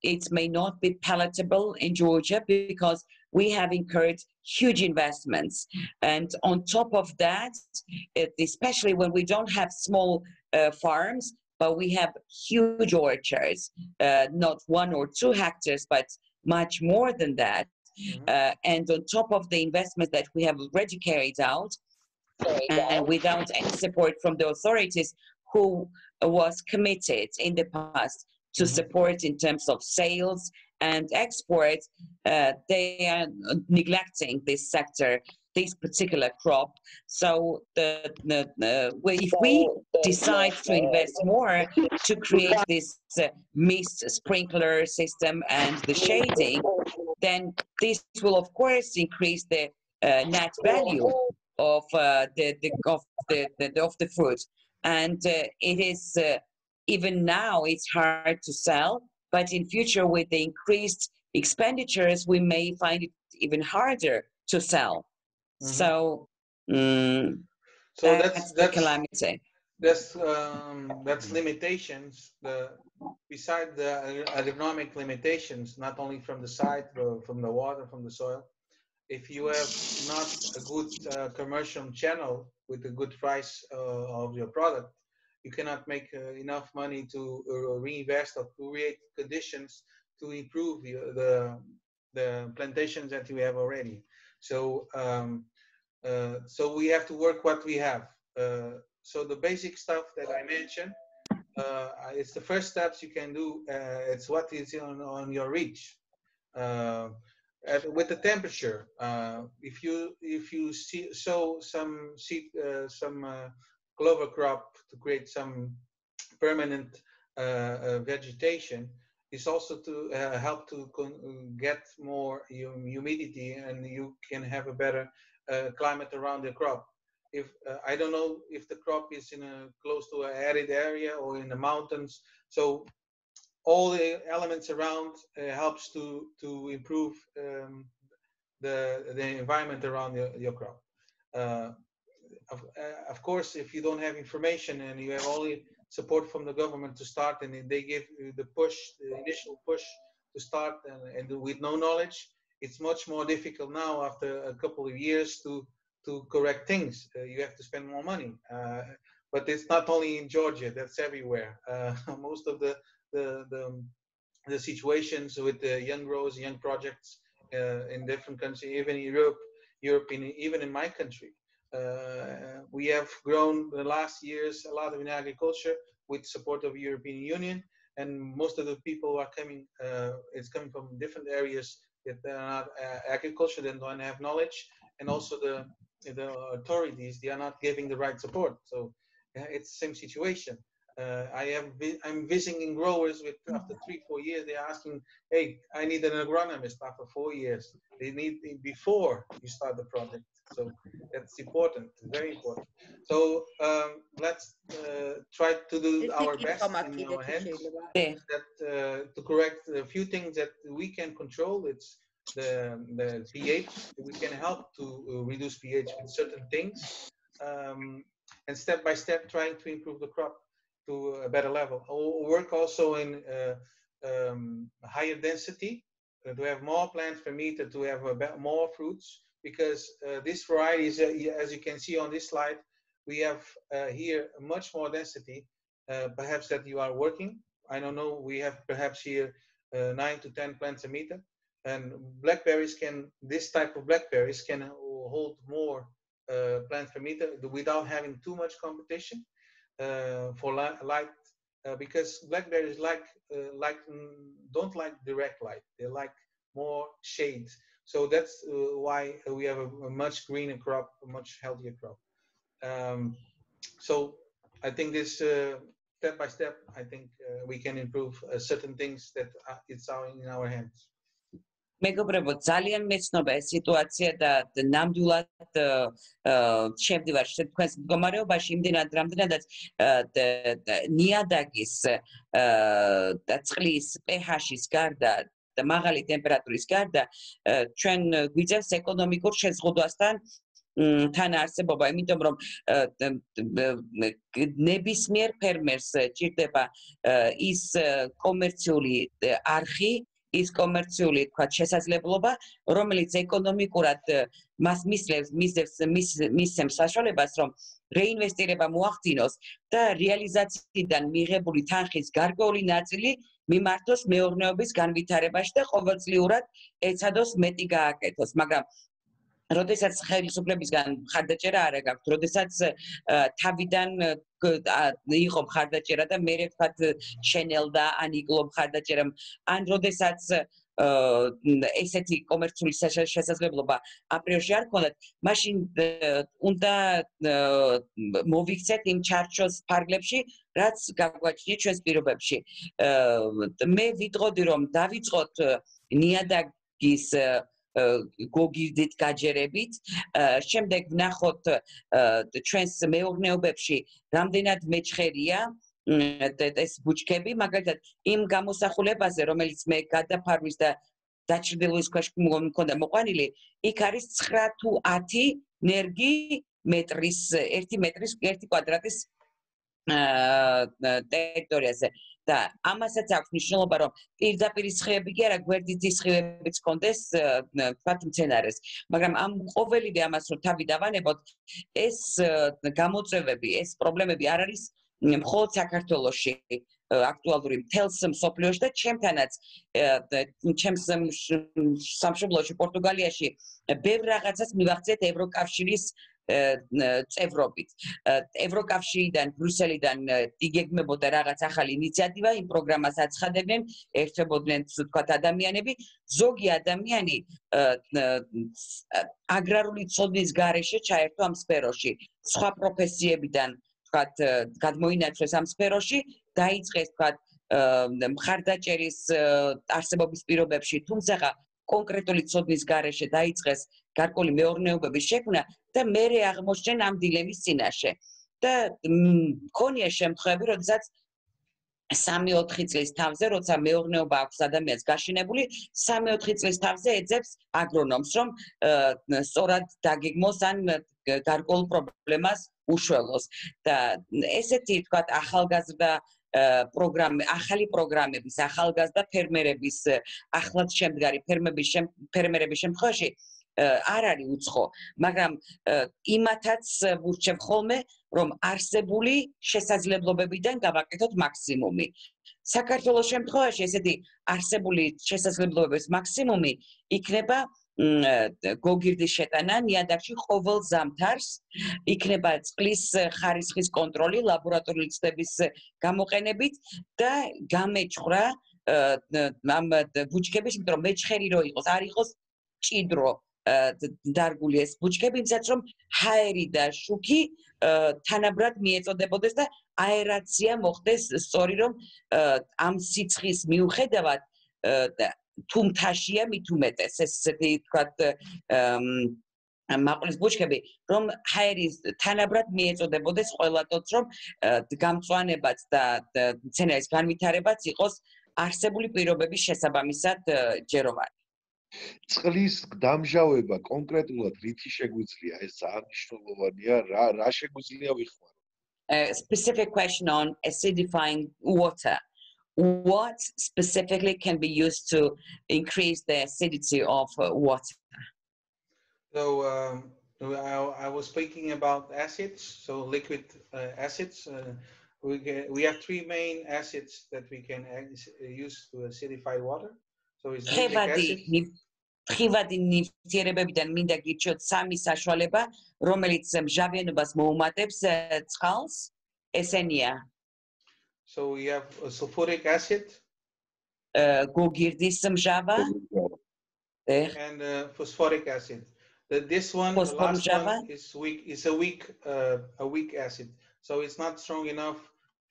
it may not be palatable in Georgia because we have incurred huge investments. And on top of that, especially when we don't have small farms, but we have huge orchards, not 1 or 2 hectares, but much more than that. And on top of the investment that we have already carried out, and without any support from the authorities who was committed in the past to support in terms of sales and export, they are neglecting this sector, this particular crop. So if we decide to invest more to create this mist sprinkler system and the shading, then this will of course increase the net value of the fruit. And it is even now it's hard to sell, but in future with the increased expenditures we may find it even harder to sell. So that's the calamity. That's limitations. Beside the agronomic limitations, not only from the site, but from the water, from the soil. If you have not a good commercial channel with a good price of your product, you cannot make enough money to reinvest or create conditions to improve the plantations that you have already. So so we have to work what we have. So the basic stuff that I mentioned, it's the first steps you can do. It's what is on your reach. With the temperature, if you sow some seed, some clover crop to create some permanent vegetation, is also to help to get more humidity, and you can have a better climate around the crop. If I don't know if the crop is in close to an arid area or in the mountains, so all the elements around helps to improve the environment around your crop. Of course, if you don't have information and you have only support from the government to start, and they give you the push, the initial push to start, and with no knowledge, it's much more difficult now after a couple of years to correct things. You have to spend more money. But it's not only in Georgia, that's everywhere. Most of the situations with the young growers, young projects in different countries, even in Europe, even in my country. We have grown the last years a lot in agriculture with support of European Union, and most of the people are coming, it's coming from different areas that are not agriculture, they don't have knowledge, and also the authorities, they are not giving the right support. So it's the same situation. I'm visiting growers with after 3-4 years, they're asking, hey, I need an agronomist after 4 years. They need before you start the project. So that's important, very important. So let's try to do our best in our hands that, to correct a few things that we can control. It's the pH. We can help to reduce pH with certain things, and step by step trying to improve the crop to a better level. I'll work also in higher density, to have more plants per meter, to have more fruits, because this variety is, as you can see on this slide, we have here much more density, perhaps that you are working. I don't know, we have perhaps here 9 to 10 plants a meter, and blackberries this type of blackberries can hold more plants per meter without having too much competition. For light, because blackberries don't like direct light, they like more shade. So that's why we have a much greener crop, a much healthier crop. So I think this step by step, I think we can improve certain things that it's in our hands. მეგობრებო, ძალიან მეცნობა ეს სიტუაცია და ნამდვილად შევდივარ თქვენს მდგომარეობაში იმდენად რამდენადაც ნიადაგის და წყლის pH-ის გარდა და მაღალი ტემპერატურის გარდა ჩვენ გვიძევს ეკონომიკურ შეზღუდვასთან თანაარსებობა, იმიტომ რომ ნებისმიერ ფერმერს ჭირდება ის კომერციული არხი, ის კომერციული თქვა შესაძლებლობა, რომელიც ეკონომიკურად მას მისცემს საშუალებას, რომ რეინვესტირება მოახდინოს და რეალიზაციიდან მიღებული თანხის გარკვეული ნაწილი მიმართოს მეურნეობის განვითარებაში და ყოველწლიურად ეცადოს მეტი გააკეთოს, მაგრამ როდესაც ხელისუფლებისგან მხარდაჭერა არ აქვს, როდესაც თავიდან იყო მხარდაჭერა და მე ვთქვათ შენელდა ან იკლო მხარდაჭერა, ან როდესაც ესეთი კომერციული შესაძლებლობა აპრიორში არ ქონდათ, მაშინ უნდა მოვიქცეთ იმ ჩარჩოს ფარგლებში, რაც გაგვაჩნია ჩვენს პირობებში. მე ვიტყოდი, რომ დავიწყოთ ნიადაგის გოგირდით გაჯერებით, შემდეგ ვნახოთ ჩვენს მეურნეობებში რამდენად მეჩხერია ეს ბუჩქები, მაგალითად იმ გამოსახულებაზე, რომელიც მე გადაფარვის და დაჩრდილვის ქვეშ მქონდა მოყვანილი, იქ არის 9 თუ 10 ნერგი მეტრის, 1 მეტრის 1 კვადრატის ტერიტორიაზე. და ამასაც აქვს მნიშვნელობა, რომ პირდაპირ სხივები კი არა, გვერდითი სხივებიც კონდეს თქვათ მცენარეს. მაგრამ ამ ყოველივე ამას რომ თავი დავანებოთ, ეს გამოწვევები, ეს პრობლემები არ არის მხოლოდ საქართველოში აქტუალური, მთელს მსოფლიოში და ჩემთანაც ჩემს სამშობლოში პორტუგალიაში ბევრ რაღაცას მივახცეთ ევროკავშირის წევრობით. ევროკავშირიდან, ბრიუსელიდან იგეგმებოდა რაღაც ახალი ინიციატივა, იმ პროგრამას აცხადებდნენ, ერთვებოდნენ თქვათ ადამიანები, ზოგი ადამიანი აგრარული ცოდნის გარეშე ჩაერთო ამ სფეროში, სხვა პროფესიებიდან თქვათ გადმოინაცვლეს ამ სფეროში, დაიწყეს თქვათ მხარდაჭერის არსებობის პირობებში, თუმცა კონკრეტული ცოდნის გარეშე დაიწყეს გარკვეული მეურნეობების შექმნა და მერე აღმოჩნდნენ ამ დილემის წინაშე. და მქონია შემთხვევები, როდესაც 3-4 წლის თავზე, როცა მეურნეობა აქვს ადამიანს გაშინებული, 3-4 წლის თავზე ეძებს აგრონომს, რომ სწორად დაგეგმოს ან გარკვეულ პრობლემას უშველოს. და ესეთი თქვათ ახალგაზრდა ახალი პროგრამების, ახალგაზრდა ფერმერების, ახლად შემდგარი ფერმერების შემთხვევაში არ არის უცხო, მაგრამ იმათაც ვურჩევ ხოლმე, რომ არსებული შესაძლებლობებიდან გავაკეთოთ მაქსიმუმი. საქართველოს შემთხვევაში ესეთი არსებული შესაძლებლობების მაქსიმუმი იქნება გოგირდის შეტანა ნიადაგში ყოველ ზამთარს, იქნება წყლის ხარისხის კონტროლი ლაბორატორიული ცდების გამოყენებით და გამეჭხრა ამ ბუჩქების, იმიტომ რომ მეჩხერი რო იყოს, არ იყოს ჭიდრო დარგული ეს ბუჩქები, იმისათვის რომ ჰაერი და შუქი თანაბრად მიეწოდებოდეს და აერაცია მოხდეს სწორი, რომ ამ სიცხის მიუხედავად თუ მთაშია მით უმეტეს ესეთი თქვათ მაყვლის ბუჩქები, რომ ჰაერი თანაბრად მიეწოდებოდეს ყველატოც, რომ გამწვანებაც და მცენარის განვითარებაც იყოს არსებული პირობების შესაბამისად ჯეროვანი. წყლის დამჟავება კონკრეტულად რითი შეგვიძლია, ეს ძალიან მნიშვნელოვანია, რა შეგვიძლია ვიხმაროთ? Specific question on acidifying water. What specifically can be used to increase the acidity of water? So I was speaking about acids, so liquid acids. We have 3 main acids that we can use to acidify water. So it's nitric acid. ხივადი ნივთიერებებიდან მინდა გირჩიოთ 3 საშუალება, რომელიც მჟავიანობას მოუმატებს წყალს, ესენია. So we have sulfuric acid. გოგირდის მჟავა and phosphoric acid. This one, the last one, is weak. It's a weak acid. So it's not strong enough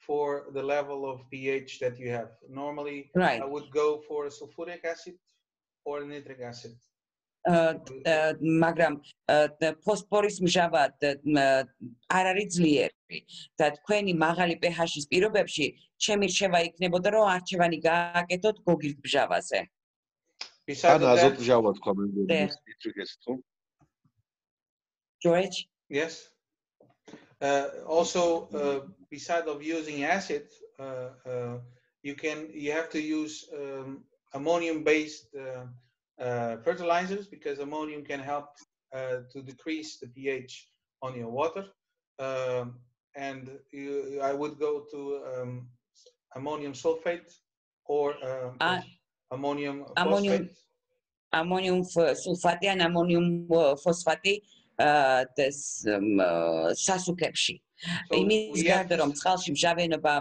for the level of pH that you have. Normally, I would go for sulfuric acid. or nitric acid. მაგრამ ფოსფორის მჟავა არ არის ძლიერი და თქვენი მაღალი pH-ის პირობებში ჩემი რჩევა იქნებოდა რომ არჩევანი გააკეთოთ გოგირდ მჟავაზე. ან აზოტ მჟავა თქვა მე nitric acid ხო? George? Yes. Also, besides of using acid, you have to use ammonium-based fertilizers because ammonium can help to decrease the pH on your water. And I would go to ammonium sulfate or ammonium phosphate. Ammonium sulfate and ammonium phosphate სასუქებში. იმის გარდა რომ წყალში მჟავიანობა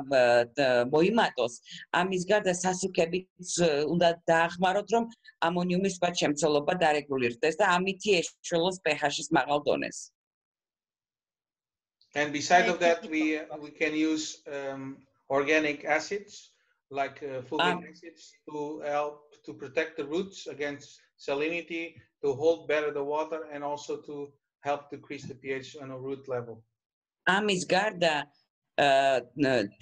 მოიმატოს, ამის გარდა სასუქებით უნდა დაახმაროთ რომ ამონიუმის სხვა შემცველობა დარეგულირდეს და ამითი ეშველოს pH-ის მაღალ დონეს. And besides of that, we can use organic acids like fulvic acids to help to protect the roots against salinity, to hold better the water, and also to help decrease the pH on a root level. Ამის გარდა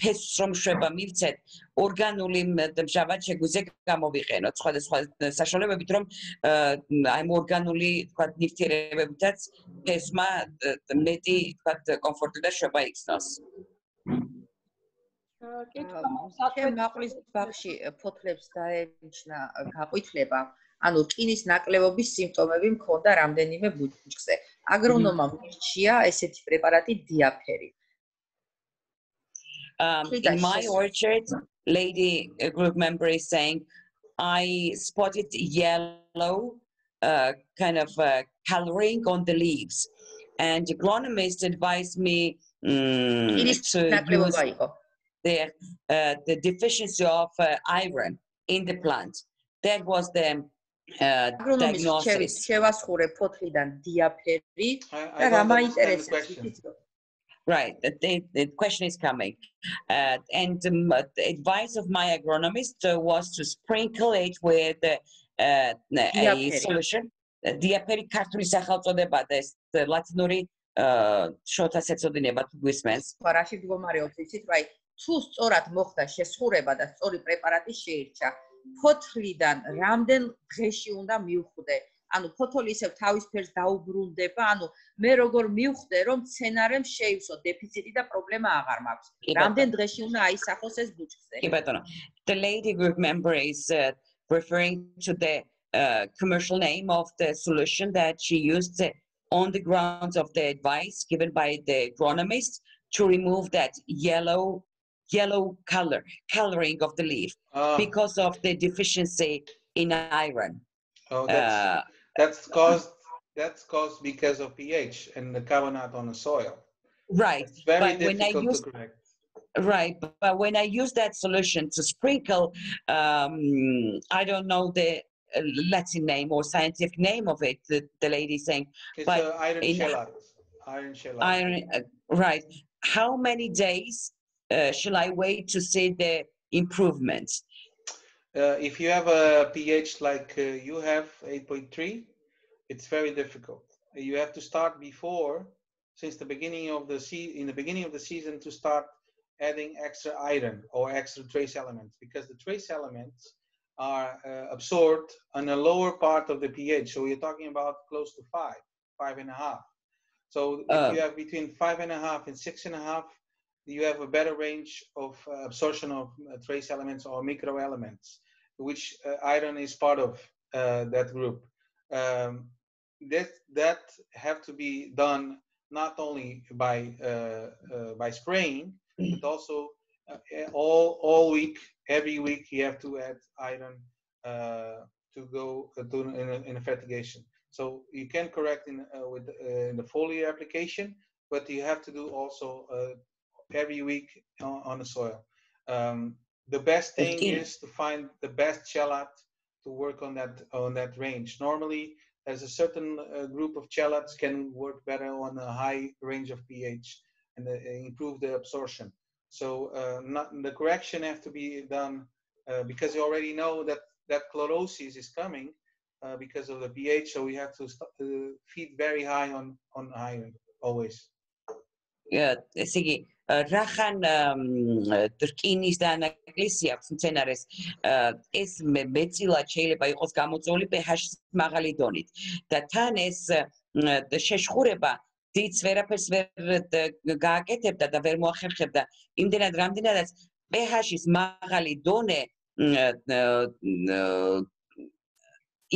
ფესვს რომ შვება მივცეთ, ორგანული მჟავად შეგვიძლია გამოვიყენოთ სხვადასხვა საშუალებებით, რომ აი ორგანული თქვა ნივთიერებებითაც ფესვმა მეტი თქვა კომფორტი და შვება იქნოს. ჩემ მაყვლის ბაღში ფოთლებს დაემჩნა გაყვითლება, ანუ რკინის ნაკლებობის სიმპტომები მქონდა რამდენიმე ბუჩქზე. აგრონომმა მირჩია ესეთი პრეპარატი დიაფერი. In my orchard, lady group member is saying, I spotted yellow kind of coloring on the leaves, and the agronomist advised me to use the deficiency of iron in the plant. That was the diagnosis. შევასხურე ფოთლიდან დიაფერი და რა მაინტერესებს? Right, the question is coming. And the advice of my agronomist was to sprinkle it with a solution. Diaperi ქართული სახელწოდება და ეს ლათინური შოთას ეწოდინება თუ გვისმენს. რაში მდგომარეობს იცით, რა თუ სწორად მოხდა შესხურება და სწორი პრეპარატი შეირჩა, ფოთლიდან რამდენ დღეში უნდა მივხვდე? ანუ ფოთოლი ისევ თავის ფერს დაუბრუნდება, ანუ მე როგორ მივხვდე რომ მცენარემ შეივსო დეფიციტი და პრობლემა აღარ მაქვს. რამდენ დღეში უნდა აისახოს ეს ბუჩქზე? კი ბატონო. The lady group member is referring to the commercial name of the solution that she used on the grounds of the advice given by the agronomist to remove that yellow coloring of the leaf because of the deficiency in iron. Oh, that's caused because of pH and the carbonate on the soil. Right. It's very difficult to correct. Right, but when I use that solution to sprinkle, I don't know the Latin name or scientific name of it. The lady saying, it's but iron shellac. Iron shellac. Right. How many days shall I wait to see the improvements? If you have a pH like you have 8.3, it's very difficult. You have to start before, since the beginning of the season, to start adding extra iron or extra trace elements, because the trace elements are absorbed on a lower part of the pH. So you're talking about close to 5.5. So if you have between 5.5 and 6.5, you have a better range of absorption of trace elements or micro elements, which iron is part of that group. That have to be done not only by spraying, but also all week, every week you have to add iron to go in a fertigation. So you can correct in the foliar application, but you have to do also every week on the soil. The best thing is to find the best shellac to work on that range. Normally, there's a certain group of shellacs can work better on a high range of pH and improve the absorption. So the correction have to be done because you already know that chlorosis is coming. because of the pH. So we have to feed very high on iron always. Yeah, see, Rahan Turkinis dan ეკლესია მცენარეს ეს მეწილად შეიძლება იყოს გამოწვეული pH-ის მაღალი დონით და თან ეს შეშხურება დიდ ვერაფერს ვერ გააკეთებდა და ვერ მოახერხებდა იმდენად რამდენადაც pH-ის მაღალი დონე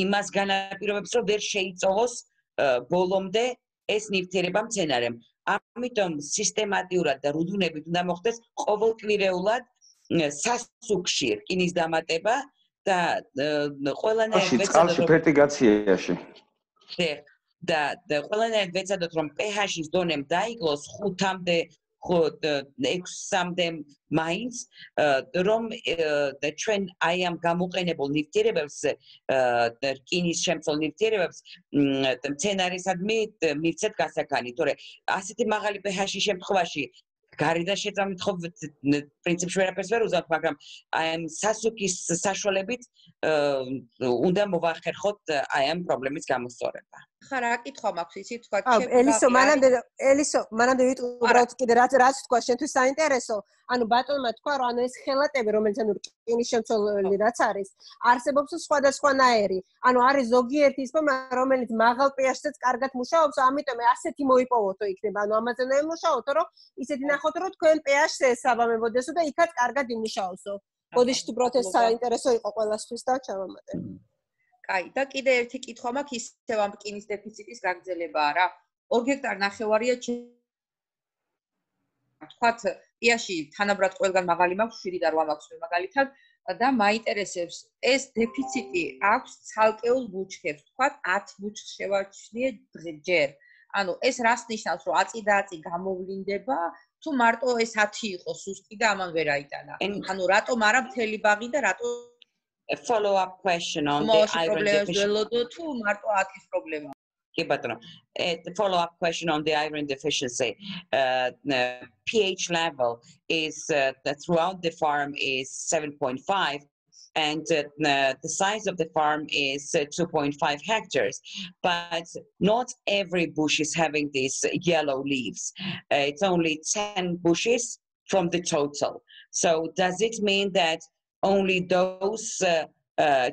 იმას განაპირობებს რომ ვერ შეიწოვოს ბოლომდე ეს ნივთიერება მცენარემ. ამიტომ სისტემატიურად და რუდუნებით უნდა მოხდეს ყოველკვირეულად სასუქში რკინის დამატება და ყველანაირად წყალში ფერტიგაციაში. და ყველანაირად ვეცადოთ რომ pH-ის დონემ დაიკლოს 5-მდე 6-მდე მაინც რომ ჩვენ აი ამ გამოყენებულ ნივთიერებებს რკინის შემცველ ნივთიერებებს მცენარისადმი მივცეთ გასაქანი, თორე ასეთი მაღალი pH-ის შემთხვევაში გარედან შეწამით ხო პრინციპში ვერაფერს ვერ უზავთ, მაგრამ აი ამ სასუქის საშუალებით უნდა მოვახერხოთ აი ამ პრობლემის გამოსწორება. ხა რა კითხვა მაქვს იცი თქვა ელისო მანამდე ვიტყვი უბრალოდ კიდე რაც თქვა შენთვის საინტერესო ანუ ბატონმა თქვა რომ ანუ ეს ხელატები რომელიც ანუ რკინის შემცველი რაც არის არსებობს სხვადასხვანაირი ანუ არის ზოგიერთი ის რომელიც მაღალ pH-საც კარგად მუშაობს ამიტომ ასეთი მოიპოვოთო იქნება ანუ ამაზე უნდა იმუშაოთო რომ ისეთი ნახოთ რომ თქვენ pH-ს ესაბამებოდესო და იქაც კარგად იმუშაოსო ბოდიში უბრალოდ ეს საინტერესო იყო ყველასთვის და ჩავამატე კაი, და კიდე ერთი კითხვა მაქვს ისევ ამ რკინის დეფიციტის გაგრძელებაა რა. 2 ჰექტარ ნახევარია თქვათ, პიაში თანაბრად ყველგან მაღალი მაქვს, 7 და 8 მაქვს მაგალითად და მაინტერესებს ეს დეფიციტი აქვს ცალკეულ ბუჩქებს, თქვათ 10 ბუჩქს შევაჩნიე ჯერ. ანუ ეს რას ნიშნავს, რომ აწი და აწი გამოვლინდება, თუ მარტო ეს 10 იყოს სუსტი და ამან ვერ აიტანა. ანუ რატომ არა მთელი ბაღი და რატო A follow-up question on the iron deficiency. The follow-up question on the iron deficiency. The pH level is throughout the farm is 7.5, and the size of the farm is 2.5 hectares. But not every bush is having these yellow leaves. It's only 10 bushes from the total. So does it mean that only those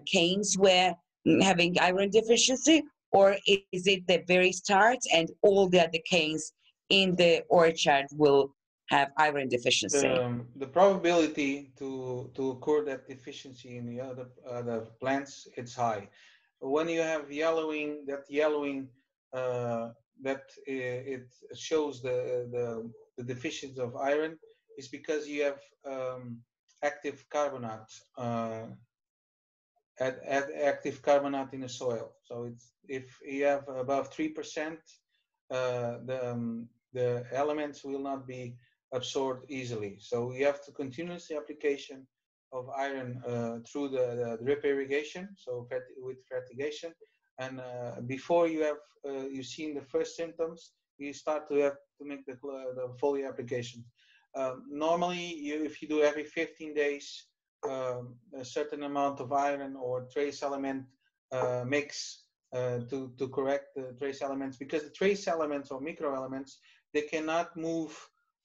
canes were having iron deficiency, or is it the very start and all the other canes in the orchard will have iron deficiency? The probability to occur that deficiency in the other plants, it's high. When you have yellowing, that it shows the deficiency of iron is because you have active carbonate active carbonate in the soil. So it's if you have above 3%, the elements will not be absorbed easily. So you have to continuously application of iron through the drip irrigation, so with fertigation, and before you have you seen the first symptoms, you start to have to make the foliar application. Normally, if you do every 15 days a certain amount of iron or trace element mix to correct the trace elements, because the trace elements or micro elements, they cannot move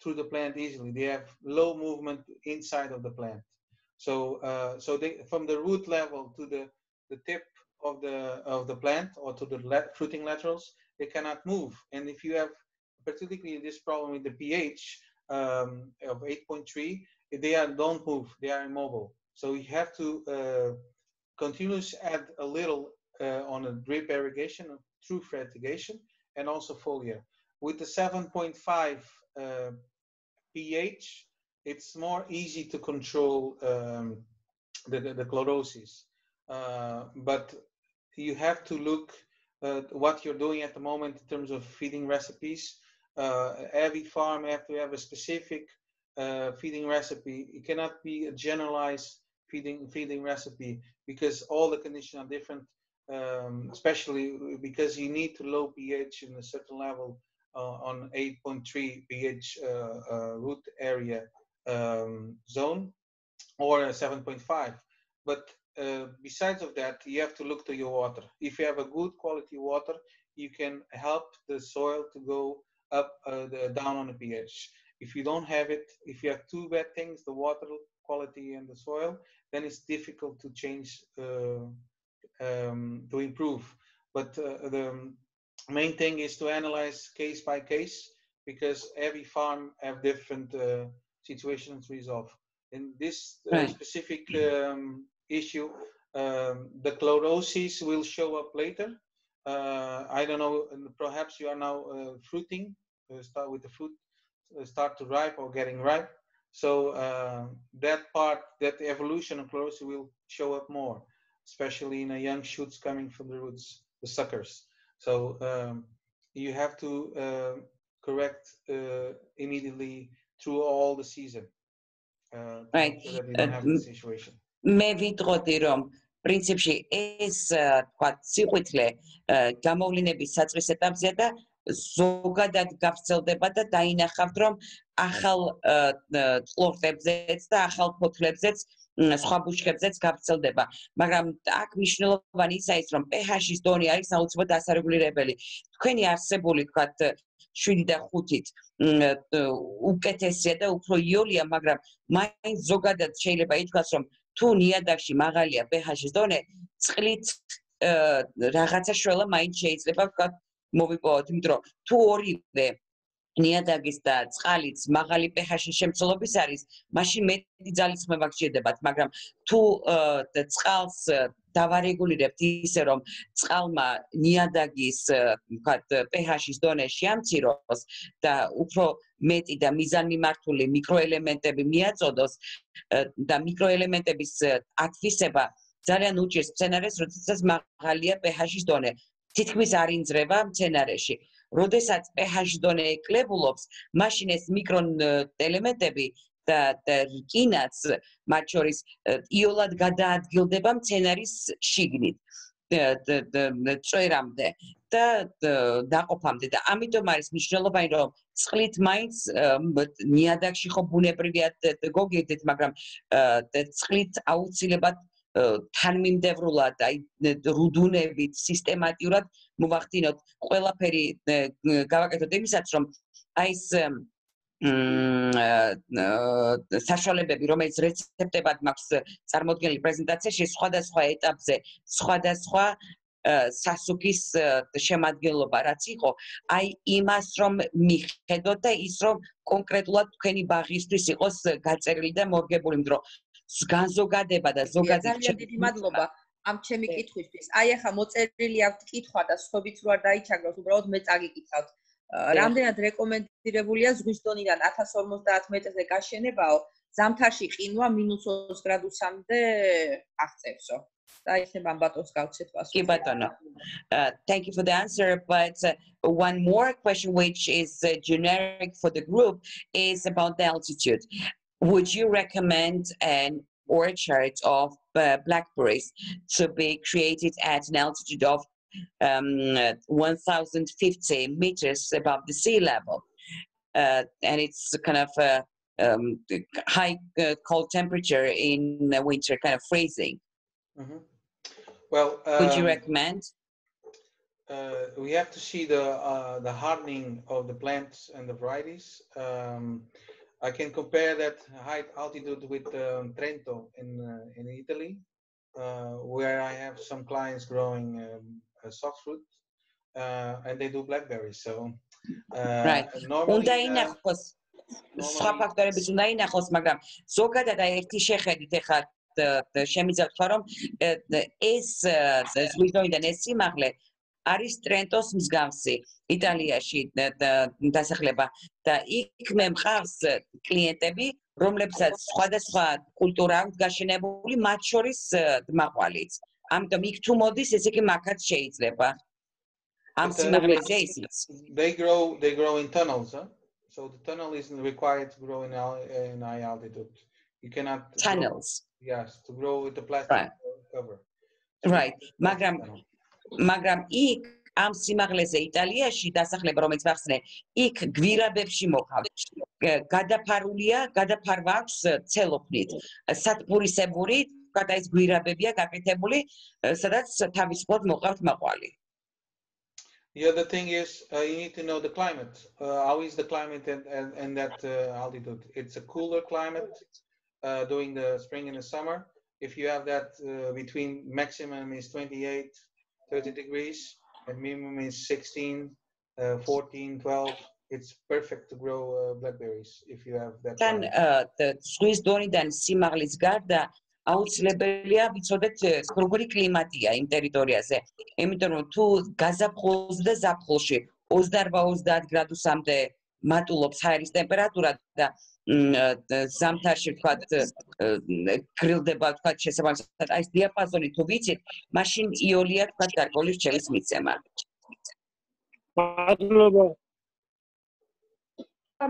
through the plant easily. They have low movement inside of the plant. So they, from the root level to the tip of the plant or to the fruiting laterals, they cannot move. And if you have particularly this problem with the pH of 8.3, they don't move, they are immobile. So you have to continuously add a little on a drip irrigation through fertigation and also foliar. With the 7.5 pH, it's more easy to control the chlorosis. But you have to look at what you're doing at the moment in terms of feeding recipes. Every farm have to have a specific feeding recipe. It cannot be a generalized feeding recipe because all the conditions are different, especially because you need to low pH in a certain level on 8.3 pH root area zone or 7.5. But besides of that, you have to look to your water. If you have a good quality water, you can help the soil to go up, down on the pH. If you don't have it, if you have two bad things, the water quality and the soil, then it's difficult to change, to improve. But the main thing is to analyze case by case, because every farm have different situations to resolve. In this specific issue, the chlorosis will show up later. I don't know, perhaps you are now fruiting, start with the fruit, start to ripe or getting ripe. So that part, that evolution of chlorosis will show up more, especially in the young shoots coming from the roots, the suckers. So you have to correct immediately through all the season. Right. So that you don't have this situation. მე ვიტყოდი რომ პრინციპში ეს თქვა სიყვითლე გამოვლინების საწყის ეტაპზეა და ზოგადად გავრცელდება და დაინახავთ რომ ახალ ყლორტებზეც და ახალ ფოთლებზეც სხვა ბუჩქებზეც გავრცელდება, მაგრამ აქ მნიშვნელოვანი ისაა ის რომ pH-ის დონე არის აუცილებლად დასარეგულირებელი. თქვენი არსებული თქვათ 7 და 5-ით უკეთესია და უფრო იოლია, მაგრამ მაინც ზოგადად შეიძლება ითქვას რომ თუ ნიადაგში მაღალია pH-ის დონე, წყლით რაღაცა შველა მაინც შეიძლება ვთქვათ მოვიპოვოთ, იმიტომ რომ თუ ორივე ნიადაგის და წყალიც მაღალი pH-ის შემცველობის არის, მაშინ მეტი ძალისხმევა გჭირდებათ, მაგრამ თუ წყალს დავარეგულირებთ ისე რომ წყალმა ნიადაგის ვთქვათ pH-ის დონე შეამციროს და უფრო მეტი და მიზანმიმართული მიკროელემენტები მიაწოდოს და მიკროელემენტების ათვისება ძალიან უჭირს მცენარეს, როდესაც მაღალია pH-ის დონე. თითქმის არ ინძრება მცენარეში. როდესაც pH-ის დონე ეკლებულობს, მაშინ ეს მიკროელემენტები და რკინაც მათ შორის იოლად გადაადგილდება მცენარის შიგნით წვერამდე და დაყოფამდე და ამიტომ არის მნიშვნელოვანი რომ წყლით მაინც ნიადაგში ხო ბუნებრივია გოგირდეთ, მაგრამ წყლით აუცილებლად თანმიმდევრულად აი რუდუნებით სისტემატიურად მოვახდინოთ ყველაფერი გავაკეთოთ იმისაც რომ აი ეს საშუალებები რომელიც რეცეპტებად მაქვს წარმოდგენილი პრეზენტაციაში სხვადასხვა ეტაპზე სხვადასხვა სასუქის შემადგენლობა რაც იყო აი იმას რომ მიხედოთ და ის რომ კონკრეტულად თქვენი ბაღისთვის იყოს გაწერილი და მორგებული, იმიტომ რომ განზოგადება და ზოგადად ძალიან დიდი მადლობა ამ ჩემი კითხვისთვის. აი ახლა მოწერილი აქვს კითხვა და სხვებიც რო არ დაიჩაგროთ, უბრალოდ მე წაგიკითხავთ. რამდენად რეკომენდირებულია ზღვის დონიდან 1050 მეტრზე გაშენებაო, ზამთარში ყინვა -20 გრადუსამდე აღწევსო. დაიხება ამ ბატონს გავცეთ პასუხი. კი ბატონო. Thank you for the answer, but one more question which is generic for the group is about the altitude. Would you recommend an orchard of blackberries to be created at an altitude of 1050 meters above the sea level? And it's kind of high cold temperature in winter, kind of freezing. Mm-hmm. Well, would you recommend? We have to see the hardening of the plants and the varieties. I can compare that high altitude with Trento in Italy, where I have some clients growing soft fruit, and they do blackberries. So right. Normally, სხვა ფაქტორებიც უნდა ინახოს, მაგრამ ზოგადად აი ერთი შეხედვით ეხლა შემიძლია თქვა რომ ეს ზღვის დონიდან ეს სიმაღლე არის ტრენტოს მსგავსი იტალიაში დასახლება და იქ მე მყავს კლიენტები რომლებსაც სხვადასხვა კულტურა აქვს გაშენებული, მათ შორის მაყვალიც. ამიტომ იქ თუ მოდის, ესე იგი მაგაც შეიძლება. ამ სიმაღლეზე ისიც. They grow in tunnels, huh? So the tunnel isn't required to grow in high altitude. You cannot tunnels. Yes, to grow with the plastic cover. Right. მაგრამ იქ ამ სიმაღლეზე იტალიაში დასახლება რომელიც ვახსნე, იქ გვირაბებში მოყავთ. გადაფარვა აქვს ცელოფნით, სათბურისებური ვთქვათ, აი ეს გვირაბებია გაკეთებული, სადაც თავისუფლად მოყავთ მაყვალი. The other thing is you need to know the climate. How is the climate and that altitude? It's a cooler climate during the spring and the summer. If you have that between maximum is 28, 30 degrees, and minimum is 16, 14, 12, it's perfect to grow blackberries if you have that. Თან ზღვის დონიდან სიმაღლის გარდა აუცილებელია ვიცოდეთ როგორი კლიმატია იმ ტერიტორიაზე. იმიტომ რომ თუ გაზაფხულზე და ზაფხულში 28-30 გრადუსამდე მატულობს ჰაერის ტემპერატურა და ზამთარში ვთქვათ გრილდება ვთქვათ შესაბამისად აი ეს დიაპაზონი თუ ვიცით, მაშინ იოლია ვთქვათ გარკვეული რჩევის მიცემა. მადლობა.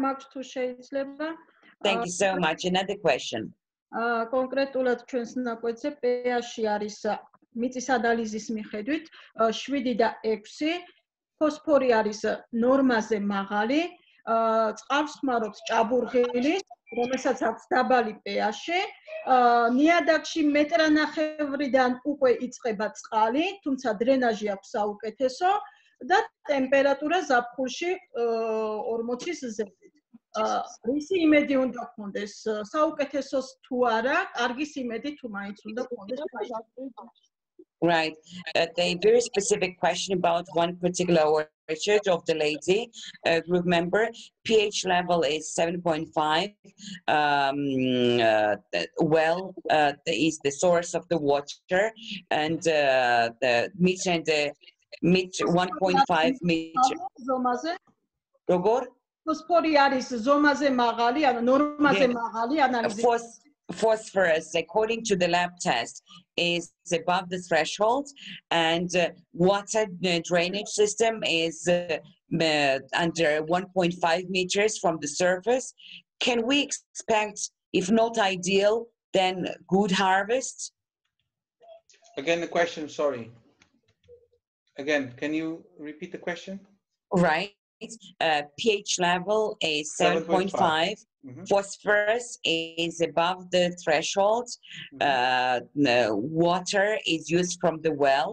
მაქვს თუ შეიძლება. Thank you so much. Another question. კონკრეტულად ჩვენს ნაკვეთზე pH-ი არის მიწის ანალიზის მიხედვით 7 და 6, ფოსფორი არის ნორმაზე მაღალი, წყალს ხმარობს ჭაბურღილი, რომელსაც აქვს დაბალი pH-ი, ნიადაგში მეტრანახევრიდან უკვე იწყება წყალი, თუმცა დრენაჟი აქვს საუკეთესო და ტემპერატურა ზაფხულში 40-ის ზევით. რისი იმედი უნდა გქონდეს? საუკეთესოს თუ არა, კარგის იმედი თუ მაინც უნდა გქონდეს? Right. A very specific question about one particular research of the lady group member. pH level is 7.5. Well, is the source of the water, and the meter and the 1.5 meter. Როგორ? ფოსფორი არის ზომაზე მაღალი, ანუ ნორმაზე მაღალი ანალიზი. Phosphorus, according to the lab test, is above the threshold, and water drainage system is under 1.5 meters from the surface. Can we expect, if not ideal, then good harvest? Again, the question, sorry. Again, can you repeat the question? Right. pH level is 7.5. Phosphorus is above the threshold. Water is used from the well.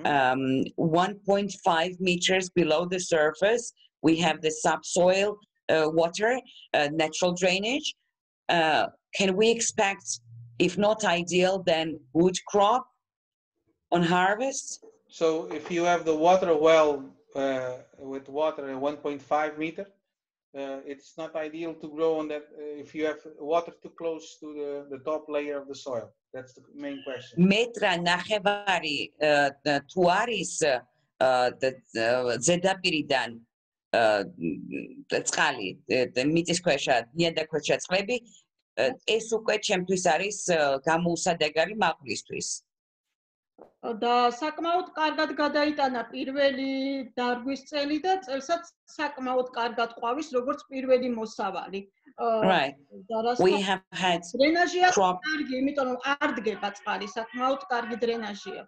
1.5 meters below the surface, we have the subsoil water, natural drainage. Can we expect, if not ideal, then good crop on harvest? So if you have the water well with water at 1.5 meter, it's not ideal to grow on that if you have water too close to the top layer of the soil. That's the main question. Metra ნახევარი თუ არის ზედაპირიდან წყალი მიწის ქვეშა ნიადაგქვეშა წყლები, ეს უკვე ჩემთვის არის გამოუსადეგარი მაყვლისთვის. და საკმაოდ კარგად გადაიტანა პირველი დარგვის წელი და წელსაც საკმაოდ კარგად ყვავის როგორც პირველი მოსავალი. Right. We have had crop. კარგი, იმიტომ რომ არ დგება წყალი, საკმაოდ კარგი დრენაჟია.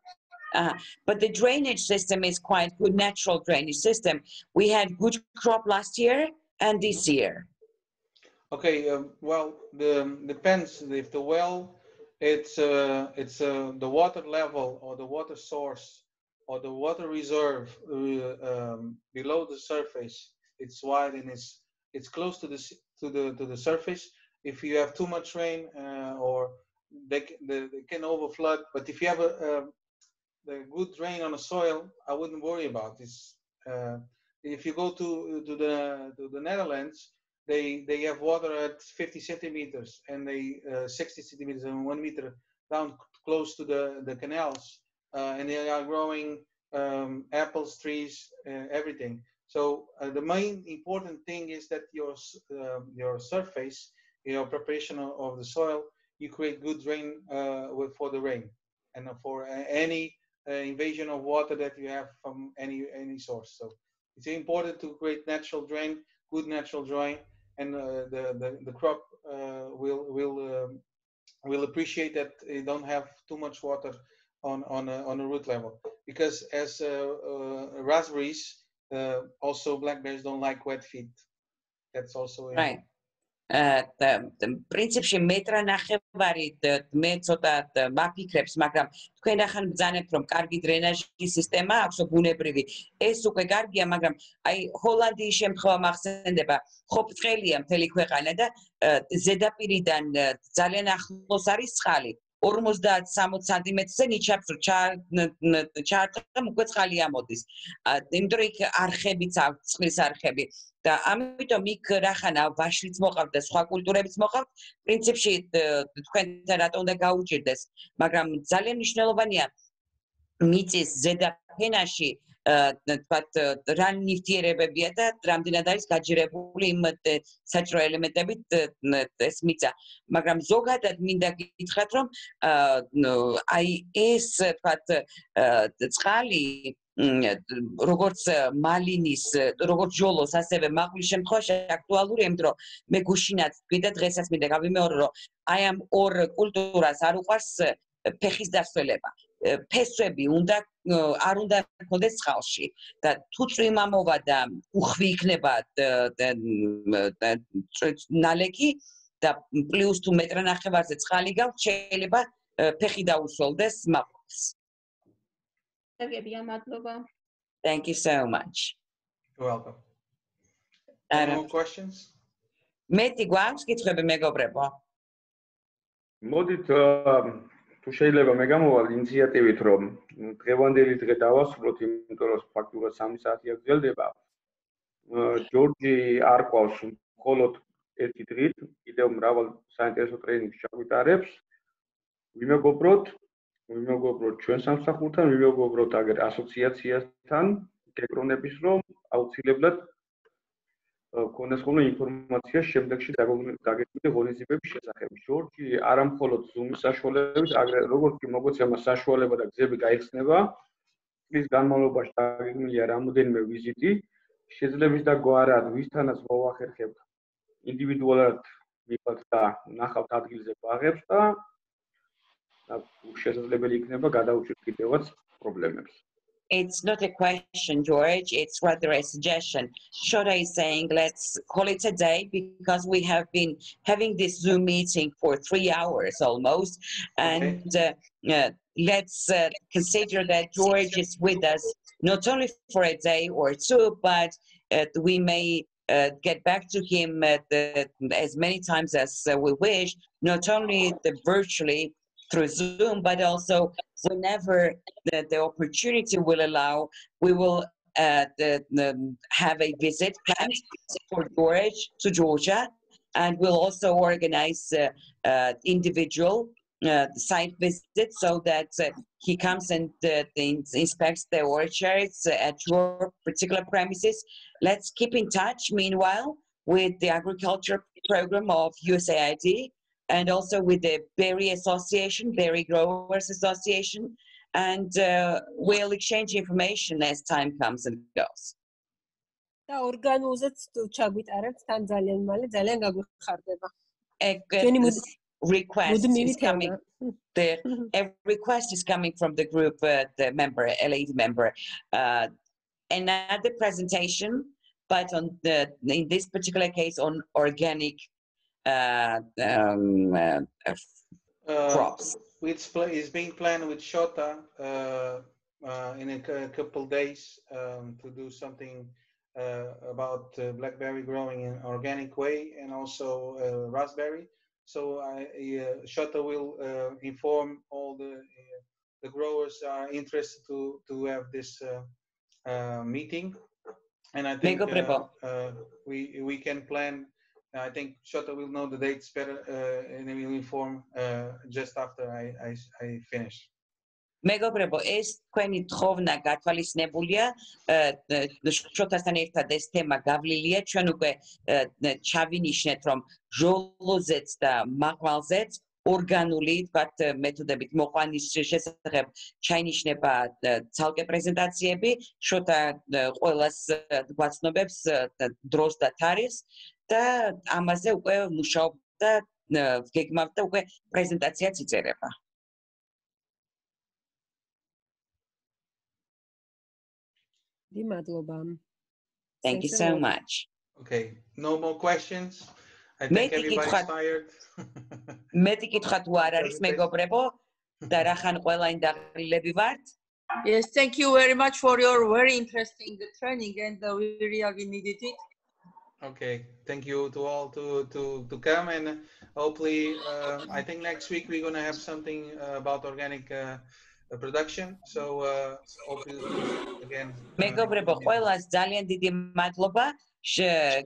But the drainage system is quite good, natural drainage system. We had good crop last year and this year. Okay, well, depends if the well. It's the water level or the water source or the water reserve below the surface. It's wide and it's close to the surface. If you have too much rain or they can overflood. But if you have the good drain on the soil, I wouldn't worry about this. If you go to the Netherlands, they have water at 50 centimeters and they 60 centimeters and 1 meter down close to the canals, and they are growing apples, trees, everything. So the main important thing is that your surface, preparation of the soil, you create good drain for the rain and for any invasion of water that you have from any source. So it's important to create natural drain, good natural drain. And the crop will appreciate that they don't have too much water on a root level, because as raspberries, also blackberries don't like wet feet. That's also right. პრინციპში მეტრანახევარი მე ცოტა მაფიქრებს, მაგრამ თქვენ ახლა ბრძანებთ რომ კარგი დრენაჟის სისტემა აქვს ბუნებრივი. ეს უკვე კარგია, მაგრამ აი ჰოლანდიის შემთხვევა მახსენდება, ხო ბრტყელია მთელი ქვეყანა და ზედაპირიდან ძალიან ახლოს არის წყალი. 50-60 სანტიმეტრზე ნიჩაბს ჩაარტყამ უკვე წყალი ამოდის. იმიტომ რომ იქ არხებიც აქვს, წყლის არხები. და ამიტომ იქ რახანა ვაშლიც მოყავთ და სხვა კულტურებიც მოყავთ, პრინციპში თქვენთან რატო უნდა გაუჭირდეს, მაგრამ ძალიან მნიშვნელოვანია მიწის ზედაფენაში თქვათ რა ნივთიერებებია და რამდენად არის გაჯერებული იმ საჭირო ელემენტებით ეს მიწა. მაგრამ ზოგადად მინდა გითხრათ რომ აი ეს თქვათ წყალი როგორც მალინის, როგორც ჯოლოს, ასევე მაყვლის შემთხვევაში აქტუალურია, იმიტომ რომ მე გუშინაც თქვი და დღესაც მინდა გავიმეორო, რომ აი ამ ორ კულტურას არ უყვარს ფეხის დასველება. ფესვები არ უნდა ქონდეს წყალში და თუ წვიმა მოვა და უხვი იქნება ნალექი და პლუს თუ მეტრანახევარზე წყალი გაქვს, შეიძლება ფეხი დაუსველდეს მაყვლის. Thank you so much. You're welcome. Any more questions? მეტი გვაქვს კითხვები მეგობრებო? მოდით თუ შეიძლება მე გამოვალ ინიციატივით რომ დღევანდელი დღე დავასრულოთ, იმიტომ რომ ფაქტურად 3 საათი აგრძელდება. ჯორჯი არ ყავს მხოლოდ ერთი დღით, კიდევ მრავალ საინტერესო ტრენინგს ჩაგვიტარებს. ვიმეგობროთ ჩვენ სამსახურთან, ვიმეგობროთ აგერ ასოციაციასთან, გეკრონების რომ აუცილებლად ქონდეს ხოლმე ინფორმაცია შემდეგში დაგეგმილი ღონისძიებების შესახებ. ჯორჯი არა მხოლოდ Zoom-ის საშუალებით, როგორც კი მოგოცემა საშუალება და გზები გაიხსნება, წლის განმავლობაში დაგეგმილია რამოდენიმე ვიზიტი, შეძლებს და გვარად ვისთანაც მოვახერხებთ ინდივიდუალურად მივყავთ და ნახავთ ადგილზე ბაღებს და შესაძლებელი იქნება გადაუჭირთ კიდევაც პრობლემებს. It's not a question, George. It's rather a suggestion. Shota is saying, let's call it a day because we have been having this Zoom meeting for 3 hours almost. And let's consider that George is with us not only for a day or two, but we may get back to him as many times as we wish, not only virtually through Zoom, but also whenever the opportunity will allow, we will have a visit planned for George to Georgia, and we'll also organize individual site visits so that he comes and inspects the orchards at your particular premises. Let's keep in touch, meanwhile, with the agriculture program of USAID, and also with the Berry Association, Berry Growers Association, and we'll exchange information as time comes and goes. და ორგანიზებთ ჩაგვიტარებთ თან ძალიან მალე, ძალიან გაგვიხარდება. A request is coming from the group, the member, LAD member. Another presentation, but in this particular case on organic crops. It's being planned with Shota in a couple days to do something about blackberry growing in organic way and also raspberry. So Shota will inform all the growers are interested to have this meeting, and I think we can plan. I think Shota will know the dates better, and he will inform just after I finish. მეგობრებო, ეს თქვენი თხოვნა გათვალისწინებულია, შოთასთან ერთად ეს თემა გავლილია, ჩვენ უკვე ჩავინიშნეთ, რომ ჟოლოზეც და მაყვალზეც ორგანული თქვათ მეთოდებით მოყვანის შესახებ ჩაინიშნება ცალკე პრეზენტაციები, შოთა ყველას გვაცნობებს დროს და თარიღს და ამაზე უკვე მუშაობთ და გეგმავთ და უკვე პრეზენტაციაც იწერება. Thank you so much. Okay, no more questions. I think everybody's tired. მეტი კითხვა თუ არ არის მეგობრებო და რახან ყველა ინდაღლილები ვართ? Yes, thank you very much for your very interesting training and we really needed it. Okay, thank you to all to come and hopefully I think next week we're going to have something about organic production. So hopefully again მეგობრებო, ყველას ძალიან დიდი მადლობა.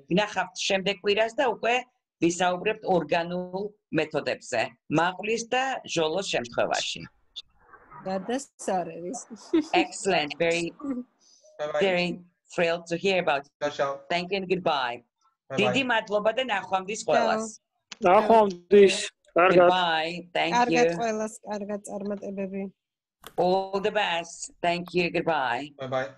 გნახავთ შემდეგ კვირას და უკვე ვისაუბრებთ ორგანულ მეთოდებზე. მაყვლის და ჟოლოს შემთხვევაში. გადასარევი. Excellent, very thrilled to hear about it. Thank you and goodbye. დიდი მადლობა და ნახვამდის ყველას. ნახვამდის. კარგად. Goodbye. Thank you. კარგად ყველას, კარგად წარმატებები. All the best. Thank you. Goodbye. Bye bye.